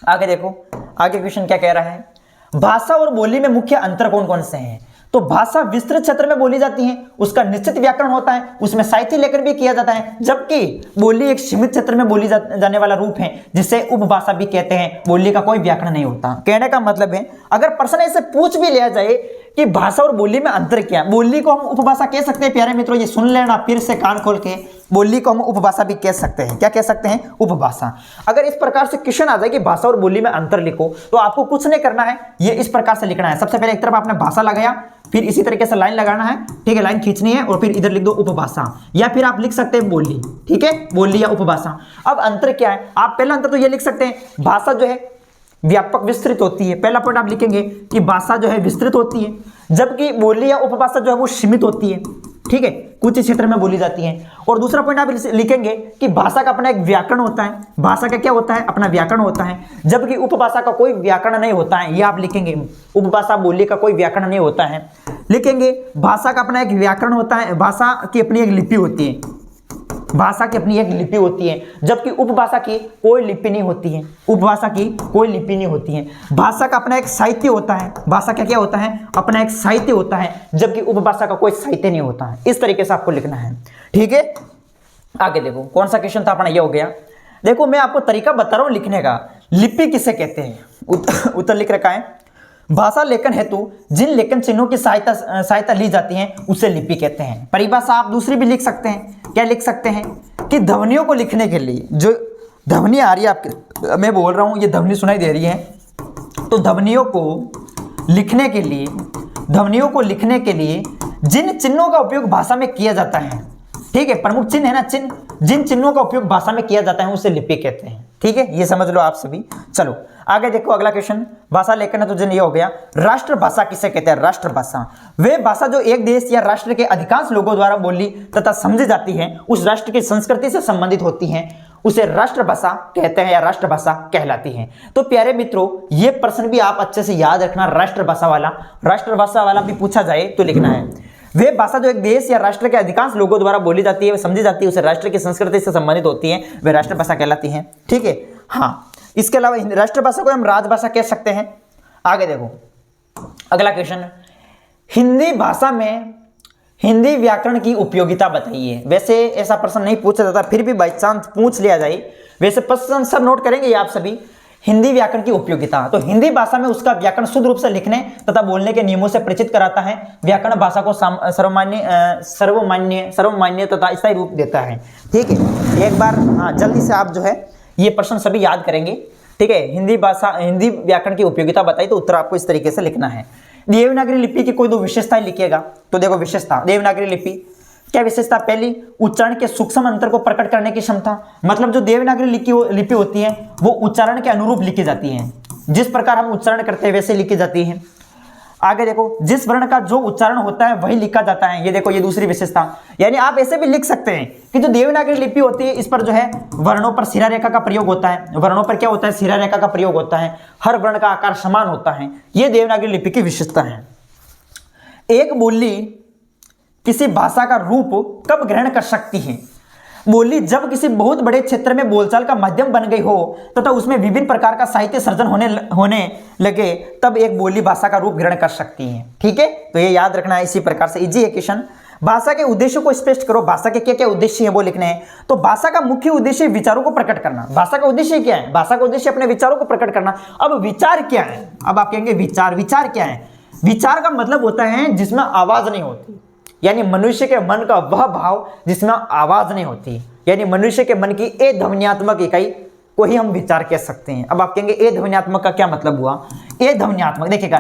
आगे देखो, आगे क्वेश्चन क्या कह रहा है? भाषा और बोली में मुख्य अंतर कौन कौन से हैं? तो भाषा विस्तृत क्षेत्र में बोली जाती है, उसका निश्चित व्याकरण होता है, उसमें साहित्य लेखन भी किया जाता है, जबकि बोली एक सीमित क्षेत्र में बोली जाने वाला रूप है जिसे उपभाषा भी कहते हैं। बोली का कोई व्याकरण नहीं होता। कहने का मतलब है, अगर प्रश्न ऐसे पूछ भी लिया जाए कि भाषा और बोली में अंतर क्या है, बोली को हम उपभाषा कह सकते हैं। प्यारे मित्रों, ये सुन लेना फिर से कान खोल के, बोली को हम उपभाषा भी कह सकते हैं। क्या कह सकते हैं? उपभाषा। अगर इस प्रकार से क्वेश्चन आ जाए कि भाषा और बोली में अंतर लिखो, तो आपको कुछ नहीं करना है, ये इस प्रकार से लिखना है। सबसे पहले एक तरफ आपने भाषा लगाया, फिर इसी तरीके से लाइन लगाना है। ठीक है, लाइन खींचनी है और फिर इधर लिख दो उपभाषा, या फिर आप लिख सकते हैं बोली। ठीक है, बोली या उपभाषा। अब अंतर क्या है? आप पहला अंतर तो ये लिख सकते हैं, भाषा जो है व्यापक विस्तृत होती है। पहला पॉइंट आप लिखेंगे कि भाषा जो है विस्तृत होती है, जबकि बोली या उपभाषा जो है वो सीमित होती है। ठीक है, कुछ ही क्षेत्र में बोली जाती है। और दूसरा पॉइंट आप लिखेंगे कि भाषा का अपना एक व्याकरण होता है। भाषा का क्या होता है? अपना व्याकरण होता है, जबकि उपभाषा का कोई व्याकरण नहीं होता है। ये आप लिखेंगे, उपभाषा बोली का कोई व्याकरण नहीं होता है। लिखेंगे भाषा का अपना एक व्याकरण होता है, भाषा की अपनी एक लिपि होती है, भाषा की अपनी एक लिपि होती है, जबकि उपभाषा की कोई लिपि नहीं होती है। उपभाषा की कोई लिपि नहीं होती है। भाषा का अपना एक साहित्य होता है, भाषा का क्या होता है? अपना एक साहित्य होता है, जबकि उपभाषा का कोई साहित्य नहीं होता है। इस तरीके से आपको लिखना है। ठीक है, आगे देखो कौन सा क्वेश्चन था अपना, ये हो गया। देखो मैं आपको तरीका बता रहा हूं लिखने का। लिपि किसे कहते हैं? उत्तर लिख रखा है, भाषा लेखन हेतु जिन लेखन चिन्हों की सहायता ली जाती है उसे लिपि कहते हैं। परिभाषा आप दूसरी भी लिख सकते हैं। क्या लिख सकते हैं? कि ध्वनियों को लिखने के लिए, जो ध्वनि आ रही है आपके, मैं बोल रहा हूं ये ध्वनि सुनाई दे रही है, तो ध्वनियों को लिखने के लिए जिन चिन्हों का उपयोग भाषा में किया जाता है, ठीक है, प्रमुख चिन्ह है ना, चिन्ह, जिन चिन्हों का उपयोग भाषा में किया जाता है उसे लिपि कहते हैं। ठीक है, ये समझ लो आप सभी। चलो आगे देखो अगला क्वेश्चन। भाषा लेखन तो जिन ये हो गया। राष्ट्रभाषा किसे कहते हैं? राष्ट्रभाषा वे भाषा जो एक देश या राष्ट्र के अधिकांश लोगों द्वारा बोली तथा समझी जाती है, उस राष्ट्र की संस्कृति से संबंधित होती है, उसे राष्ट्रभाषा कहते हैं या राष्ट्रभाषा कहलाती है। तो प्यारे मित्रों, ये प्रश्न भी आप अच्छे से याद रखना। राष्ट्रभाषा वाला भी पूछा जाए तो लिखना है, वे भाषा जो एक देश या राष्ट्र के अधिकांश लोगों द्वारा बोली जाती है, समझी जाती है, उसे राष्ट्र की संस्कृति से संबंधित होती है, वे राष्ट्रभाषा कहलाती हैं। ठीक है, हाँ, इसके अलावा राष्ट्रभाषा को हम राजभाषा कह सकते हैं। आगे देखो अगला क्वेश्चन, हिंदी भाषा में हिंदी व्याकरण की उपयोगिता बताइए। वैसे ऐसा प्रश्न नहीं पूछा जाता, फिर भी बाई चांस पूछ लिया जाए। वैसे प्रश्न सब नोट करेंगे ये आप सभी। हिंदी व्याकरण की उपयोगिता, तो हिंदी भाषा में उसका व्याकरण शुद्ध रूप से लिखने तथा बोलने के नियमों से परिचित कराता है। व्याकरण भाषा को सर्वमान्य तथा स्थायी रूप देता है। ठीक है, एक बार हाँ जल्दी से आप जो है ये प्रश्न सभी याद करेंगे। ठीक है, हिंदी व्याकरण की उपयोगिता बताई, तो उत्तर आपको इस तरीके से लिखना है। देवनागरी लिपि की कोई दो विशेषताएं लिखिएगा। तो देखो विशेषता, देवनागरी लिपि क्या विशेषता? पहली, उच्चारण के सूक्ष्म अंतर को प्रकट करने की क्षमता। मतलब जो देवनागरी लिपि होती है वो उच्चारण के अनुरूप लिखी जाती है, जिस प्रकार हम उच्चारण करते हैं वैसे लिखी जाती है। आगे देखो, जिस वर्ण का जो उच्चारण होता है वही लिखा जाता है। ये देखो ये दूसरी विशेषता, यानी आप ऐसे भी लिख सकते हैं कि जो देवनागरी लिपि होती है इस पर जो है वर्णों पर सिरा रेखा का प्रयोग होता है। वर्णों पर क्या होता है? सिरा रेखा का प्रयोग होता है। हर वर्ण का आकार समान होता है। ये देवनागरी लिपि की विशेषता है। एक बोली किसी भाषा का रूप कब ग्रहण कर सकती है? बोली जब किसी बहुत बड़े क्षेत्र में बोलचाल का माध्यम बन गई हो तथा उसमें विभिन्न प्रकार का साहित्य सर्जन होने लगे, तब एक बोली भाषा का रूप ग्रहण कर सकती है। ठीक है, तो ये याद रखना है। इसी प्रकार से इजी है क्वेश्चन। भाषा के उद्देश्यों को स्पष्ट करो। भाषा के क्या क्या उद्देश्य है वो लिखने हैं। तो भाषा का मुख्य उद्देश्य विचारों को प्रकट करना। भाषा का उद्देश्य क्या है? भाषा का उद्देश्य अपने विचारों को प्रकट करना। अब विचार क्या है? अब आप कहेंगे विचार क्या है? विचार का मतलब होता है जिसमें आवाज नहीं होती, यानी मनुष्य के मन का वह भाव जिसमें आवाज नहीं होती, यानी मनुष्य के मन की ध्वन्यात्मक इकाई को ही हम विचार कह सकते हैं। अब आप कहेंगे ध्वन्यात्मक का क्या मतलब हुआ? ध्वन्यात्मक देखिएगा,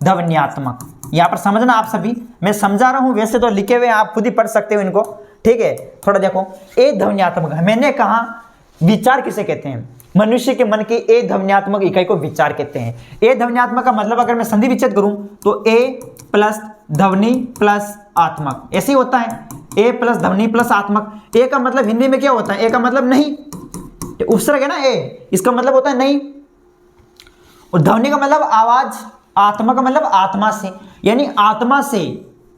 ध्वन्यात्मक, यहां पर समझना आप सभी, मैं समझा रहा हूं, वैसे तो लिखे हुए आप खुद ही पढ़ सकते हो इनको। ठीक है, थोड़ा देखो, ए ध्वन्यात्मक, मैंने कहा विचार किसे कहते हैं, मनुष्य के मन की ए ध्वन्यात्मक इकाई को विचार कहते हैं। ए ध्वन्यात्मक का मतलब अगर मैं संधि विच्छेद करूं तो ए प्लस ध्वनि प्लस आत्मक, ऐसे ही होता है, ए प्लस ध्वनि प्लस आत्मक। ए का मतलब हिंदी में क्या होता है, ए का मतलब नहीं, उपसर्ग है ना ए, इसका मतलब होता है नहीं, और ध्वनि का मतलब आवाज, आत्मा का मतलब आत्मा से, यानी आत्मा से,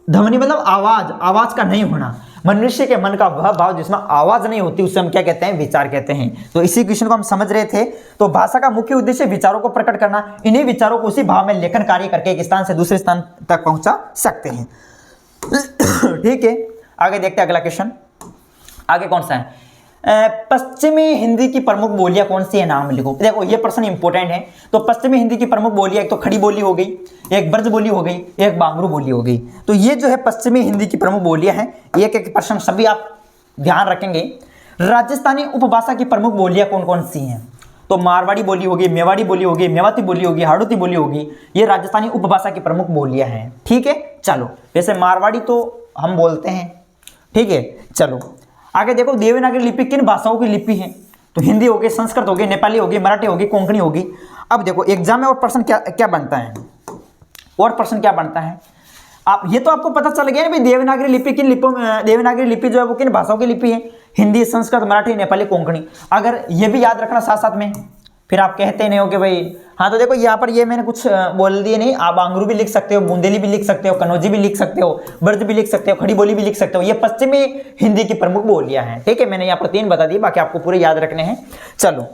ध्वनि मतलब आवाज, आवाज का नहीं होना। मनुष्य के मन का वह भाव जिसमें आवाज नहीं होती उसे हम क्या कहते हैं, विचार कहते हैं। तो इसी क्वेश्चन को हम समझ रहे थे। तो भाषा का मुख्य उद्देश्य विचारों को प्रकट करना, इन्हीं विचारों को उसी भाव में लेखन कार्य करके एक स्थान से दूसरे स्थान तक पहुंचा सकते हैं। ठीक है, आगे देखते हैं अगला क्वेश्चन। आगे कौन सा है, पश्चिमी हिंदी की प्रमुख बोलियां कौन सी है, नाम लिखो। देखो ये प्रश्न इंपॉर्टेंट है। तो पश्चिमी हिंदी की प्रमुख बोलियां, एक तो खड़ी बोली हो गई, एक ब्रज बोली हो गई, एक बांगरू बोली हो गई। तो ये जो है पश्चिमी हिंदी की प्रमुख बोलियां हैं। एक एक प्रश्न सभी आप ध्यान रखेंगे। राजस्थानी उपभाषा की प्रमुख बोलियां कौन कौन सी हैं, तो मारवाड़ी बोली होगी, मेवाड़ी बोली होगी, मेवाती बोली होगी, हाड़ौती बोली होगी। ये राजस्थानी उपभाषा की प्रमुख बोलियां हैं। ठीक है, चलो, वैसे मारवाड़ी तो हम बोलते हैं। ठीक है, चलो आगे देखो, देवनागरी लिपि किन भाषाओं की लिपि है, तो हिंदी होगी, संस्कृत होगी, नेपाली होगी, मराठी होगी, कोंकणी होगी। अब देखो एग्जाम में और प्रश्न क्या क्या बनता है, और प्रश्न क्या बनता है, आप ये तो आपको पता चल गया ना भाई, देवनागरी लिपि किन लिपियों में, देवनागरी लिपि जो है वो किन भाषाओं की लिपि है, हिंदी, संस्कृत, मराठी, नेपाली, कोंकणी। अगर ये भी याद रखना साथ साथ में, फिर आप कहते नहीं हो कि भाई हाँ, तो देखो यहाँ पर ये मैंने कुछ बोल दिए नहीं, आप बांगरू भी लिख सकते हो, बुंदेली भी लिख सकते हो, कन्नौजी भी लिख सकते हो, ब्रज भी लिख सकते हो, खड़ी बोली भी लिख सकते हो। ये पश्चिमी हिंदी की प्रमुख बोलियां हैं। ठीक है, मैंने यहाँ पर 3 बता दी, बाकी आपको पूरे याद रखने हैं। चलो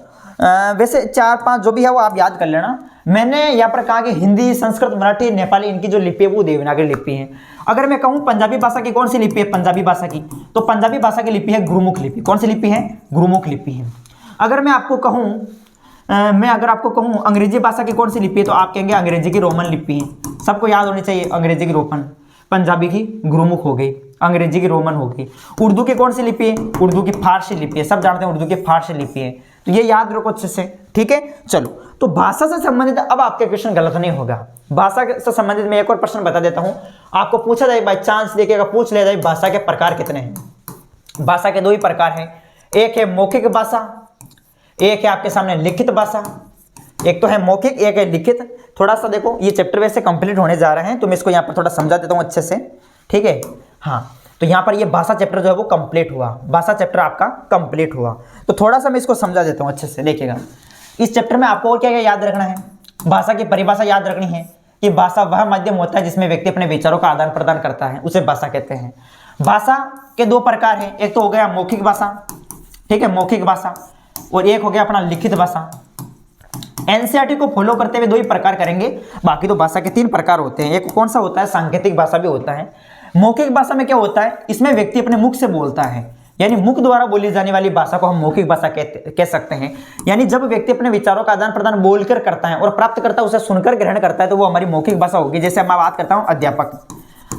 वैसे 4-5 जो भी है वो आप याद कर लेना। मैंने यहाँ पर कहा कि हिंदी, संस्कृत, मराठी, नेपाली, इनकी जो लिपि है वो देवनागरी लिपि है। अगर मैं कहूँ पंजाबी भाषा की कौन सी लिपि है, पंजाबी भाषा की, तो पंजाबी भाषा की लिपि है गुरुमुख लिपि। कौन सी लिपि है, गुरुमुख लिपि है। अगर मैं आपको कहूँ अगर आपको कहूँ अंग्रेजी भाषा की कौन सी लिपि है, तो आप कहेंगे अंग्रेजी की रोमन लिपि है। सबको याद होनी चाहिए, अंग्रेजी की रोमन, पंजाबी की गुरुमुख हो गई, अंग्रेजी की रोमन हो गई। उर्दू की कौन सी लिपि है, उर्दू की फारसी लिपि है। सब जानते हैं उर्दू की फारसी लिपि है, तो ये याद रखो अच्छे से। ठीक है, चलो, तो भाषा से संबंधित अब आपके क्वेश्चन गलत नहीं होगा। भाषा से संबंधित मैं एक और प्रश्न बता देता हूँ। आपको पूछा जाए, बाई चांस देखिएगा, पूछ लिया जाए भाषा के प्रकार कितने हैं। भाषा के 2 ही प्रकार हैं, एक है मौखिक भाषा, एक है आपके सामने लिखित भाषा। एक तो है मौखिक, एक है लिखित। थोड़ा सा देखो, ये चैप्टर वैसे कंप्लीट होने जा रहे हैं, तो मैं इसको यहाँ पर थोड़ा समझा देता हूँ अच्छे से। ठीक है, हाँ, तो यहाँ पर ये भाषा चैप्टर जो है वो कंप्लीट हुआ, भाषा चैप्टर आपका कंप्लीट हुआ। तो थोड़ा सा मैं इसको समझा देता हूँ अच्छे से, देखिएगा। इस चैप्टर में आपको और क्या क्या याद रखना है, भाषा की परिभाषा याद रखनी है कि भाषा वह माध्यम होता है जिसमें व्यक्ति अपने विचारों का आदान प्रदान करता है, उसे भाषा कहते हैं। भाषा के 2 प्रकार हैं, एक तो हो गया मौखिक भाषा, ठीक है, मौखिक भाषा, और एक हो गया अपना लिखित भाषा। एनसीईआरटी को फॉलो करते हुए 2 ही प्रकार करेंगे, बाकी तो भाषा के 3 प्रकार होते हैं। एक कौन सा होता है, सांकेतिक भाषा भी होता है। मौखिक भाषा में क्या होता है, इसमें व्यक्ति अपने मुख से बोलता है, यानी मुख द्वारा बोली जाने वाली भाषा को हम मौखिक भाषा कह सकते हैं। यानी जब व्यक्ति अपने विचारों का आदान प्रदान बोलकर करता है और प्राप्त करता है उसे सुनकर ग्रहण करता है, तो वो हमारी मौखिक भाषा होगी। जैसे मैं बात करता हूँ अध्यापक,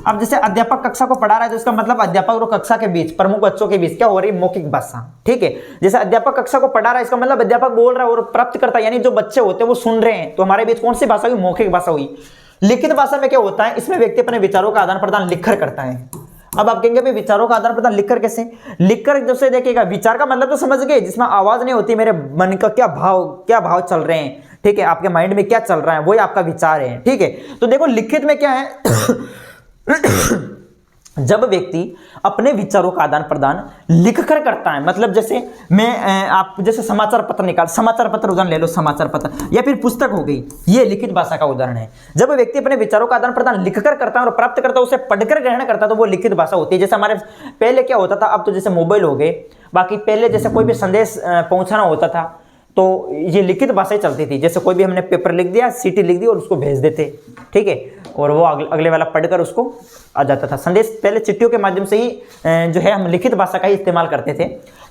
अब जैसे अध्यापक कक्षा को पढ़ा रहा है, तो इसका मतलब अध्यापक और कक्षा के बीच, प्रमुख बच्चों के बीच क्या हो रही है, मौखिक भाषा। ठीक है, जैसे अध्यापक कक्षा को पढ़ा रहा है, इसका मतलब अध्यापक बोल रहा है और प्राप्त करता है, यानी जो बच्चे होते हैं वो सुन रहे हैं, तो हमारे बीच कौन सी भाषा हुई, मौखिक भाषा हुई। लिखित भाषा में क्या होता है, इसमें व्यक्ति अपने विचारों का आदान प्रदान लिखकर करता है। अब आप कहेंगे भाई विचारों का आदान प्रदान लिखकर कैसे, लिखकर जैसे देखिएगा, विचार का मतलब तो समझ गए, जिसमें आवाज नहीं होती, मेरे मन का क्या भाव चल रहे हैं, ठीक है, आपके माइंड में क्या चल रहा है, वही आपका विचार है। ठीक है, तो देखो लिखित में क्या है जब व्यक्ति अपने विचारों का आदान प्रदान लिखकर करता है, मतलब जैसे मैं आप जैसे समाचार पत्र समाचार पत्र उदाहरण ले लो, समाचार पत्र या फिर पुस्तक हो गई, ये लिखित भाषा का उदाहरण है। जब व्यक्ति अपने विचारों का आदान प्रदान लिखकर करता है और प्राप्त करता है, उसे पढ़कर ग्रहण करता है, तो वो लिखित भाषा होती है। जैसे हमारे पहले क्या होता था, अब तो जैसे मोबाइल हो गए, बाकी पहले जैसे कोई भी संदेश पहुंचाना होता था तो ये लिखित भाषा ही चलती थी। जैसे कोई भी हमने पेपर लिख दिया, सीटी लिख दी और उसको भेज देते, ठीक है, और वो अगले वाला पढ़कर उसको आ जाता था संदेश। पहले चिट्ठियों के माध्यम से ही जो है हम लिखित भाषा का ही इस्तेमाल करते थे।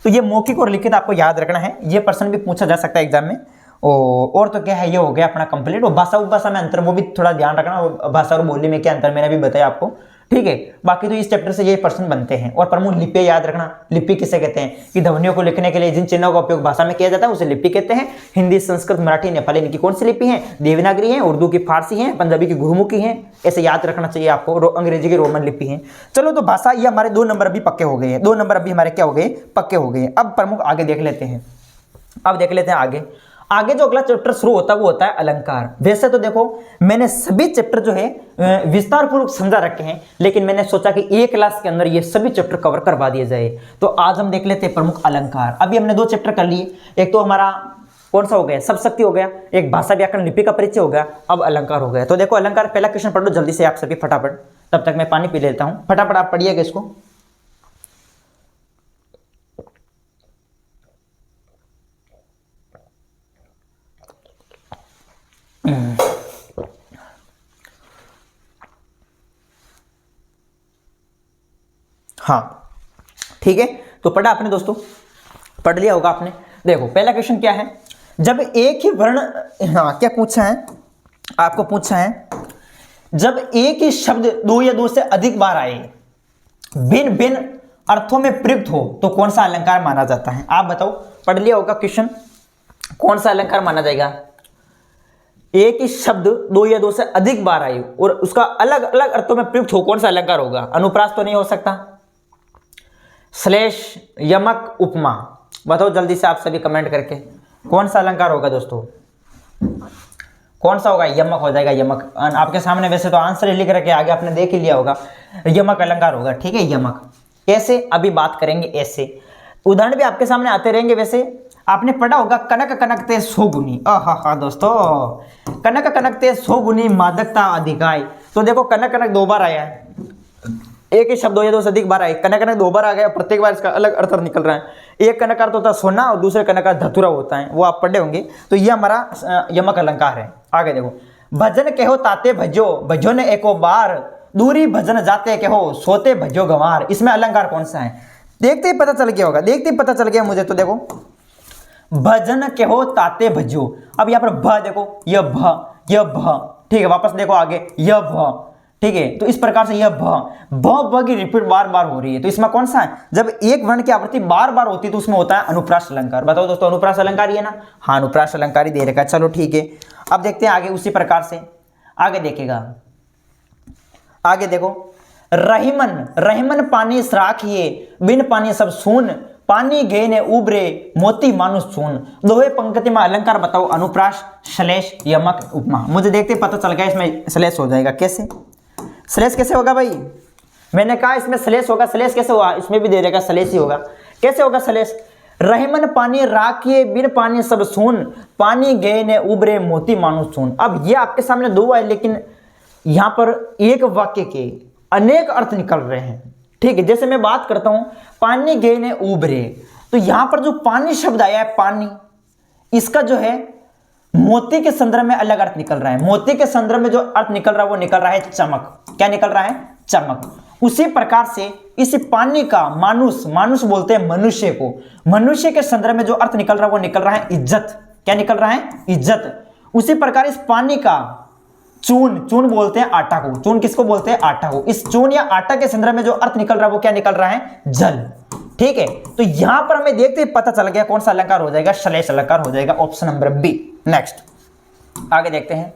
तो ये मौखिक और लिखित आपको याद रखना है, ये प्रश्न भी पूछा जा सकता है एग्जाम में। और तो क्या है, ये हो गया अपना कंप्लीट। और भाषा उपभाषा में अंतर, वो भी थोड़ा ध्यान रखना, भाषा और बोली में क्या अंतर मैंने भी बताया आपको, ठीक है। बाकी तो इस चैप्टर से ये प्रश्न बनते हैं। और प्रमुख लिपि याद रखना, लिपि किसे कहते हैं कि ध्वनियों को लिखने के लिए जिन चिन्हों का उपयोग भाषा में किया जाता है उसे लिपि कहते हैं। हिंदी, संस्कृत, मराठी, नेपाली इनकी कौन सी लिपि है? देवनागरी है, उर्दू की फारसी है, पंजाबी की गुरमुखी है। ऐसे याद रखना चाहिए आपको। अंग्रेजी की रोमन लिपि है। चलो तो भाषा, ये हमारे 2 नंबर अभी पक्के हो गए हैं। 2 नंबर अभी हमारे क्या हो गए? पक्के हो गए। अब प्रमुख आगे देख लेते हैं। अब देख लेते हैं आगे जो अगला चैप्टर शुरू होता है वो होता है अलंकार। वैसे तो देखो मैंने सभी चैप्टर जो है विस्तार पूर्वक समझा रखे हैं, लेकिन मैंने सोचा कि एक क्लास के अंदर ये सभी चैप्टर कवर करवा दिए जाए। तो आज हम देख लेते हैं प्रमुख अलंकार। अभी हमने 2 चैप्टर कर लिए। एक तो हमारा कौन सा हो गया? शब्दशक्ति हो गया। एक भाषा व्याकरण लिपि का परिचय हो गया। अब अलंकार हो गया। तो देखो अलंकार पहला क्वेश्चन पढ़ लो जल्दी से आप सभी फटाफट, तब तक मैं पानी पी लेता हूं। फटाफट आप पढ़िएगा इसको। हाँ ठीक है, तो पढ़ा आपने दोस्तों? पढ़ लिया होगा आपने। देखो पहला क्वेश्चन क्या है? जब एक ही वर्ण, हाँ क्या पूछा है आपको? पूछा है जब एक ही शब्द 2 या 2 से अधिक बार आए, भिन्न भिन्न अर्थों में प्रयुक्त हो, तो कौन सा अलंकार माना जाता है? आप बताओ। पढ़ लिया होगा क्वेश्चन। कौन सा अलंकार माना जाएगा? एक ही शब्द 2 या 2 से अधिक बार आए और उसका अलग अलग अर्थों में प्रयुक्त हो, कौन सा अलंकार होगा? अनुप्रास तो नहीं हो सकता। श्लेष, यमक, उपमा, बताओ जल्दी से आप सभी कमेंट करके। कौन सा अलंकार होगा दोस्तों? कौन सा होगा? यमक हो जाएगा। यमक आपके सामने वैसे तो आंसर लिख रखे आगे, आपने देख ही लिया होगा। यमक अलंकार होगा। ठीक है, यमक। कैसे? अभी बात करेंगे ऐसे। उदाहरण भी आपके सामने आते रहेंगे। वैसे आपने पढ़ा होगा कनक कनकते 100 गुनी। आहा दोस्तों, कनक कनकते 100 गुनी मादकता अधिकाय। तो देखो कनक कनक 2 बार आया है। एक ही शब्द 2 या 2 से अधिक बार आए, कनक कनक 2 बार आ गया। प्रत्येक बार इसका अलग अर्थ निकल रहा है। एक कनक अर्थ होता है सोना और दूसरे कनक अर्थ धतुरा होता है, वो आप पढ़े होंगे। तो ये हमारा यमक अलंकार है। आगे देखो, भजन कहो ताते भजो, भजो ने एको बार, दूरी भजन जाते कहो, सोते भजो गंवार। इसमें अलंकार कौन सा है? देखते ही पता चल गया होगा। देखते ही पता चल गया मुझे। तो देखो भजन कहो ताते भजो। अब यहाँ पर भ देखो, यह भ। ठीक है, वापस देखो आगे, यह भ। ठीक है, तो इस प्रकार से यह भ की रिपीट बार बार हो रही है। तो इसमें कौन सा है? जब एक वर्ण की आवृत्ति बार बार होती है तो उसमें होता है अनुप्रास अलंकार। बताओ दोस्तों, अनुप्रास अलंकार ही है ना? हाँ, अनुप्रास अलंकार ही दे रखा है। चलो ठीक है, अब देखते हैं आगे। उसी प्रकार से आगे देखेगा। आगे देखो, रहीमन पानी सराखिए, बिन पानी सब सून, पानी गए ने उबरे, मोती मानुष चून। दोहे पंक्ति में अलंकार बताओ। अनुप्रास, श्लेष, यमक, उपमा। मुझे देखते पता चल गया इसमें श्लेष हो जाएगा। कैसे? श्लेष कैसे होगा भाई? मैंने कहा इसमें श्लेष होगा। श्लेष कैसे होगा? इसमें भी दे देगा, श्लेष ही होगा। कैसे होगा श्लेष? रहीमन पानी राखिए, बिन पानी सब सून, पानी गए ने उबरे, मोती मानुष चून। अब ये आपके सामने 2 है, लेकिन यहां पर एक वाक्य के अनेक अर्थ निकल रहे हैं। ठीक है, जैसे मैं बात करता हूं पानी गए ने उबरे, तो यहां पर जो पानी शब्द आया है, पानी, इसका जो है मोती के संदर्भ में अलग अर्थ निकल रहा है। मोती के संदर्भ में जो अर्थ निकल रहा है वो निकल रहा है चमक। क्या निकल रहा है? चमक। उसी प्रकार से इस पानी का मानुष बोलते हैं मनुष्य को। मनुष्य के संदर्भ में जो अर्थ निकल रहा है वो निकल रहा है इज्जत। क्या निकल रहा है? इज्जत। उसी प्रकार इस पानी का चून बोलते हैं आटा को। चून किसको बोलते हैं? आटा को। इस चून या आटा के संदर्भ में जो अर्थ निकल रहा है वो क्या निकल रहा है? जल। ठीक है, तो यहां पर हमें देखते ही पता चल गया कौन सा अलंकार हो जाएगा? श्लेष अलंकार हो जाएगा। Option number B. नेक्स्ट आगे देखते हैं।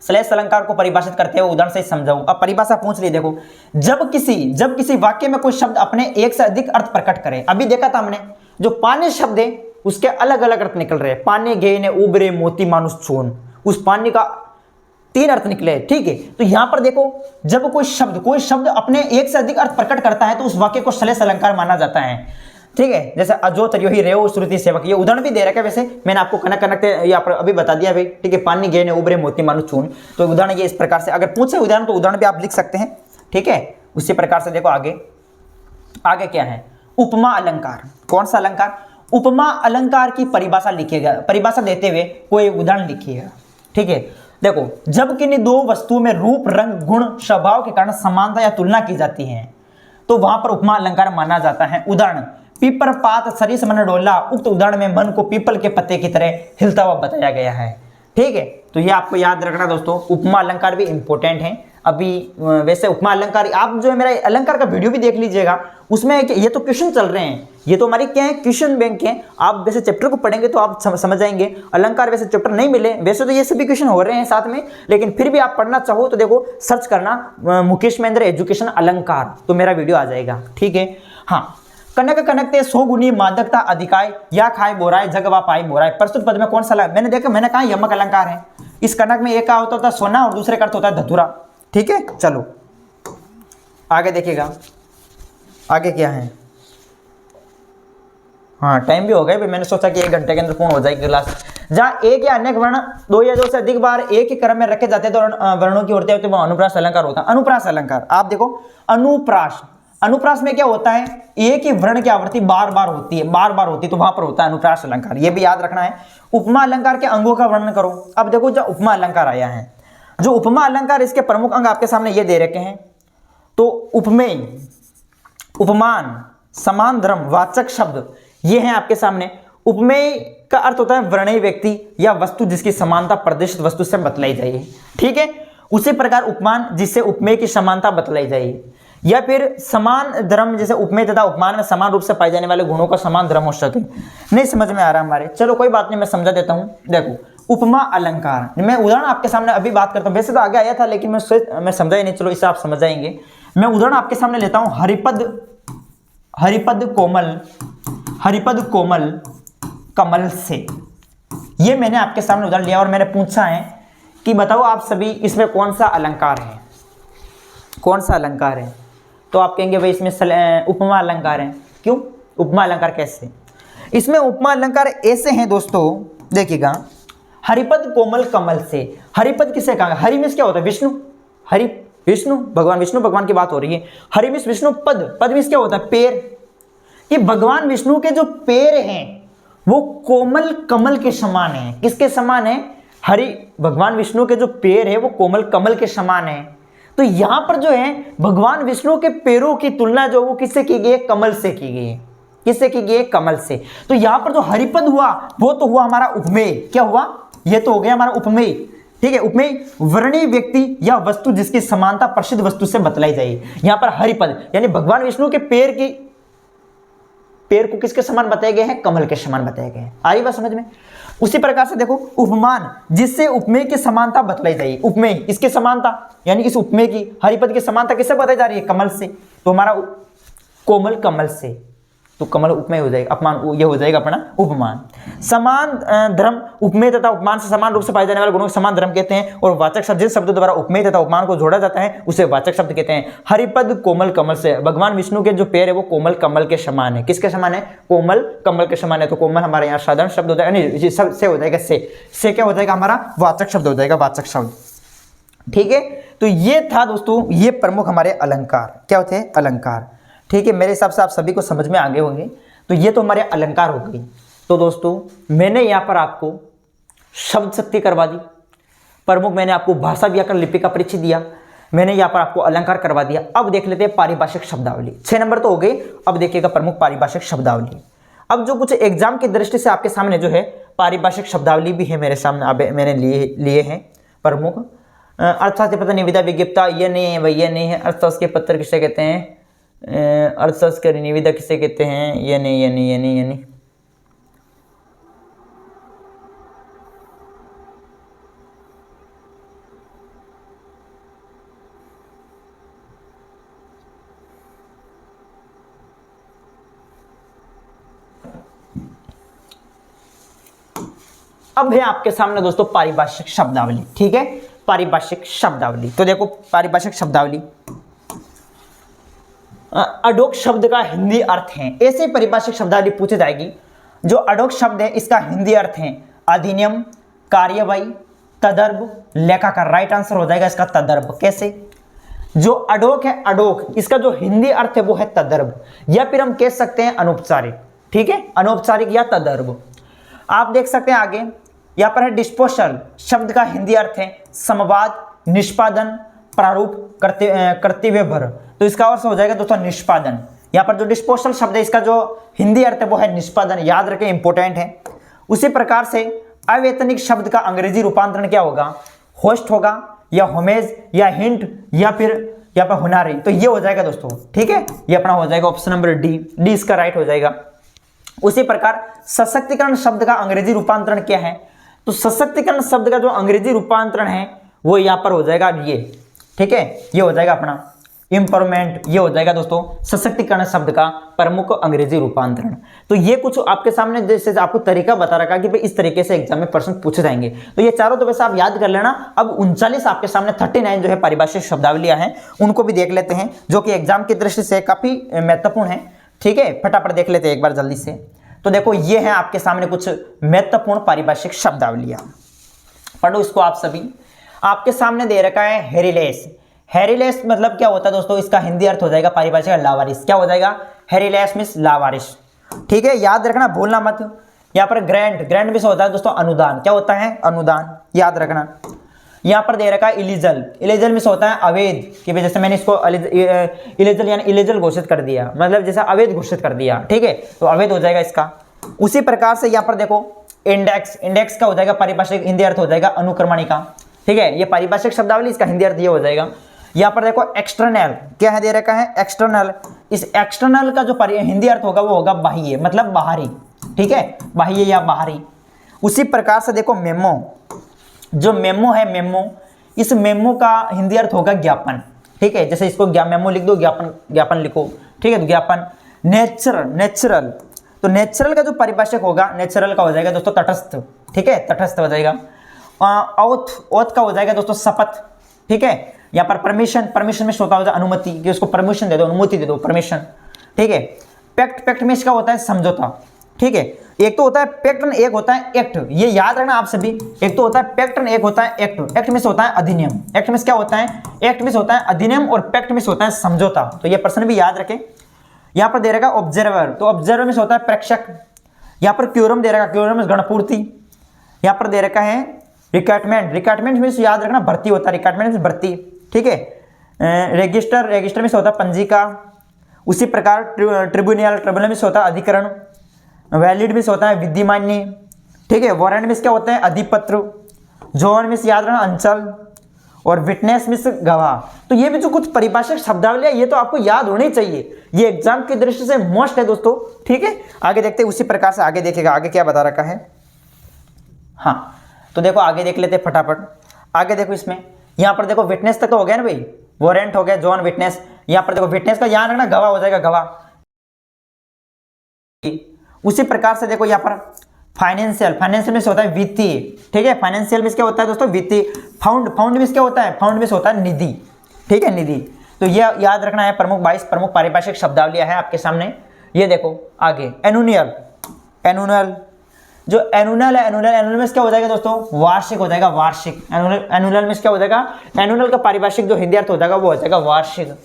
श्लेष अलंकार को परिभाषित करते हुए उदाहरण से समझाऊं। अब परिभाषा पूछ ली। देखो, जब किसी वाक्य में कोई शब्द अपने एक से अधिक अर्थ प्रकट करे। अभी देखा था हमने, जो पानी शब्द है उसके अलग अलग अर्थ निकल रहे हैं। पानी गए ने उबरे, मोती मानुष चून। उस पानी का 3 अर्थ निकले। ठीक है, तो यहां पर देखो, जब कोई शब्द अपने एक से अधिक अर्थ प्रकट करता है तो उस वाक्य को श्लेष अलंकार माना जाता है। ठीक है, जैसे अजो तरियो ही रेव श्रुति सेवक, ये उदाहरण भी दे रखा है। वैसे मैंने आपको कनक यहाँ पर अभी बता दिया भाई। ठीक है, पानी गए ने उबरे, मोती मानुष चून। तो उदाहरण ये इस प्रकार से, अगर पूछे उदाहरण तो उदाहरण भी आप लिख सकते हैं। ठीक है, उसी प्रकार से देखो आगे क्या है? उपमा अलंकार। कौन सा अलंकार? उपमा अलंकार की परिभाषा लिखिएगा। परिभाषा देते हुए कोई उदाहरण लिखिएगा। ठीक है, देखो, जब किन्हीं 2 वस्तुओं में रूप, रंग, गुण, स्वभाव के कारण समानता या तुलना की जाती है तो वहां पर उपमा अलंकार माना जाता है। उदाहरण, पीपर पात सरिस मन डोला। उक्त उदाहरण में मन को पीपल के पत्ते की तरह हिलता हुआ बताया गया है। ठीक है, तो ये आपको याद रखना दोस्तों। उपमा अलंकार भी इंपॉर्टेंट है। अभी वैसे उपमा अलंकार, आप जो है मेरा अलंकार का वीडियो भी देख लीजिएगा, उसमें ये तो क्वेश्चन चल रहे हैं, ये तो हमारी क्या है क्वेश्चन बैंक है। आप वैसे चैप्टर को पढ़ेंगे तो आप समझ जाएंगे। अलंकार वैसे चैप्टर नहीं मिले, वैसे तो ये सभी क्वेश्चन हो रहे हैं साथ में, लेकिन फिर भी आप पढ़ना चाहो तो देखो सर्च करना मुकेश महेंद्र एजुकेशन अलंकार, तो मेरा वीडियो आ जाएगा, ठीक है। हाँ, कनक कनकते 100 गुनी मादकता अधिकाय, या खाए बोराय जगवा पाई बोराय। प्रस्तुत पद में कौन सा मैंने कहा यमक अलंकार है। इस कनक में एक का होता है सोना और दूसरे का अर्थ होता है धतूरा, ठीक है। चलो आगे देखिएगा, आगे क्या है। हाँ, टाइम भी हो गया भाई, मैंने सोचा कि 1 घंटे के अंदर पूर्ण हो जाएगी क्लास। जहाँ एक या अनेक वर्ण 2 या 2 से अधिक बार एक ही क्रम में रखे जाते हैं तो वर्णों की होती है तो वह अनुप्रास अलंकार होता है। अनुप्रास अलंकार आप देखो, अनुप्रास, अनुप्रास में क्या होता है, एक ही वर्ण की आवृत्ति बार बार होती है, तो वहां पर होता है अनुप्रास अलंकार, ये भी याद रखना है। उपमा अलंकार के अंगों का वर्णन करो। अब देखो जो उपमा अलंकार आया है, जो उपमा अलंकार, इसके प्रमुख अंग आपके सामने ये दे रखे हैं। तो उपमेय, उपमान, समान धर्म, वाचक शब्द, ये हैं आपके सामने। उपमेय का अर्थ होता है वर्णीय व्यक्ति या वस्तु जिसकी समानता प्रदर्शित वस्तु से बतलाई जाए, ठीक है। उसी प्रकार उपमान, जिससे उपमेय की समानता बतलाई जाए, या फिर समान धर्म, जैसे उपमेय तथा उपमान में समान रूप से पाए जाने वाले गुणों का समान धर्म हो सके। नहीं समझ में आ रहा हमारे, चलो कोई बात नहीं, मैं समझा देता हूं। देखो उपमा अलंकार, मैं उदाहरण आपके सामने अभी बात करता हूं, वैसे तो आगे आया था लेकिन मैं समझा ही नहीं, चलो इसे आप समझ जाएंगे। मैं उदाहरण आपके सामने लेता हूं, हरिपद कोमल कमल से। ये मैंने आपके सामने उदाहरण लिया और मैंने पूछा है कि बताओ आप सभी इसमें कौन सा अलंकार है, कौन सा अलंकार है। तो आप कहेंगे भाई इसमें उपमा अलंकार है। क्यों उपमा अलंकार कैसे? इसमें उपमा अलंकार ऐसे हैं दोस्तों, देखिएगा, हरिपद कोमल कमल से। हरिपद किसे कहा? हरि मीन्स क्या होता है? विष्णु। हरि विष्णु, भगवान विष्णु, भगवान की बात हो रही है। हरि मीन्स विष्णु, पद मीन्स क्या होता है? पैर। कि भगवान विष्णु के जो पैर हैं वो कोमल कमल के समान है। किसके समान है? हरि, भगवान विष्णु के जो पैर है वो कोमल कमल के समान है। तो यहां पर जो है भगवान विष्णु के पैरों की तुलना जो वो किससे की गई है? कमल से की गई है। किससे की गई है? कमल से। तो यहां पर जो हरिपद हुआ वो तो हुआ हमारा उपमेय। क्या हुआ? ये तो हो गया हमारा उपमेय, ठीक है। उपमेय वर्णीय व्यक्ति या वस्तु जिसकी समानता प्रसिद्ध वस्तु से बतलाई जाए। यहां पर हरिपद यानी भगवान विष्णु के पैर को किसके समान बताए गए हैं? कमल के समान बताए गए हैं। आई बात समझ में? उसी प्रकार से देखो उपमान, जिससे उपमेय की समानता बतलाई जाएगी। उपमेय, इसकी समानता यानी इस उपमेय की, हरिपद की समानता किससे बताई जा रही है? कमल से। तो हमारा कोमल कमल से, तो कमल उपमेय हो जाएगा, अपमान ये हो जाएगा अपना उपमान। समान धर्म, उपमेय तथा उपमान से समान रूप से पाए जाने वाले गुणों को समान धर्म कहते हैं। और वाचक शब्द जिन शब्दों द्वारा उपमेय तथा उपमान को जोड़ा जाता है उसे वाचक शब्द कहते हैं। हरिपद कोमल कमल से, भगवान विष्णु के जो पैर है वो कोमल कमल के समान है। किसके समान है? कोमल कमल के समान है। तो कोमल हमारे यहाँ साधारण शब्द हो जाएगा, से हो जाएगा, से क्या हो जाएगा? हमारा वाचक शब्द हो जाएगा, वाचक शब्द, ठीक है। तो ये था दोस्तों, ये प्रमुख हमारे अलंकार क्या होते हैं? अलंकार, ठीक है। मेरे हिसाब से आप सभी को समझ में आ गए होंगे। तो ये तो हमारे अलंकार हो गई। तो दोस्तों मैंने यहाँ पर आपको शब्द शक्ति करवा दी, प्रमुख मैंने आपको भाषा व्याकरण लिपि का परिचय दिया, मैंने यहाँ पर आपको अलंकार करवा दिया। अब देख लेते हैं पारिभाषिक शब्दावली। 6 नंबर तो हो गए, अब देखिएगा प्रमुख पारिभाषिक शब्दावली। अब जो कुछ एग्जाम की दृष्टि से आपके सामने जो है पारिभाषिक शब्दावली भी है मेरे सामने, अब मैंने लिए हैं प्रमुख। अर्थशास्त्र पत्र निविदा विज्ञप्ता, ये नहीं है भाई, ये नहीं है। अर्थशास्त्र के पत्र किसे कहते हैं? अर्थशास्त्र की निविदा किसे कहते हैं? ये नहीं। अब है आपके सामने दोस्तों पारिभाषिक शब्दावली, ठीक है। पारिभाषिक शब्दावली, तो देखो पारिभाषिक शब्दावली, अडोक शब्द का हिंदी अर्थ है। ऐसे परिभाषिक शब्दावली पूछी जाएगी। जो अडोक शब्द है इसका हिंदी अर्थ है अधिनियम, कार्यवाही, तदर्भ, लेखाकार। राइट आंसर हो जाएगा इसका तदर्भ। कैसे? जो अडोक है, अडोक, इसका जो हिंदी अर्थ है वो है तदर्भ, या फिर हम कह सकते हैं अनौपचारिक, ठीक है, अनौपचारिक या तदर्भ। आप देख सकते हैं आगे यहाँ पर है डिस्पोजल शब्द का हिंदी अर्थ है समवाद, निष्पादन, प्रारूप, कर्तव्य भर। तो इसका अर्थ हो जाएगा दोस्तों निष्पादन। यहाँ पर जो डिस्पोजल शब्द है इसका जो हिंदी अर्थ है वो है निष्पादन, याद रखें, इंपॉर्टेंट है। उसी प्रकार से अवैतनिक शब्द का अंग्रेजी रूपांतरण क्या होगा? होस्ट होगा, या होमेज या हिंट या फिर यहाँ पर हुनारी, तो ये हो जाएगा दोस्तों। ठीक है, ये अपना हो जाएगा ऑप्शन नंबर डी, डी इसका राइट हो जाएगा। उसी प्रकार सशक्तिकरण शब्द का अंग्रेजी रूपांतरण क्या है? तो सशक्तिकरण शब्द का जो अंग्रेजी रूपांतरण है वो यहाँ पर हो जाएगा ये। ठीक है, ये हो जाएगा अपना एम्पावरमेंट, ये हो जाएगा दोस्तों सशक्तिकरण शब्द का प्रमुख अंग्रेजी रूपांतरण। तो ये कुछ आपके सामने जैसे आपको तरीका बता रखा कि भाई इस तरीके से एग्जाम में प्रश्न पूछे जाएंगे। तो ये चारों तो वैसे आप याद कर लेना। अब 39 आपके सामने 39 जो है पारिभाषिक शब्दावलियां हैं उनको भी देख लेते हैं, जो कि एग्जाम की दृष्टि से काफी महत्वपूर्ण है। ठीक है, फटाफट देख लेते हैं एक बार जल्दी से। तो देखो ये है आपके सामने कुछ महत्वपूर्ण पारिभाषिक शब्दावलियां, पढ़ो इसको आप सभी। आपके सामने दे रखा है हेरिलेस। हेरिलेस मतलब क्या होता है दोस्तों? इसका हिंदी अर्थ हो जाएगा पारिभाषिक लावारिस। क्या हो जाएगा? हेरिलेस मींस लावारिस। ठीक है, याद रखना, भूलना मत। यहाँ पर ग्रैंड, ग्रैंड मींस होता है दोस्तों अनुदान। क्या होता है? अनुदान, याद रखना। यहाँ पर दे रखा है इलीजल। इलीजल मींस होता है अवैध, कि वजह से मैंने इसको इलीजल यानी इलीजल घोषित कर दिया, मतलब जैसा अवैध घोषित कर दिया। ठीक है, तो अवैध हो जाएगा इसका। उसी प्रकार से यहाँ पर देखो इंडेक्स, इंडेक्स का हो जाएगा पारिभाषिक हिंदी अर्थ हो जाएगा अनुक्रमणिका। ठीक है, ये पारिभाषिक शब्दावली, इसका हिंदी अर्थ ये हो जाएगा। यहाँ पर देखो एक्सटर्नल, क्या है दे रखा है? एक्सटर्नल। इस एक्सटर्नल का जो हिंदी अर्थ होगा वो होगा बाह्य, मतलब बाहरी। ठीक है, बाह्य या बाहरी। उसी प्रकार से देखो मेमो, जो मेमो है मेमो, इस मेमो का हिंदी अर्थ होगा ज्ञापन। ठीक है, जैसे इसको मेमो लिख दो, ज्ञापन, ज्ञापन लिखो। ठीक है, तो ज्ञापन। नेचुरल, नेचुरल, तो नेचुरल का जो परिभाषक होगा, नेचुरल का हो जाएगा दोस्तों तटस्थ। ठीक है, तटस्थ हो जाएगा। औथ, औथ का हो जाएगा दोस्तों शपथ। ठीक है, यहाँ पर परमिशन, परमिशन में होता है अनुमति, कि उसको परमिशन दे दो, अनुमति दे दो, परमिशन। ठीक है, पैक्ट, पैक्ट में इसका होता है समझौता। ठीक है, एक तो होता है पैक्ट, एक होता है एक्ट, ये याद रखना आप सभी। एक तो होता है पैक्ट, एक होता है एक्ट। एक्ट में होता है अधिनियम। एक्ट में क्या होता है? एक्ट में होता है अधिनियम, और पैक्ट में होता है समझौता। तो ये प्रश्न भी याद रखें। यहाँ पर दे रखा ऑब्जर्वर, तो ऑब्जर्वर में होता है प्रेक्षक। यहाँ पर क्यूरम दे रखा, क्यूरम में गणपूर्ति। यहाँ पर दे रखा है रिक्रूटमेंट, रिक्रूटमेंट में याद रखना भर्ती होता है, रिक्रूटमेंट में भर्ती। ठीक है, रजिस्टर, रजिस्टर में होता है पंजीका। उसी प्रकार ट्रिब्यूनल, ट्रिब्यूनल में होता है अधिकरण। वैलिड में होता है विधिमान्य। ठीक है, वारंट में क्या होता है? अधिपत्र। जोन में याद रखना अंचल, और विटनेस में गवाह। तो ये भी जो कुछ परिभाषिक शब्दावली है ये तो आपको याद होनी चाहिए, ये एग्जाम की दृष्टि से मोस्ट है दोस्तों। ठीक है, आगे देखते हैं। उसी प्रकार से आगे देखेगा, आगे क्या बता रखा है। हाँ, तो देखो आगे देख लेते फटाफट। आगे देखो इसमें, यहाँ पर देखो विटनेस तक तो हो गया ना भाई, वारंट हो गया, जॉन विटनेस। यहाँ पर देखो विटनेस का याद रखना गवाह हो जाएगा, गवाह। उसी प्रकार से देखो यहाँ पर फाइनेंशियल, फाइनेंशियल में होता है वित्तीय। ठीक है, फाइनेंशियल में क्या होता है दोस्तों? वित्तीय। फाउंड, फाउंड में क्या होता है? फाउंड में होता है निधि। ठीक है, निधि। तो ये याद रखना है। प्रमुख 22 प्रमुख पारिभाषिक शब्दावलियां है आपके सामने। ये देखो आगे एनुअल, एनुअल, जो एनुअल है, एनुअल, एनुअल में क्या हो जाएगा दोस्तों? वार्षिक हो जाएगा, वार्षिक। एनुअल, एनुअल में क्या हो जाएगा? एनुअल का पारिभाषिक जो हिंदी अर्थ हो जाएगा वो हो जाएगा वार्षिक।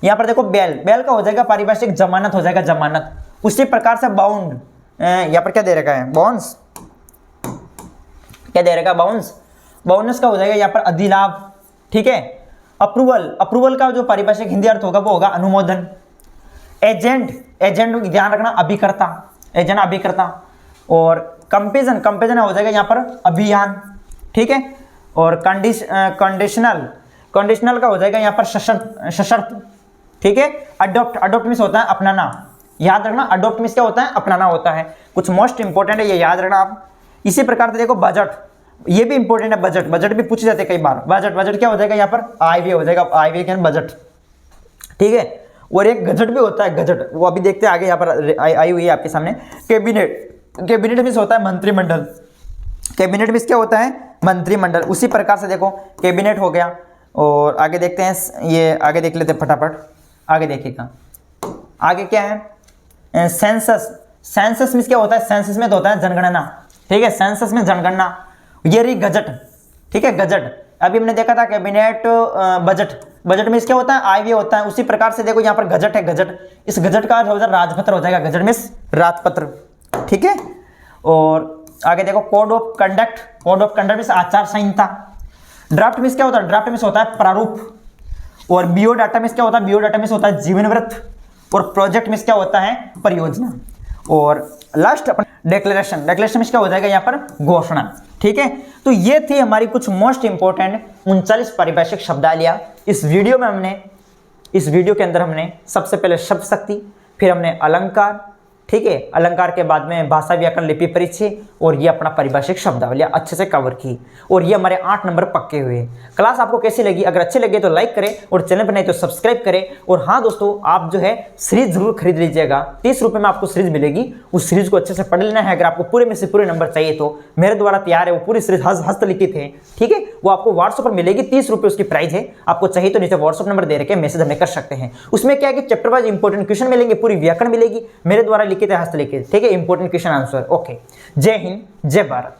यहाँ पर देखो बेल, बेल का हो जाएगा पारिभाषिक जमानत हो जाएगा, जमानत। उसी प्रकार से बाउंड, यहाँ पर क्या दे रखा है? बाउंस, क्या दे रखा? बाउंस, बाउंस का हो जाएगा यहाँ पर अधिलाभ। ठीक है, अप्रूवल, अप्रूवल का जो पारिभाषिक हिंदी अर्थ होगा वो होगा अनुमोदन। एजेंट, एजेंट ध्यान रखना अभिकर्ता, एजेंट अभिकर्ता। और कंपेजन, कंपेजन हो जाएगा यहाँ पर अभियान। ठीक है, और कंडीशनल, कंडीशनल का हो जाएगा यहाँ पर सशर्त, सशर्त। ठीक है, अडॉप्ट, अडॉप्ट मींस होता है अपनाना। याद रखना अडॉप्ट मींस क्या होता है? अपनाना होता है। कुछ मोस्ट इंपॉर्टेंट है, ये याद रखना आप। इसी प्रकार से देखो बजट, ये भी इंपॉर्टेंट है। बजट, बजट भी पूछे जाते हैं कई बार। बजट, बजट क्या हो जाएगा यहाँ पर? आयव्यय हो जाएगा, आयव्यय क्या? बजट। ठीक है, और एक गजट भी होता है, गजट, वो अभी देखते हैं आगे। यहाँ पर आई हुई है आपके सामने। कैबिनेट, कैबिनेट मींस होता है मंत्रिमंडल। कैबिनेट मींस क्या होता है? मंत्रिमंडल। उसी प्रकार से देखो कैबिनेट हो गया। और आगे देखते हैं, ये आगे देख लेते हैं फटाफट। आगे देखिएगा, आगे क्या है? सेंसस, सेंसस मींस क्या होता है? सेंसस में तो होता है जनगणना। ठीक है, सेंसस में जनगणना। ये रही गजट। ठीक है, गजट अभी हमने देखा था। कैबिनेट, बजट, बजट में क्या होता है? आयव्यय होता है। उसी प्रकार से देखो यहाँ पर गजट है, गजट। इस गजट का हो जाएगा राजपत्र हो जाएगा, गजट में राजपत्र। ठीक है, और आगे देखो code of conduct, code of conduct में आचार संहिता। ड्राफ्ट में क्या होता है? ड्राफ्ट में होता है प्रारूप। और बियोडाटा में क्या होता है? बियोडाटा में होता है जीवन वृत्त। और प्रोजेक्ट में क्या होता है? परियोजना। और लास्ट अपन डिक्लेरेशन, डिक्लेरेशन मीन्स क्या हो जाएगा यहाँ पर घोषणा। ठीक है, तो ये थी हमारी कुछ मोस्ट इंपॉर्टेंट 39 पारिभाषिक शब्दावलियां। इस वीडियो के अंदर हमने सबसे पहले शब्द शक्ति, फिर हमने अलंकार, ठीक है, अलंकार के बाद में भाषा व्याकरण लिपि परिचय, और ये अपना पारिभाषिक शब्दावलियां अच्छे से कवर की, और ये हमारे 8 नंबर पक्के हुए। क्लास आपको कैसी लगी? अगर अच्छी लगे तो लाइक करें और चैनल पर नहीं तो सब्सक्राइब करें। और हाँ दोस्तों, आप जो है सीरीज जरूर खरीद लीजिएगा, 30 रुपये में आपको सीरीज मिलेगी, उस सीरीज को अच्छे से पढ़ लेना है। अगर आपको पूरे में से पूरे नंबर चाहिए तो मेरे द्वारा तैयार है, वो पूरी सीरीज हस्तलिखित है, ठीक है, वो आपको व्हाट्सएप पर मिलेगी, 30 रुपये उसकी प्राइस है। आपको चाहिए तो नीचे व्हाट्सएप नंबर दे रखे, मैसेज हमें कर सकते हैं। उसमें क्या है कि चैप्टर वाइज इंपॉर्टेंट क्वेश्चन मिलेंगे, पूरी व्याकरण मिलेगी, मेरे द्वारा लिखित है, हस्तलिखित, ठीक है, इंपॉर्टेंट क्वेश्चन आंसर। ओके, जय हिंद, जय भारत।